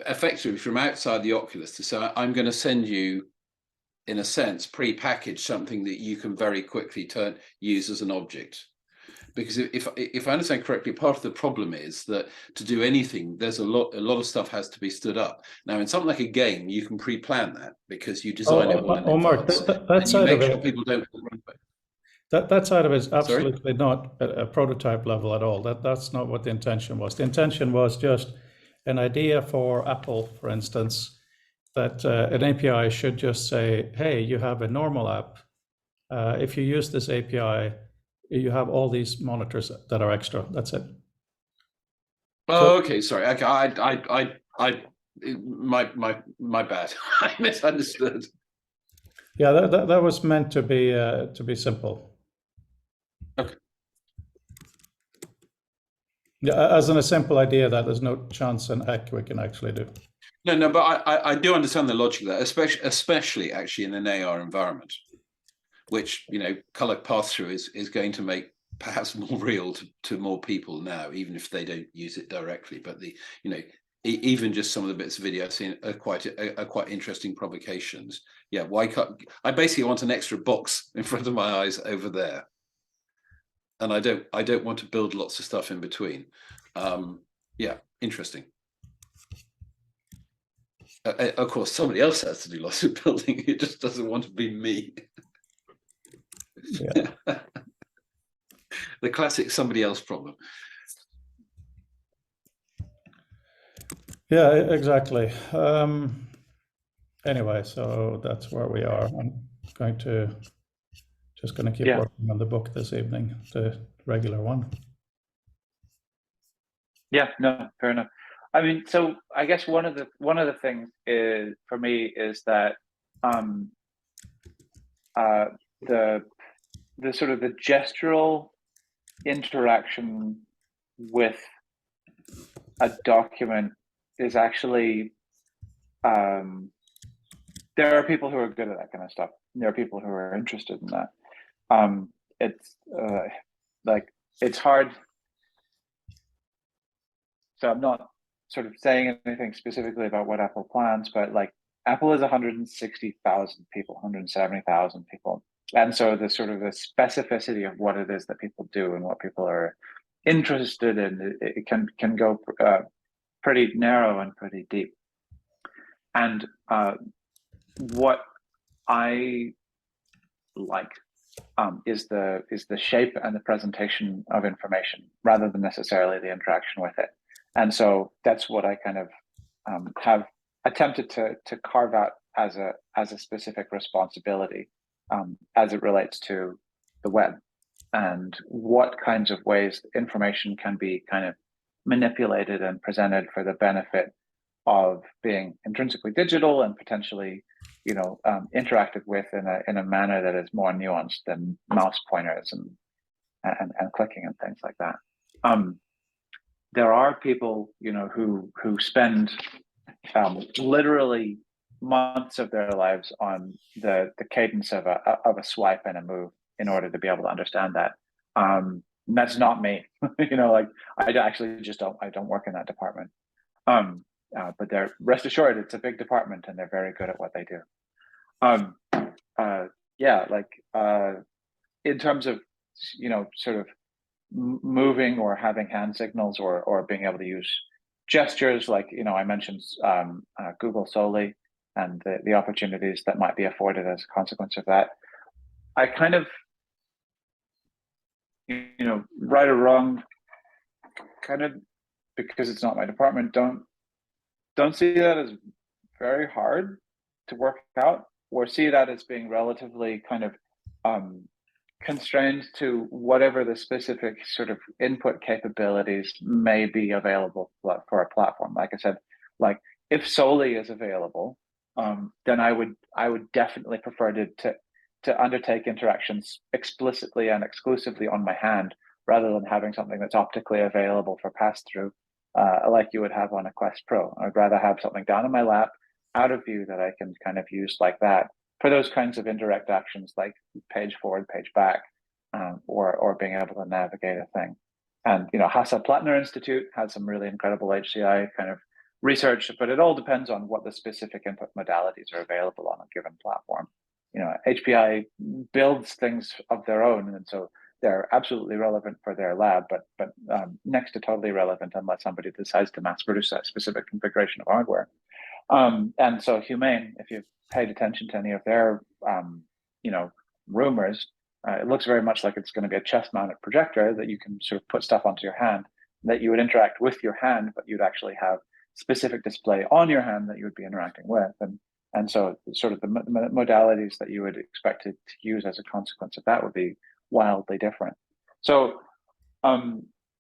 effectively from outside the Oculus, to say, I'm going to send you, in a sense, pre-packaged something that you can very quickly use as an object. Because if I understand correctly, part of the problem is that to do anything, there's a lot of stuff has to be stood up. Now, in something like a game, you can pre-plan that because you design it well in
Mark,
advance,
that
and
side
you
of
make sure
it,
people don't run away.
that side of it is absolutely not a prototype level at all. That's not what the intention was. The intention was just an idea for Apple, for instance, that an API should just say, hey, you have a normal app. If you use this API, you have all these monitors that are extra. That's it.
Oh, okay, sorry. Okay, my bad. I misunderstood.
Yeah, that was meant to be simple.
Okay.
Yeah, as in a simple idea that there's no chance in heck we can actually do.
No, but I do understand the logic of that, especially actually in an AR environment, which, you know, color pass-through is going to make perhaps more real to more people now, even if they don't use it directly. But you know, even just some of the bits of video I've seen are quite interesting provocations. Yeah, why can't I basically want an extra box in front of my eyes over there, and I don't want to build lots of stuff in between. Yeah, interesting. Of course, somebody else has to do lots of building. It just doesn't want to be me.
Yeah.
The classic somebody else problem.
Yeah, exactly. Anyway, so that's where we are. I'm just going to keep working on the book this evening, the regular one.
Yeah, no, fair enough. I mean, so I guess one of the things is for me is that the sort of the gestural interaction with a document is actually there are people who are good at that kind of stuff. There are people who are interested in that. It's like it's hard. So I'm not sort of saying anything specifically about what Apple plans, but like Apple is 160,000 people, 170,000 people. And so the sort of the specificity of what it is that people do and what people are interested in, it can go pretty narrow and pretty deep. And what I like is the shape and the presentation of information rather than necessarily the interaction with it. And so that's what I kind of have attempted to carve out as a specific responsibility as it relates to the web, and what kinds of ways information can be kind of manipulated and presented for the benefit of being intrinsically digital and potentially, interacted with in a manner that is more nuanced than mouse pointers and clicking and things like that. There are people, who spend literally months of their lives on the cadence of a swipe and a move in order to be able to understand that. That's not me. I actually just don't work in that department. But they're, rest assured, it's a big department and they're very good at what they do. In terms of, sort of moving or having hand signals or being able to use gestures, like, I mentioned Google Solly and the opportunities that might be afforded as a consequence of that. I kind of, right or wrong, kind of, because it's not my department, don't see that as very hard to work out, or see that as being relatively kind of constrained to whatever the specific sort of input capabilities may be available for a platform. Like I said, like if Solly is available, then I would definitely prefer to undertake interactions explicitly and exclusively on my hand, rather than having something that's optically available for pass-through, like you would have on a Quest Pro. I'd rather have something down in my lap, out of view, that I can kind of use like that for those kinds of indirect actions, like page forward, page back, or being able to navigate a thing. And Hasse-Plattner Institute has some really incredible HCI kind of research, but it all depends on what the specific input modalities are available on a given platform. HPI builds things of their own, and so they're absolutely relevant for their lab, but next to totally relevant unless somebody decides to mass produce that specific configuration of hardware. And so Humane, if you've paid attention to any of their, rumors, it looks very much like it's going to be a chest-mounted projector that you can sort of put stuff onto your hand, that you would interact with your hand, but you'd actually have specific display on your hand that you would be interacting with. And so sort of the modalities that you would expect to use as a consequence of that would be wildly different. So in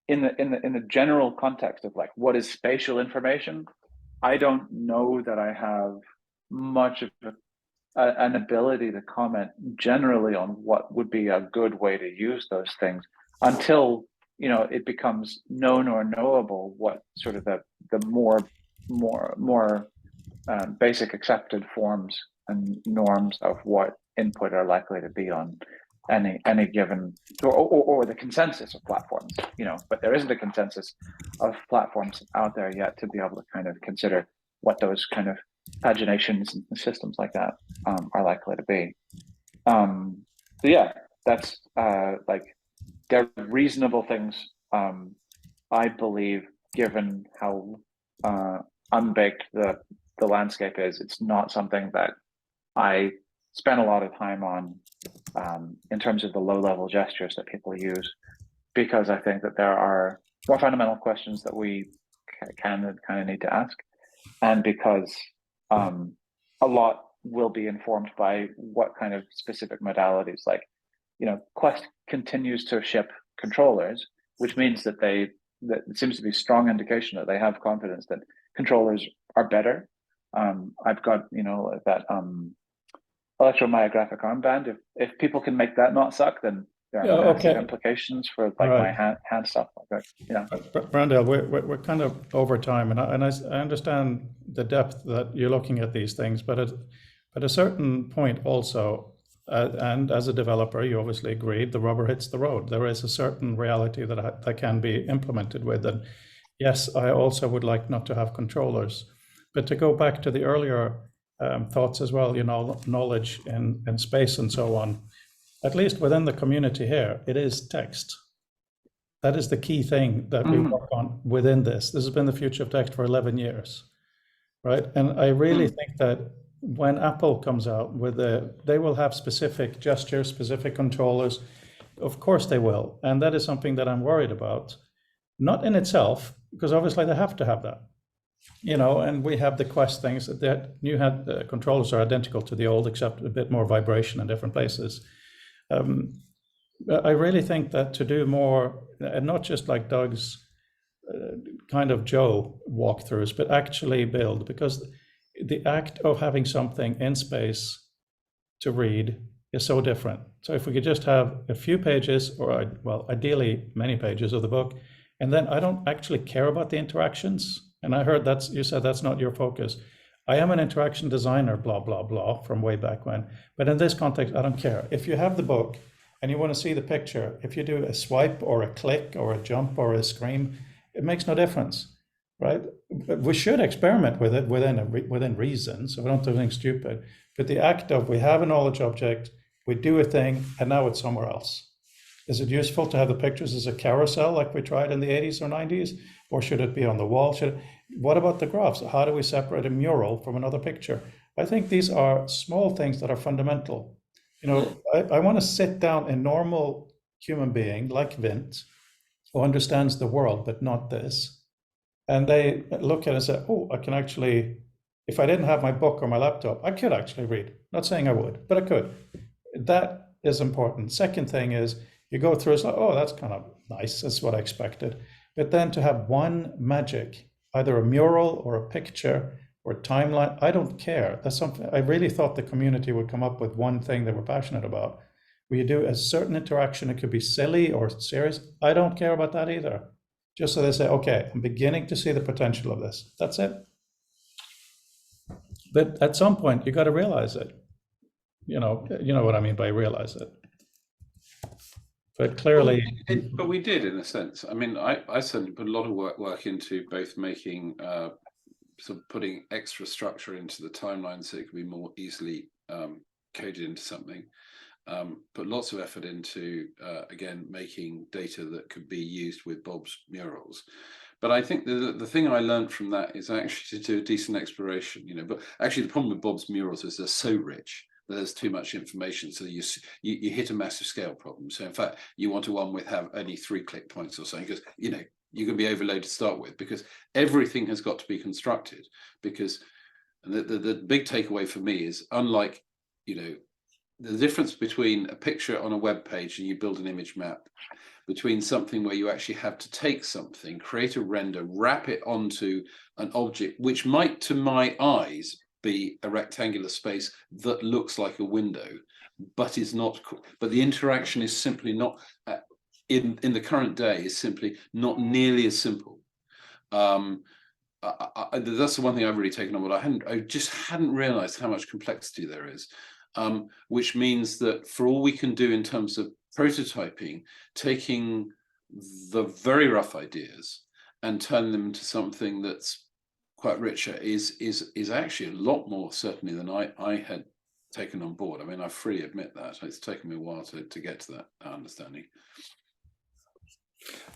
the general context of like, what is spatial information, I don't know that I have much of an ability to comment generally on what would be a good way to use those things until it becomes known or knowable what sort of the more basic accepted forms and norms of what input are likely to be on any given, or the consensus of platforms, but there isn't a consensus of platforms out there yet to be able to kind of consider what those kind of paginations and systems like that are likely to be. So yeah, that's like, they're reasonable things, I believe, given how unbaked the landscape is. It's not something that I spend a lot of time on in terms of the low-level gestures that people use, because I think that there are more fundamental questions that we kind of need to ask, and because a lot will be informed by what kind of specific modalities. Like, Quest continues to ship controllers, which means that it seems to be a strong indication that they have confidence that controllers are better. I've got that electromyographic armband. If people can make that not suck, then there are massive implications for like my hand stuff like that.
Brandel, we're kind of over time, and I understand the depth that you're looking at these things, but at a certain point also, and as a developer, you obviously agreed the rubber hits the road. There is a certain reality that can be implemented with, and yes, I also would like not to have controllers. But to go back to the earlier thoughts as well, knowledge in space and so on, at least within the community here, it is text. That is the key thing that we work on within this. This has been the future of text for 11 years, right? And I really think that when Apple comes out with they will have specific gestures, specific controllers. Of course they will. And that is something that I'm worried about. Not in itself, because obviously they have to have that. You know, and we have the Quest things that new controllers are identical to the old, except a bit more vibration in different places. I really think that to do more, and not just like Doug's kind of Joe walkthroughs, but actually build, because the act of having something in space to read is so different. So if we could just have a few pages, or well, ideally many pages of the book, and then I don't actually care about the interactions. And I heard you said that's not your focus. I am an interaction designer, blah, blah, blah, from way back when. But in this context, I don't care. If you have the book and you want to see the picture, if you do a swipe or a click or a jump or a scream, it makes no difference, right? We should experiment with it within reason, so we don't do anything stupid. But the act of we have a knowledge object, we do a thing, and now it's somewhere else. Is it useful to have the pictures as a carousel like we tried in the 80s or 90s? Or should it be on the wall? What about the graphs? How do we separate a mural from another picture? I think these are small things that are fundamental. You know, I want to sit down a normal human being like Vint, who understands the world, but not this. And they look at it and say, oh, I can actually, if I didn't have my book or my laptop, I could actually read. Not saying I would, but I could. That is important. Second thing is, you go through, it's like, oh, that's kind of nice. That's what I expected. But then to have one magic, either a mural or a picture or a timeline, I don't care. That's something I really thought the community would come up with one thing they were passionate about. Where you do a certain interaction, it could be silly or serious. I don't care about that either. Just so they say, okay, I'm beginning to see the potential of this. That's it. But at some point, you got to realize it. You know what I mean by realize it. But clearly,
but we did, in a sense. I mean, I certainly put a lot of work into both making, sort of putting extra structure into the timeline so it could be more easily coded into something. Put lots of effort into, again, making data that could be used with Bob's murals. But I think the thing I learned from that is actually to do a decent exploration, you know. But actually, the problem with Bob's murals is they're so rich. There's too much information, so you hit a massive scale problem. So in fact, you want one with have only 3 click points or something, because you know you can be overloaded to start with, because everything has got to be constructed. Because the big takeaway for me is, unlike, you know, the difference between a picture on a web page and you build an image map, between something where you actually have to take something, create a render, wrap it onto an object, which might, to my eyes, be a rectangular space that looks like a window, but is not. But the interaction is simply not in the current day is simply not nearly as simple. That's the one thing I've really taken on, but I just hadn't realized how much complexity there is, which means that for all we can do in terms of prototyping, taking the very rough ideas and turn them into something that's quite richer is actually a lot more certainly than I had taken on board. I mean, I freely admit that it's taken me a while to get to that understanding.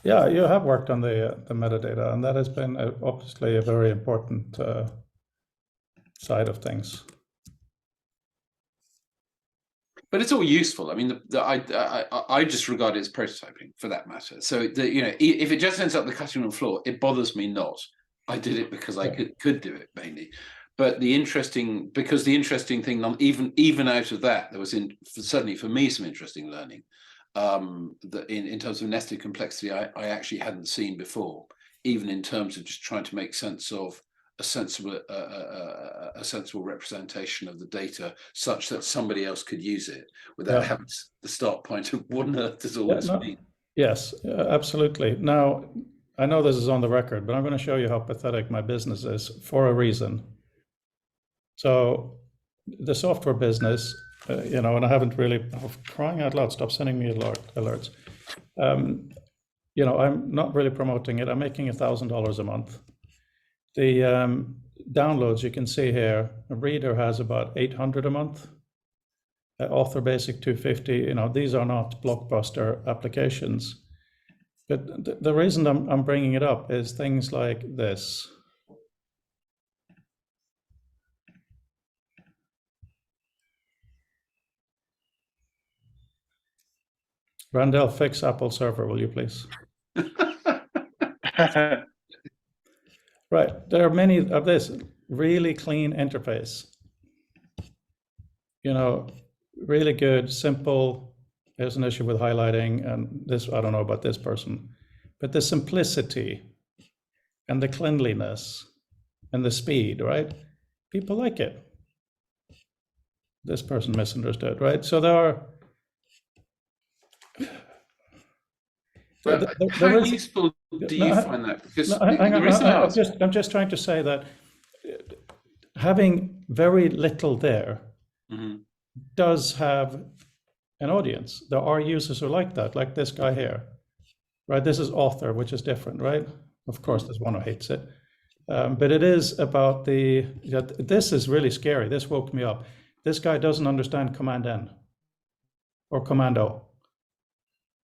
Yeah, you have worked on the metadata, and that has been obviously a very important side of things.
But it's all useful. I mean, I just regard it as prototyping, for that matter. So you know, if it just ends up the cutting room floor, it bothers me not. I did it because I could do it mainly. But the interesting thing, even out of that, there was certainly for me some interesting learning that in terms of nested complexity I actually hadn't seen before, even in terms of just trying to make sense of a sensible representation of the data, such that somebody else could use it without having the start point of what on earth does all this mean? Yes,
absolutely. Now, I know this is on the record, but I'm going to show you how pathetic my business is for a reason. So the software business, you know, and I haven't really, crying out loud, stop sending me alerts. You know, I'm not really promoting it. I'm making $1,000 a month. The downloads you can see here, a reader has about 800 a month. Author Basic 250, you know, these are not blockbuster applications. But the reason I'm bringing it up is things like this. Randall, fix Apple server, will you please? Right, there are many of this really clean interface. You know, really good, simple. There's an issue with highlighting, and this, I don't know about this person, but the simplicity and the cleanliness and the speed, right? People like it. This person misunderstood, right? So there are.
But how useful do you find that? Because the reason I ask,
I'm just trying to say that having very little there does have an audience. There are users who like that, like this guy here, right? This is author, which is different, right? Of course, there's one who hates it. But it is about this is really scary. This woke me up. This guy doesn't understand Command N or Command O.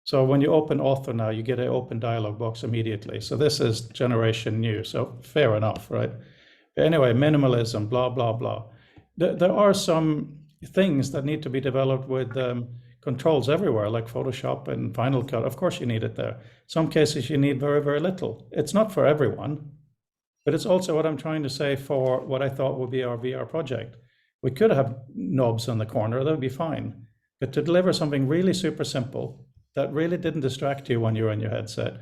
So when you open author now, you get an open dialog box immediately. So this is generation new. So fair enough, right? But anyway, minimalism, blah, blah, blah. There are some things that need to be developed with controls everywhere, like Photoshop and Final Cut. Of course you need it there. Some cases you need very, very little. It's not for everyone, but it's also what I'm trying to say for what I thought would be our VR project. We could have knobs on the corner, that would be fine. But to deliver something really super simple, that really didn't distract you when you were in your headset,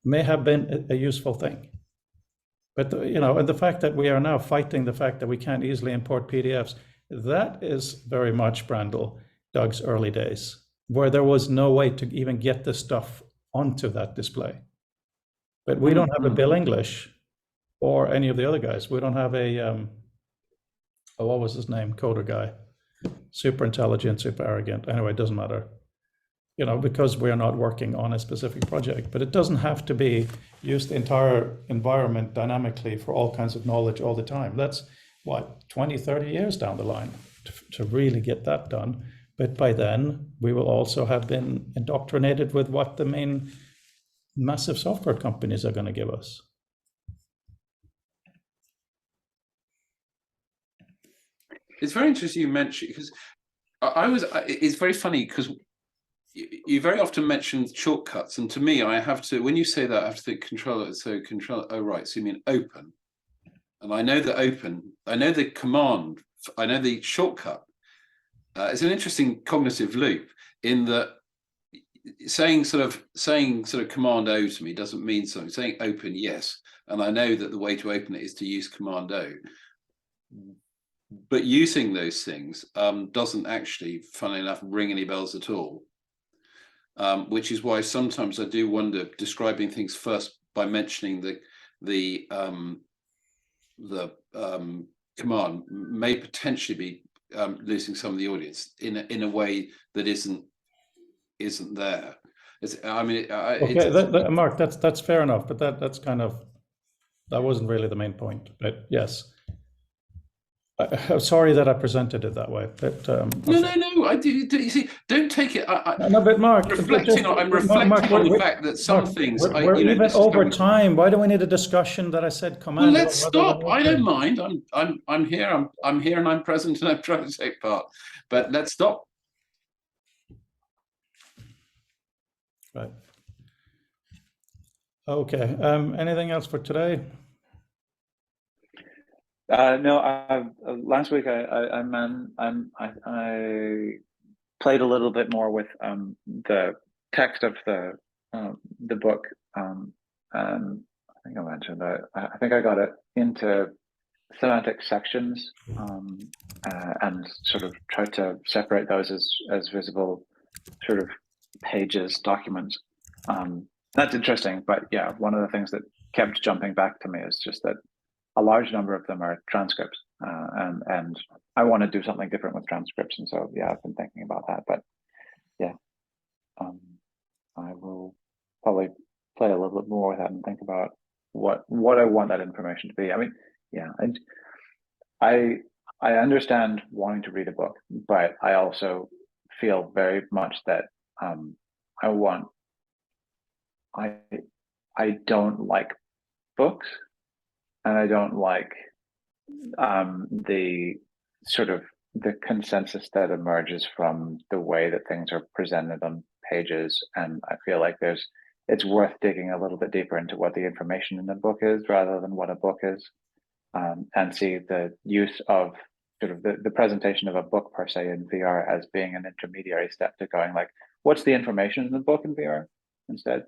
may have been a useful thing. But and the fact that we are now fighting the fact that we can't easily import PDFs, that is very much Brandl, Doug's early days, where there was no way to even get the stuff onto that display. But we don't have a Bill English or any of the other guys. We don't have a, what was his name? Coder guy. Super intelligent, super arrogant. Anyway, it doesn't matter. Because we are not working on a specific project, but it doesn't have to be use the entire environment dynamically for all kinds of knowledge all the time. That's what, 20, 30 years down the line to really get that done. But by then, we will also have been indoctrinated with what the main massive software companies are going to give us.
it's very interesting you mentioned, because it's very funny because you very often mention shortcuts, and to me, I have to, when you say that, I have to think control. So control. Oh, right. So you mean open? And I know the open. I know the command. I know the shortcut. It's an interesting cognitive loop in that saying sort of Command O to me doesn't mean something. Saying open, yes, and I know that the way to open it is to use Command O. But using those things doesn't actually, funnily enough, ring any bells at all. Which is why sometimes I do wonder, describing things first by mentioning the command may potentially be losing some of the audience in a way that isn't there.
Mark, that's fair enough, but that wasn't really the main point. But yes. I'm sorry that I presented it that way, but
no. I do. You see, don't take it.
No, but Mark,
I'm reflecting on the fact that some things.
We're even over time. Why do we need a discussion that I said command?
Well, let's stop. I don't mind. I'm here. I'm here, and I'm present, and I'm trying to take part. But let's stop.
Right. Okay. Anything else for today?
No. Last week I played a little bit more with the text of the book, and I think I mentioned that I think I got it into semantic sections, and sort of tried to separate those as visible sort of pages, documents. That's interesting, but yeah, one of the things that kept jumping back to me is just that a large number of them are transcripts, and I want to do something different with transcripts, and so yeah, I've been thinking about that. But yeah, I will probably play a little bit more with that and think about what I want that information to be. I mean, yeah, I understand wanting to read a book, but I also feel very much that I want I don't like books, and I don't like the sort of the consensus that emerges from the way that things are presented on pages. And I feel like it's worth digging a little bit deeper into what the information in the book is rather than what a book is, and see the use of sort of the presentation of a book per se in VR as being an intermediary step to going like, what's the information in the book in VR instead.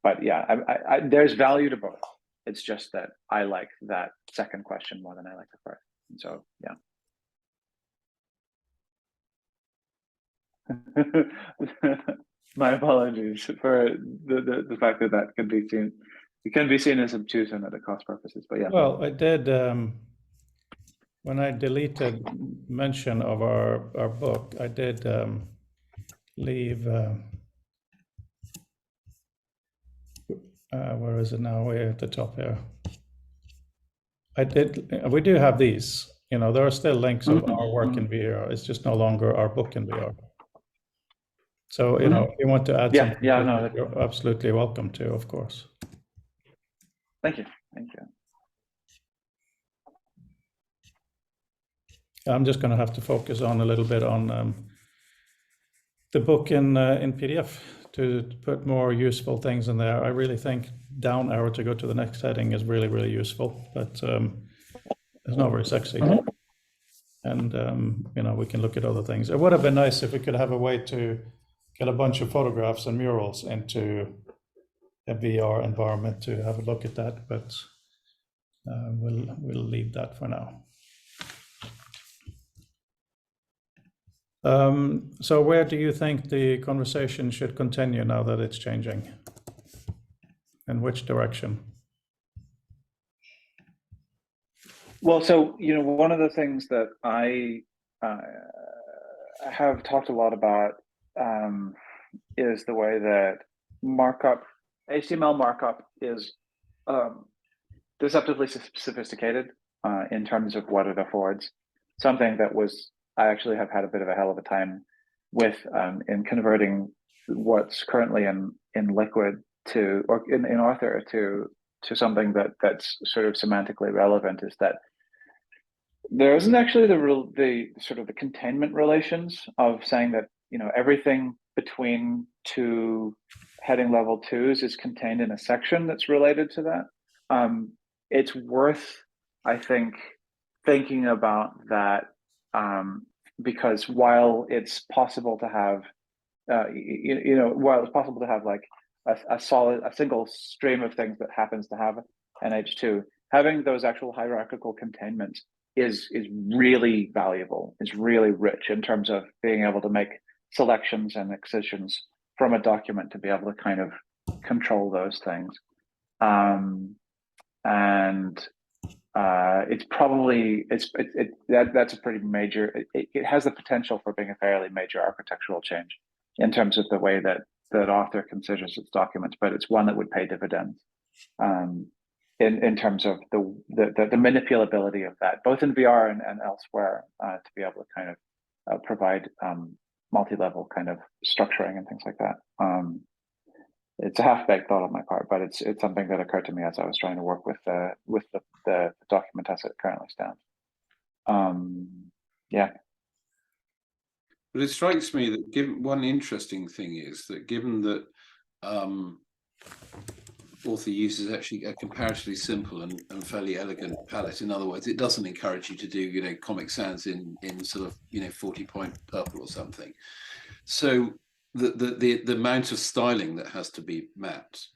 But yeah, there's value to both. It's just that I like that second question more than I like the first. And so, yeah. My apologies for the fact that can be seen. It can be seen as obtuse and at the cost purposes, but yeah.
Well, I did, when I deleted mention of our book, I did leave, where is it now? Way at the top here. We do have these, there are still links of our work in VR. It's just no longer our book in VR. So, if you want to add something, you're absolutely welcome to, of course.
Thank you.
I'm just going to have to focus on a little bit on the book in PDF to put more useful things in there. I really think down arrow to go to the next heading is really, really useful, but it's not very sexy. And, we can look at other things. It would have been nice if we could have a way to get a bunch of photographs and murals into a VR environment to have a look at that, but we'll leave that for now. So where do you think the conversation should continue now that it's changing? In which direction?
Well, so, one of the things that I have talked a lot about is the way that HTML markup is deceptively sophisticated in terms of what it affords. Something that I actually have had a bit of a hell of a time with in converting what's currently in Liquid or in Author to something that's sort of semantically relevant, is that there isn't actually the sort of the containment relations of saying that everything between two heading level 2s is contained in a section that's related to that. It's worth, I think, thinking about that, because while it's possible to have like a single stream of things that happens to have an H2, having those actual hierarchical containments is really valuable. It's really rich in terms of being able to make selections and excisions from a document to be able to kind of control those things. It's probably that's a pretty major. It has the potential for being a fairly major architectural change in terms of the way that Author considers its documents, but it's one that would pay dividends in terms of the manipulability of that, both in VR and elsewhere, to be able to kind of provide multi-level kind of structuring and things like that. It's a half-baked thought on my part, but it's something that occurred to me as I was trying to work with the document as it currently stands. Yeah.
But it strikes me that one interesting thing is that given that Author uses actually a comparatively simple and fairly elegant palette. In other words, it doesn't encourage you to do Comic Sans in sort of 40-point purple or something. So the amount of styling that has to be mapped,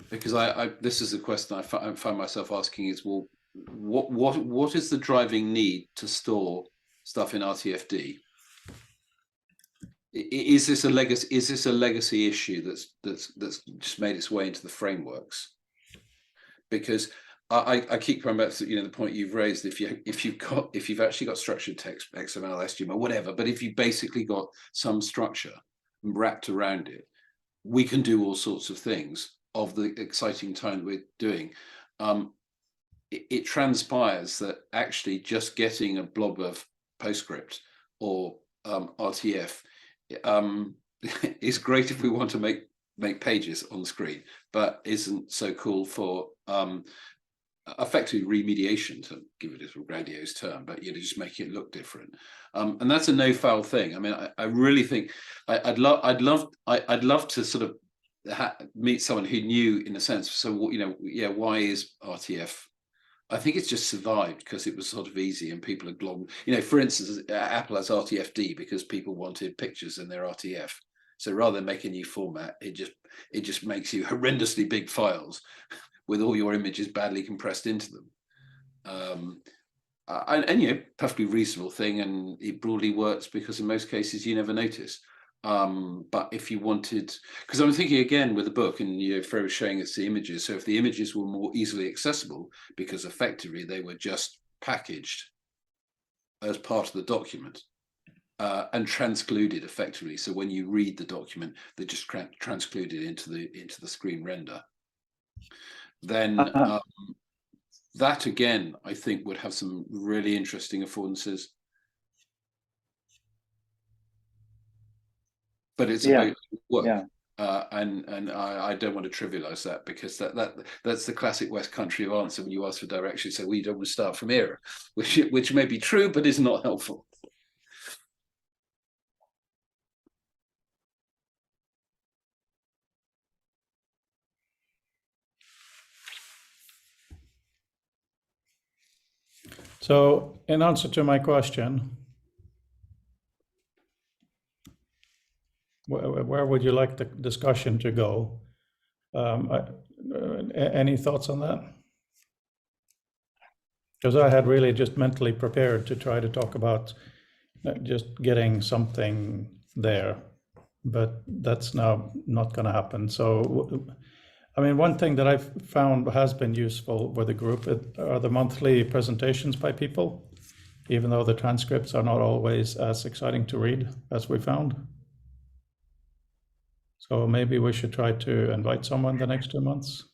because this is a question I find myself asking is, well, what is the driving need to store stuff in RTFD? Is this a legacy issue that's just made its way into the frameworks? Because I keep coming back to the point you've raised. If you've actually got structured text, XML, SGML, whatever, but if you've basically got some structure wrapped around it, we can do all sorts of things of the exciting time we're doing. It transpires that actually just getting a blob of PostScript or RTF is great if we want to make make pages on screen, but isn't so cool for effectively remediation, to give it a grandiose term, but you know, just make it look different. And that's a no foul thing. I mean, I really think I'd love to sort of meet someone who knew, in a sense. So, you know, yeah, why is RTF? I think it's just survived because it was sort of easy and people are glom. You know, for instance, Apple has RTFD because people wanted pictures in their RTF. So rather than make a new format, it just makes you horrendously big files with all your images badly compressed into them. And you know, perfectly reasonable thing, and it broadly works because in most cases you never notice. But if you wanted, because I'm thinking again with the book, and you know, Fred was showing us the images. So if the images were more easily accessible, because effectively they were just packaged as part of the document and transcluded effectively. So when you read the document, they're just transcluded into the screen render. Then that again, I think would have some really interesting affordances. But it's about work, and I don't want to trivialize that, because that's the classic West Country answer when you ask for direction. So we don't want to start from here, which may be true, but is not helpful.
So in answer to my question, where would you like the discussion to go? Any thoughts on that? Because I had really just mentally prepared to try to talk about just getting something there, but that's now not going to happen. So, I mean, one thing that I've found has been useful with the group are the monthly presentations by people, even though the transcripts are not always as exciting to read as we found. So maybe we should try to invite someone the next 2 months.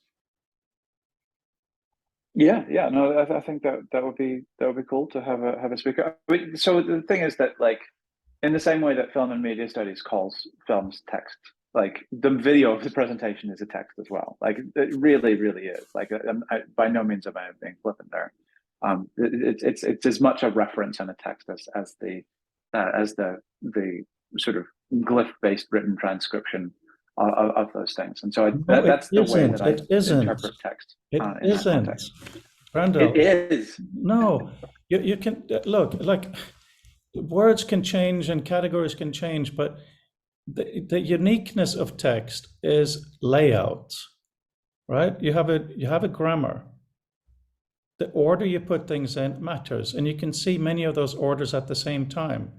Yeah, no, I think that would be cool to have a speaker. I mean, so the thing is that, like, in the same way that film and media studies calls films text, like the video of the presentation is a text as well. Like it really is. Like by no means am I being flippant there. It's as much a reference and a text as the sort of glyph-based written transcription of those things. And so that's the way that I interpret text.
It isn't. Brando,
it is.
No, you can look, like, words can change and categories can change, but the uniqueness of text is layout, right? You have a grammar. The order you put things in matters, and you can see many of those orders at the same time.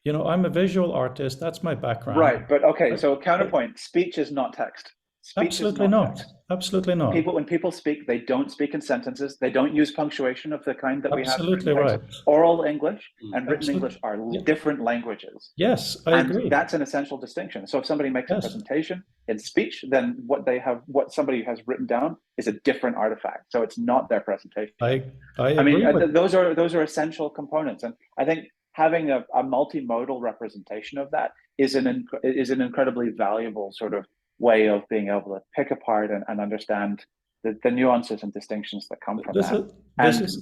You know, I'm a visual artist. That's my background.
Right, but okay. So counterpoint: speech is not text. Speech
Absolutely
is
not.
Text.
Absolutely not.
When people speak, they don't speak in sentences. They don't use punctuation of the kind that
Absolutely
we have.
right.
Oral English and written
Absolutely.
English are different languages.
Yes, I agree.
That's an essential distinction. So if somebody makes a presentation in speech, then what somebody has written down is a different artifact. So it's not their presentation.
I
mean,
agree with
those are essential components, and I think having a multimodal representation of that is an incredibly valuable sort of way of being able to pick apart and understand the nuances and distinctions that come from that.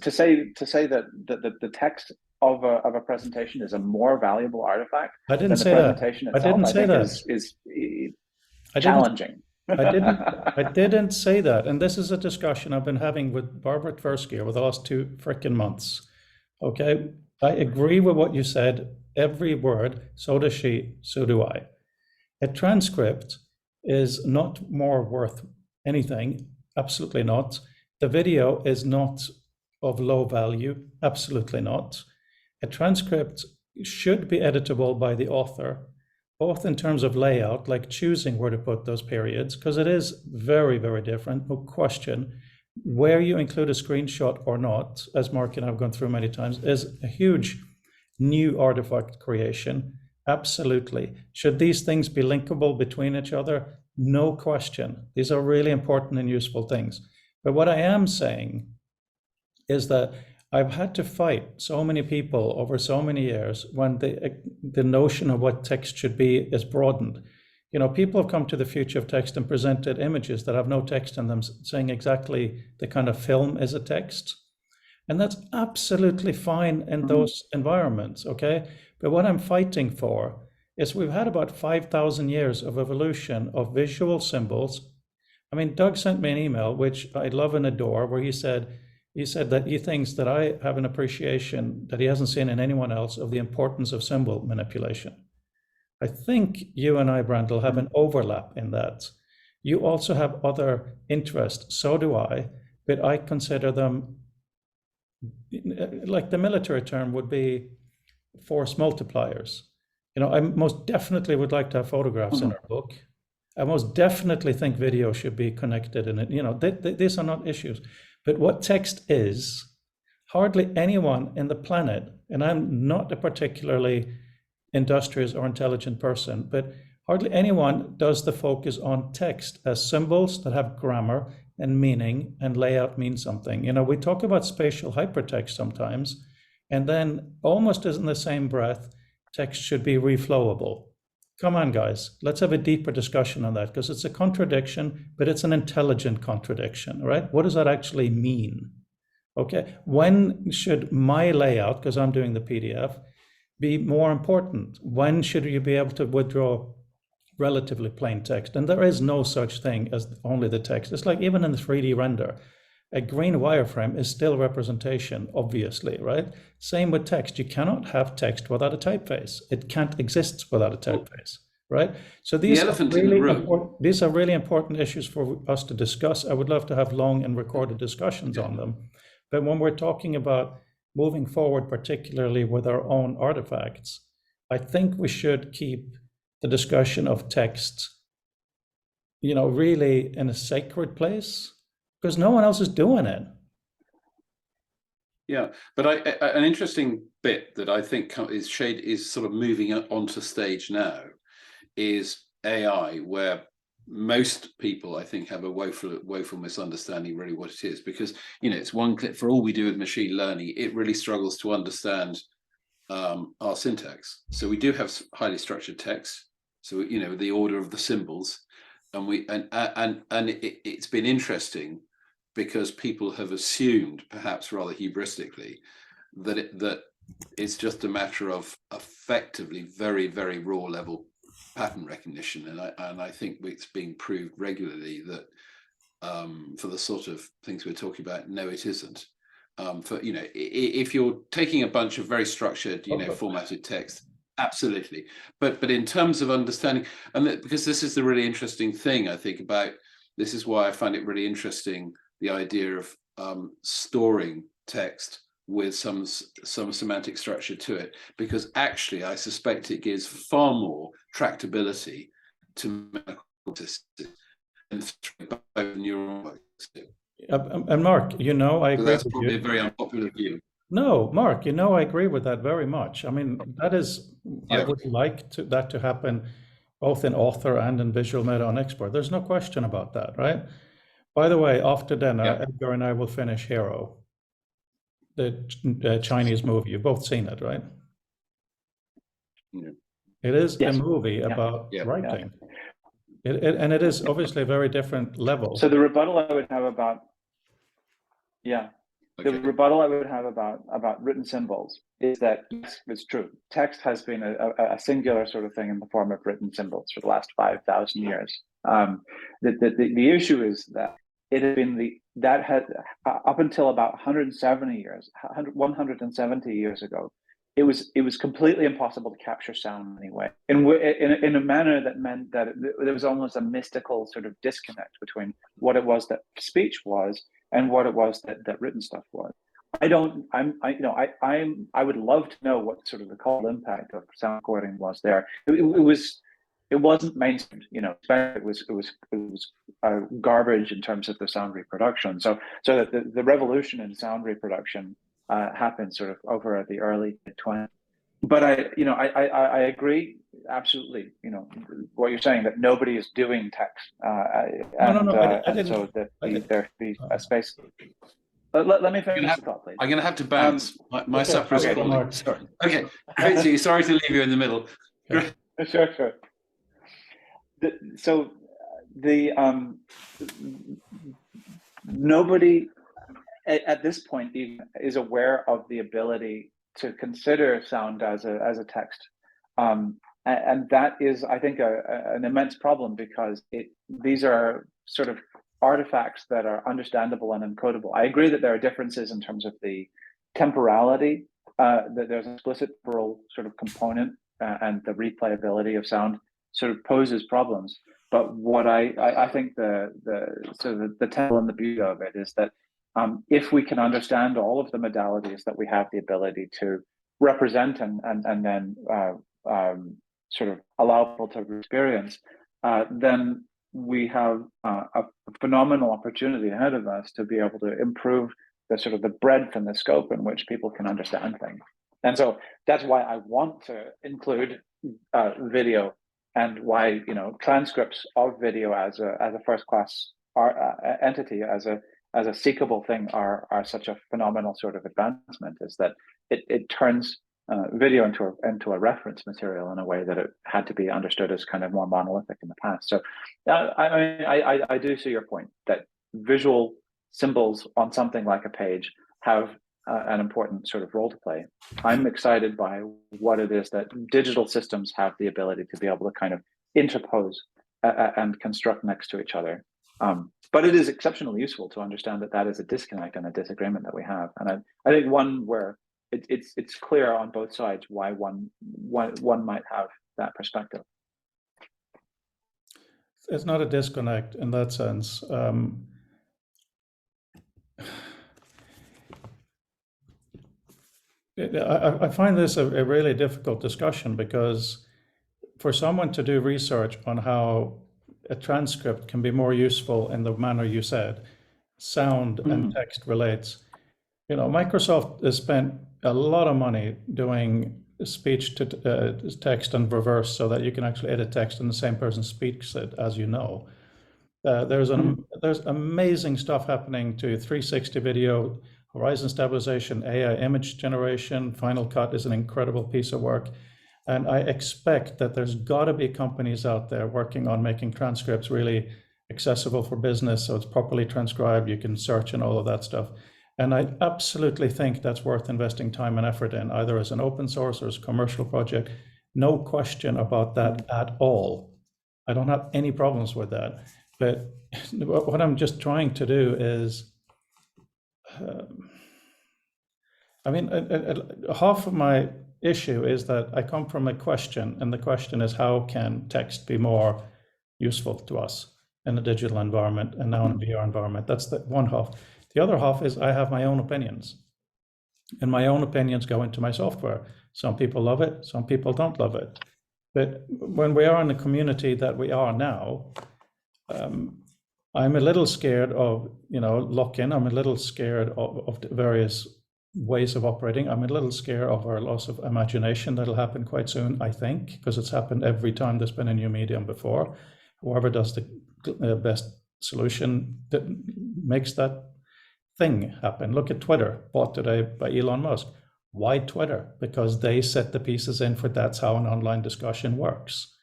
To say that the text of a presentation is a more valuable artifact than the presentation itself, I think is challenging.
I didn't say that, and this is a discussion I've been having with Barbara Tversky over the last 2 frickin' months. Okay, I agree with what you said, every word. So does she. So do I. A transcript is not more worth anything. Absolutely not. The video is not of low value. Absolutely not. A transcript should be editable by the author, both in terms of layout, like choosing where to put those periods, because it is very, very different, no question. Where you include a screenshot or not, as Mark and I have gone through many times, is a huge new artifact creation. Absolutely. Should these things be linkable between each other? No question. These are really important and useful things. But what I am saying is that I've had to fight so many people over so many years when the notion of what text should be is broadened. You know, people have come to the future of text and presented images that have no text in them, saying exactly the kind of film is a text. And that's absolutely fine in those environments, okay? But what I'm fighting for is we've had about 5,000 years of evolution of visual symbols. I mean, Doug sent me an email, which I love and adore, where he said that he thinks that I have an appreciation that he hasn't seen in anyone else of the importance of symbol manipulation. I think you and I, Brandel, have an overlap in that. You also have other interests, so do I, but I consider them, like the military term would be force multipliers. You know, I most definitely would like to have photographs in our book. I most definitely think video should be connected in it. You know, these are not issues. But what text is, hardly anyone in the planet, and I'm not a particularly industrious or intelligent person, but hardly anyone does the focus on text as symbols that have grammar and meaning and layout mean something. You know, we talk about spatial hypertext sometimes, and then almost as in the same breath, text should be reflowable. Come on, guys, let's have a deeper discussion on that, because it's a contradiction, but it's an intelligent contradiction, right? What does that actually mean? Okay, when should my layout, because I'm doing the PDF, be more important? When should you be able to withdraw relatively plain text? And there is no such thing as only the text. It's like even in the 3D render, a green wireframe is still representation, obviously, right? Same with text. You cannot have text without a typeface. It can't exist without a typeface, right? So these these are really important issues for us to discuss. I would love to have long and recorded discussions on them. But when we're talking about moving forward, particularly with our own artifacts, I think we should keep the discussion of text, you know, really in a sacred place, because no one else is doing it.
Yeah, but an interesting bit that I think is sort of moving onto stage now is AI, where most people, I think, have a woeful misunderstanding really what it is, because, you know, it's one click. For all we do with machine learning, it really struggles to understand our syntax. So we do have highly structured text, so, you know, the order of the symbols, and it's been interesting because people have assumed, perhaps rather hubristically, that it's just a matter of effectively very, very raw level pattern recognition, and I think it's being proved regularly that for the sort of things we're talking about, no, it isn't. For, you know, if you're taking a bunch of very structured, you know, formatted text, absolutely. But in terms of understanding, and because this is the really interesting thing, I think, about this is why I find it really interesting, the idea of storing text with some semantic structure to it, because actually I suspect it gives far more tractability to medical systems and neural.
And Mark, you know, I agree.
That's probably a very unpopular view.
No, Mark, you know, I agree with that very much. I mean, that is, I would like that to happen both in author and in visual meta on export. There's no question about that, right? By the way, after dinner, Edgar and I will finish Hero, the Chinese movie. You've both seen it, right?
Yeah.
It is a movie about writing. And it is obviously a very different level.
So the rebuttal I would have about, the rebuttal I would have about written symbols is that yes, it's true. Text has been a singular sort of thing in the form of written symbols for the last 5,000 years. The issue is that it had been that had up until about 170 years ago, it was completely impossible to capture sound anyway, in a manner that meant that there was almost a mystical sort of disconnect between what it was that speech was and what it was that written stuff was. I would love to know what sort of the cultural impact of sound recording was there. It wasn't mainstream, you know. It was garbage in terms of the sound reproduction. So that the revolution in sound reproduction happened sort of over the early 20s. But I agree absolutely. You know what you're saying, that nobody is doing text, so that there be a space. Let me finish the thought, please.
I'm going to have to bounce. My supper is calling. Sorry. Okay, Fitzy, sorry to leave you in the middle.
Sure. So the nobody at this point even is aware of the ability to consider sound as a text, and that is, I think, an immense problem, because these are sort of artifacts that are understandable and encodable. I agree that there are differences in terms of the temporality, that there's an explicit temporal sort of component, and the replayability of sound sort of poses problems. But what I think the temple and the beauty of it is that if we can understand all of the modalities that we have the ability to represent and then sort of allow people to experience, then we have a phenomenal opportunity ahead of us to be able to improve the sort of the breadth and the scope in which people can understand things. And so that's why I want to include video, and why, you know, transcripts of video as a first class entity, as a seekable thing, are such a phenomenal sort of advancement, is that it turns video into a reference material in a way that it had to be understood as kind of more monolithic in the past. So I do see your point that visual symbols on something like a page have an important sort of role to play. I'm excited by what it is that digital systems have the ability to be able to kind of interpose and construct next to each other. But it is exceptionally useful to understand that is a disconnect and a disagreement that we have. And I think one where it's clear on both sides why one might have that perspective.
It's not a disconnect in that sense. I find this a really difficult discussion, because for someone to do research on how a transcript can be more useful in the manner you said, sound and text relates. You know, Microsoft has spent a lot of money doing speech to text and reverse, so that you can actually edit text and the same person speaks it, as you know. There's amazing stuff happening to 360 video, Horizon stabilization, AI image generation. Final Cut is an incredible piece of work. And I expect that there's got to be companies out there working on making transcripts really accessible for business, so it's properly transcribed, you can search and all of that stuff. And I absolutely think that's worth investing time and effort in, either as an open source or as a commercial project. No question about that at all. I don't have any problems with that. But what I'm just trying to do is, half of my issue is that I come from a question, and the question is, how can text be more useful to us in a digital environment and now in a VR environment? That's the one half. The other half is I have my own opinions, and my own opinions go into my software. Some people love it, some people don't love it. But when we are in the community that we are now, I'm a little scared of, lock-in. I'm a little scared of the various ways of operating. I'm a little scared of our loss of imagination that'll happen quite soon, I think, because it's happened every time there's been a new medium before. Whoever does the best solution that makes that thing happen. Look at Twitter, bought today by Elon Musk. Why Twitter? Because they set the pieces in for that's how an online discussion works,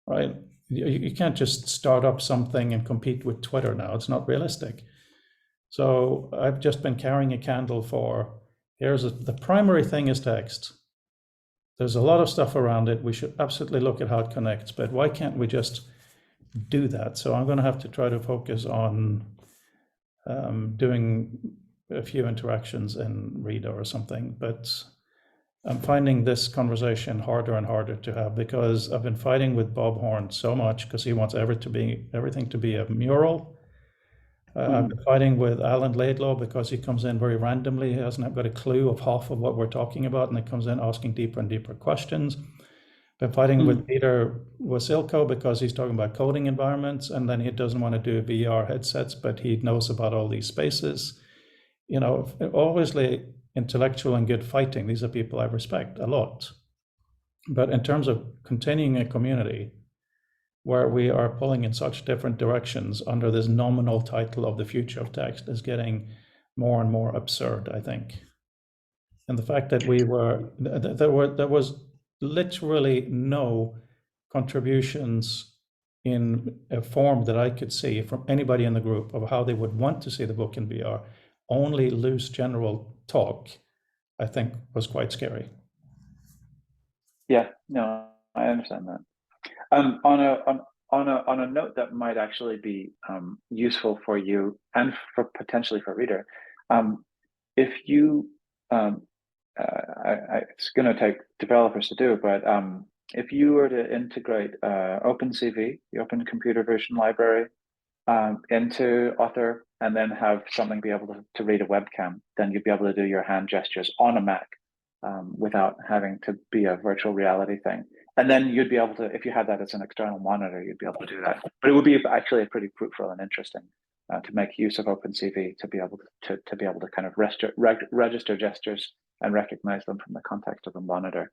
right? You can't just start up something and compete with Twitter now. It's not realistic. So I've just been carrying a candle for, the primary thing is text. There's a lot of stuff around it. We should absolutely look at how it connects, but why can't we just do that? So I'm going to have to try to focus on doing a few interactions in Reader or something, but I'm finding this conversation harder and harder to have, because I've been fighting with Bob Horn so much because he wants everything to be a mural. I've been fighting with Alan Laidlaw because he comes in very randomly. He hasn't got a clue of half of what we're talking about, and he comes in asking deeper and deeper questions. Been fighting with Peter Wasilko because he's talking about coding environments, and then he doesn't want to do VR headsets, but he knows about all these spaces. Obviously intellectual and good fighting. These are people I respect a lot. But in terms of continuing a community where we are pulling in such different directions under this nominal title of the future of text is getting more and more absurd, I think. And the fact that there was literally no contributions in a form that I could see from anybody in the group of how they would want to see the book in VR, only loose general talk, I think was quite scary.
Yeah, no, I understand that. On a note that might actually be useful for you and for potentially for reader, if you, it's going to take developers to do, but if you were to integrate OpenCV, the Open Computer Vision Library, into Author, and then have something be able to read a webcam, then you'd be able to do your hand gestures on a Mac without having to be a virtual reality thing. And then you'd be able to, if you had that as an external monitor, you'd be able to do that. But it would be actually pretty fruitful and interesting to make use of OpenCV to be able to kind of register gestures and recognize them from the context of a monitor.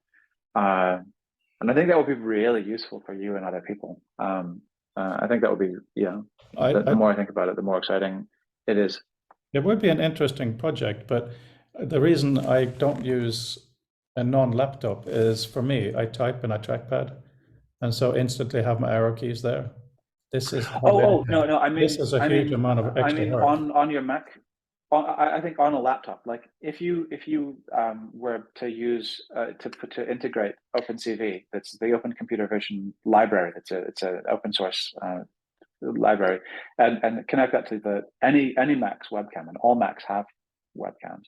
And I think that would be really useful for you and other people. I think that would be, the more I think about it, the more exciting it is.
It would be an interesting project, but the reason I don't use a non-laptop is, for me, I type in a trackpad, and so instantly have my arrow keys there. This is
no, I mean,
this is a huge amount of extra work.
on your Mac, I think on a laptop, like if you were to use to integrate OpenCV, that's the Open Computer Vision Library. It's an open source library, and connect that to any Mac's webcam, and all Macs have webcams.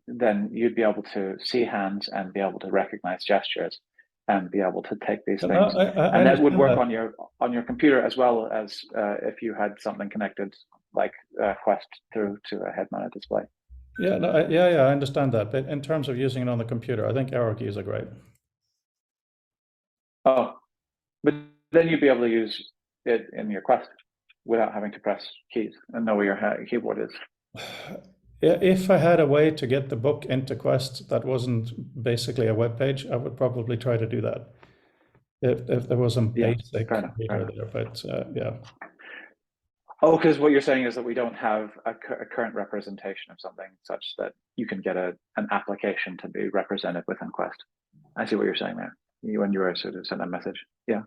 Then you'd be able to see hands and be able to recognize gestures and be able to take these things, and that would work on your computer as well as if you had something connected like Quest through to a head-mounted display.
Yeah, no, I understand that, but in terms of using it on the computer, I think arrow keys are great.
Oh, but then you'd be able to use it in your Quest without having to press keys and know where your keyboard is.
If I had a way to get the book into Quest that wasn't basically a web page, I would probably try to do that. If there was some basic reader there, but yeah.
Oh, because what you're saying is that we don't have a current representation of something such that you can get an application to be represented within Quest. I see what you're saying there. When you were sort of sent a message, yeah.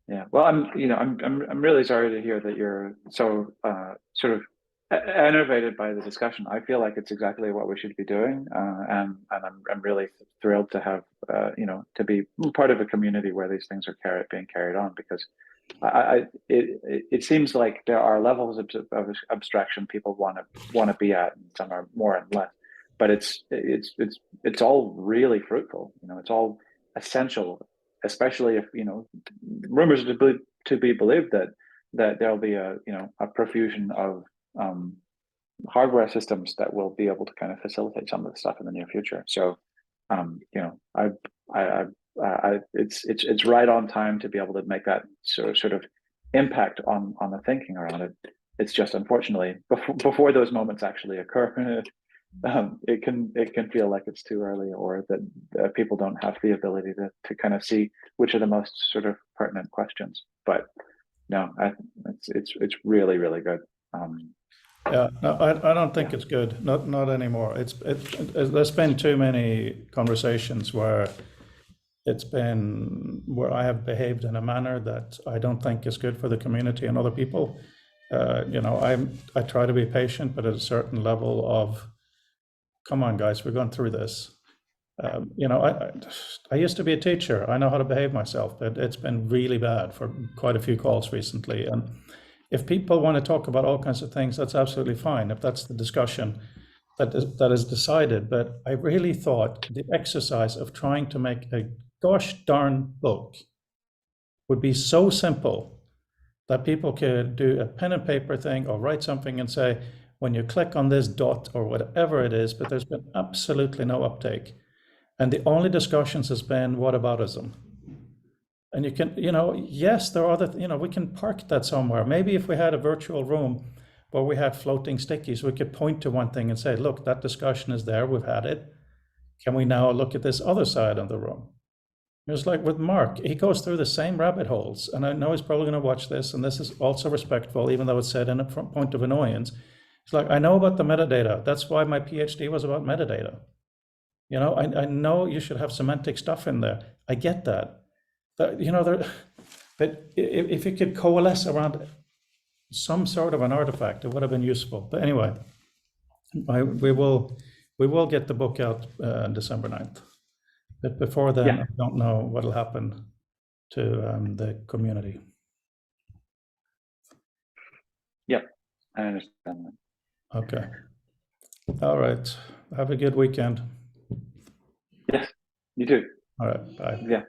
Yeah, well, I'm really sorry to hear that you're so sort of enervated by the discussion. I feel like it's exactly what we should be doing, and I'm really thrilled to have to be part of a community where these things are being carried on, because it seems like there are levels of abstraction people want to be at, and some are more and less, but it's all really fruitful. It's all essential. Especially if rumors to be believed that there'll be a profusion of hardware systems that will be able to kind of facilitate some of the stuff in the near future. So it's right on time to be able to make that sort of impact on the thinking around it. It's just, unfortunately, before those moments actually occur, it can feel like it's too early, or that people don't have the ability to kind of see which are the most sort of pertinent questions. But no, it's really, really good.
Yeah, no, I don't think it's good. Not anymore. There's been too many conversations where I have behaved in a manner that I don't think is good for the community and other people. I try to be patient, but at a certain level of, come on, guys, we're going through this. I used to be a teacher. I know how to behave myself, but it's been really bad for quite a few calls recently. And if people want to talk about all kinds of things, that's absolutely fine, if that's the discussion that is decided. But I really thought the exercise of trying to make a gosh darn book would be so simple that people could do a pen and paper thing or write something and say, when you click on this dot or whatever it is, but there's been absolutely no uptake. And the only discussions has been whataboutism. And you can, yes, there are other, we can park that somewhere. Maybe if we had a virtual room where we had floating stickies, we could point to one thing and say, look, that discussion is there, we've had it. Can we now look at this other side of the room? It's like with Mark, he goes through the same rabbit holes. And I know he's probably going to watch this, and this is also respectful, even though it's said in a point of annoyance. It's like, I know about the metadata. That's why my PhD was about metadata. You know, I know you should have semantic stuff in there. I get that. You know, but if you could coalesce around some sort of an artifact, it would have been useful. But anyway, we will get the book out December 9th. But before then,
Yeah.
I don't know what will happen to the community.
Yep, I understand that.
Okay. All right. Have a good weekend.
Yes, you too.
All right. Bye.
Yeah.